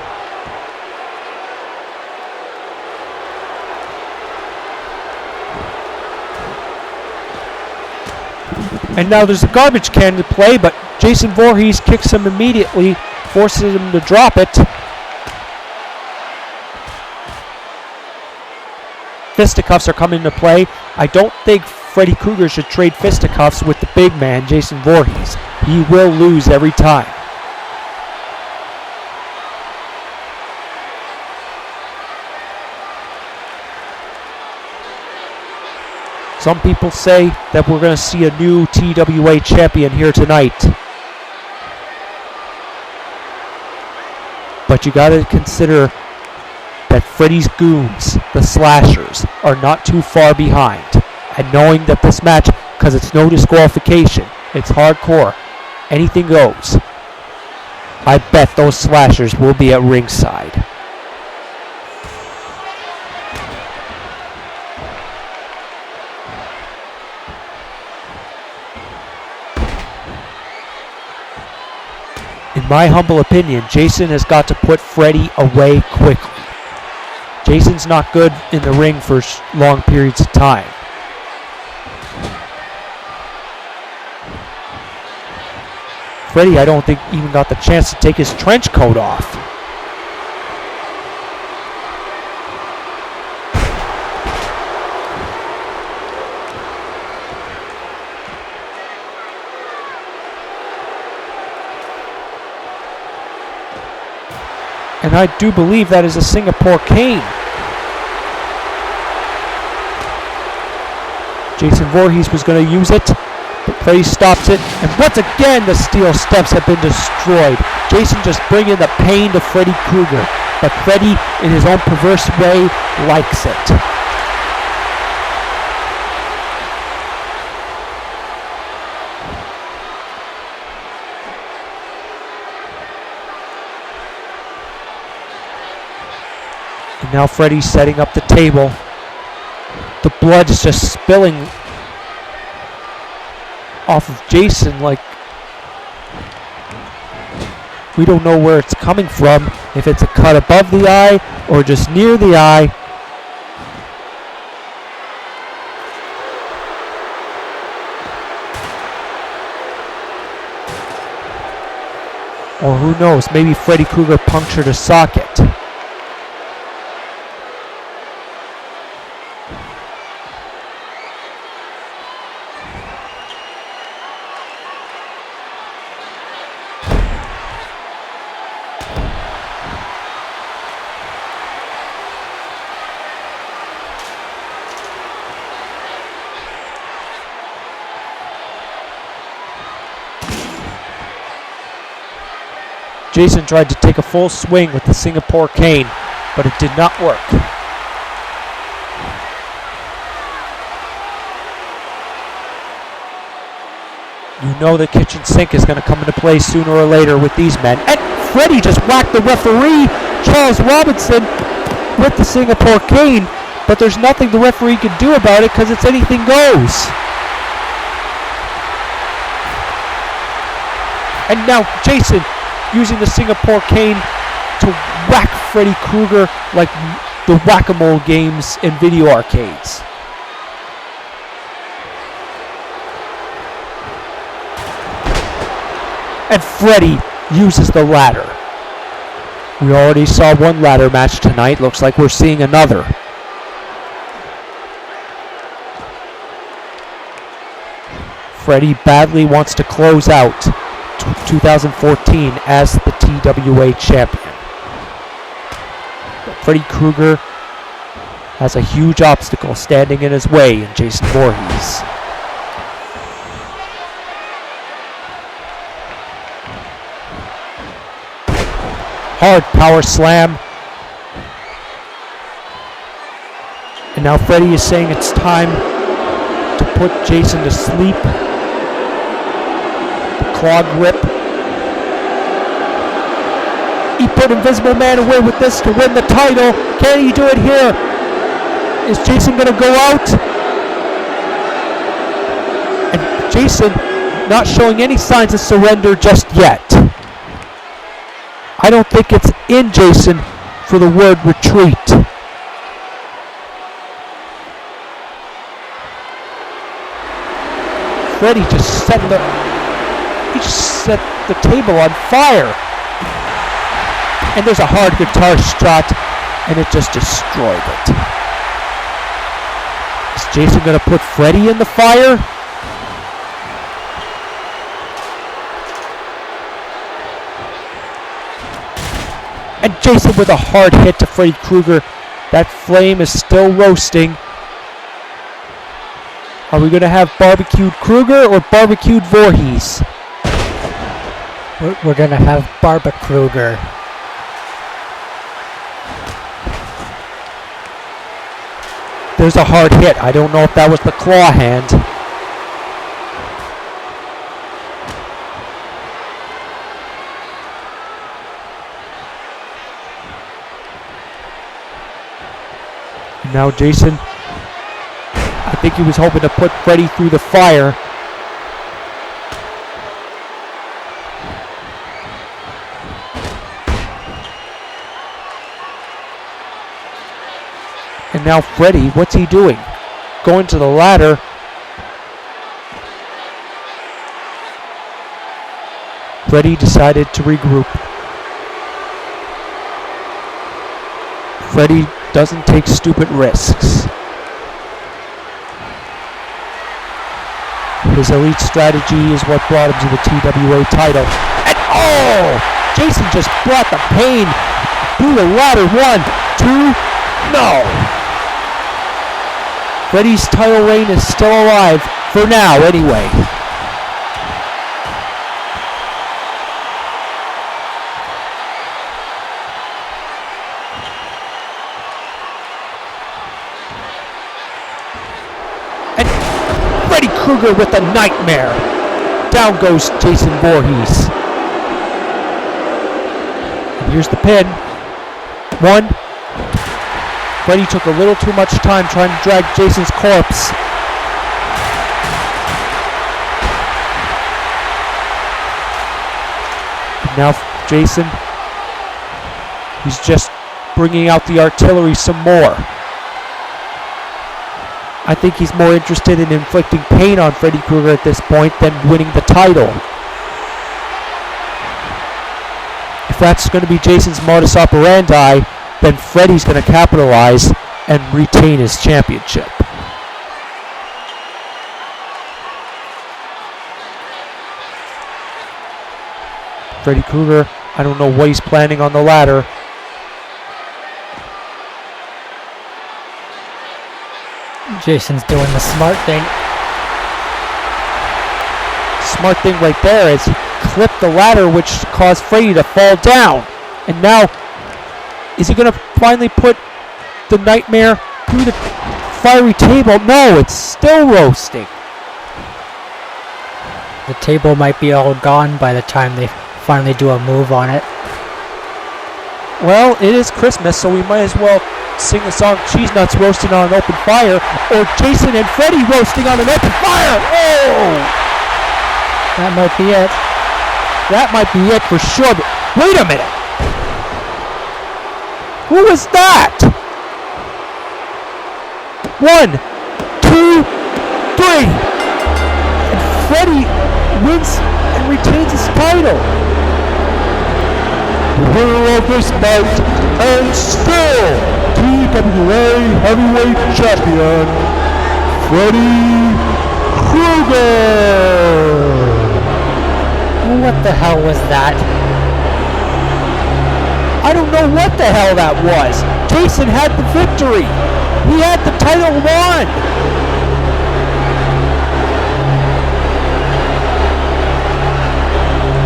[SPEAKER 2] And now there's a garbage can to play, but Jason Voorhees kicks him immediately, forces him to drop it. Fisticuffs are coming into play. I don't think Freddy Krueger should trade fisticuffs with the big man, Jason Voorhees. He will lose every time. Some people say that we're going to see a new TWA champion here tonight. But you got to consider that Freddy's goons, the slashers, are not too far behind. And knowing that this match, because it's no disqualification, it's hardcore, anything goes, I bet those slashers will be at ringside. In my humble opinion, Jason has got to put Freddy away quickly. Jason's not good in the ring for long periods of time. Freddy, I don't think, even got the chance to take his trench coat off. And I do believe that is a Singapore cane. Jason Voorhees was going to use it, but Freddy stops it. And once again, the steel steps have been destroyed. Jason just bringing the pain to Freddy Krueger. But Freddy, in his own perverse way, likes it. Now Freddy's setting up the table. The blood is just spilling off of Jason like we don't know where it's coming from, if it's a cut above the eye or just near the eye. Or who knows, maybe Freddy Krueger punctured a socket. Jason tried to take a full swing with the Singapore cane, but it did not work. You know the kitchen sink is going to come into play sooner or later with these men. And Freddy just whacked the referee, Charles Robinson, with the Singapore cane, but there's nothing the referee can do about it because it's anything goes. And now Jason using the Singapore cane to whack Freddy Krueger like the whack-a-mole games in video arcades. And Freddy uses the ladder. We already saw one ladder match tonight. Looks like we're seeing another. Freddy badly wants to close out 2014 as the TWA champion. But Freddy Krueger has a huge obstacle standing in his way in Jason Voorhees. Hard power slam. And now Freddy is saying it's time to put Jason to sleep. Claw grip. He put Invisible Man away with this to win the title. Can he do it here? Is Jason going to go out? And Jason not showing any signs of surrender just yet. I don't think it's in Jason for the word retreat. Freddy just set the table on fire. And there's a hard guitar shot, and it just destroyed it. Is Jason going to put Freddy in the fire? And Jason with a hard hit to Freddy Krueger. That flame is still roasting. Are we going to have barbecued Krueger or barbecued Voorhees?
[SPEAKER 3] We're going to have Barba Krueger.
[SPEAKER 2] There's a hard hit. I don't know if that was the claw hand. Now Jason, I think he was hoping to put Freddy through the fire. And now Freddy, what's he doing? Going to the ladder. Freddy decided to regroup. Freddy doesn't take stupid risks. His elite strategy is what brought him to the TWA title. And oh! Jason just brought the pain through the ladder. 1, 2, no! Freddy's title reign is still alive, for now anyway. And Freddy Krueger with a nightmare. Down goes Jason Voorhees. And here's the pin. 1. Freddy took a little too much time trying to drag Jason's corpse. And now Jason, he's just bringing out the artillery some more. I think he's more interested in inflicting pain on Freddy Krueger at this point than winning the title. that's going to be Jason's modus operandi, then Freddie's going to capitalize and retain his championship. Freddy Krueger, I don't know what he's planning on the ladder.
[SPEAKER 3] Jason's doing the smart thing.
[SPEAKER 2] Smart thing right there is he clipped the ladder, which caused Freddy to fall down. And now, is he going to finally put the nightmare through the fiery table? No, it's still roasting.
[SPEAKER 3] The table might be all gone by the time they finally do a move on it.
[SPEAKER 2] Well, it is Christmas, so we might as well sing the song Cheese Nuts Roasting on an Open Fire, or Jason and Freddy roasting on an open fire. Oh!
[SPEAKER 3] That might be it.
[SPEAKER 2] That might be it for sure, but wait a minute. Who was that? 1, 2, 3. And Freddy wins and retains his title.
[SPEAKER 1] The winner of this bout, and still TWA Heavyweight Champion, Freddy Krueger.
[SPEAKER 3] What the hell was that?
[SPEAKER 2] I don't know what the hell that was. Jason had the victory. He had the title won.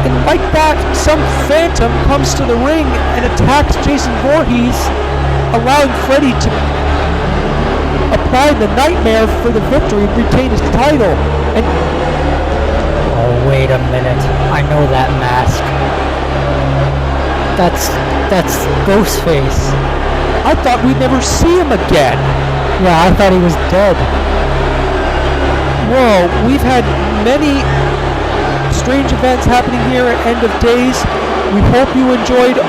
[SPEAKER 2] And like that, some phantom comes to the ring and attacks Jason Voorhees, allowing Freddy to apply the nightmare for the victory and retain his title. And
[SPEAKER 3] Oh, wait a minute. I know that mask. That's Ghostface.
[SPEAKER 2] I thought we'd never see him again.
[SPEAKER 3] Yeah, I thought he was dead.
[SPEAKER 2] Whoa, we've had many strange events happening here at End of Days. We hope you enjoyed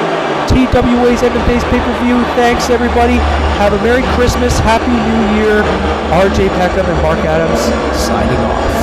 [SPEAKER 2] TWA's End of Days pay-per-view. Thanks, everybody. Have a Merry Christmas, Happy New Year. RJ Peckham and Mark Adams signing off.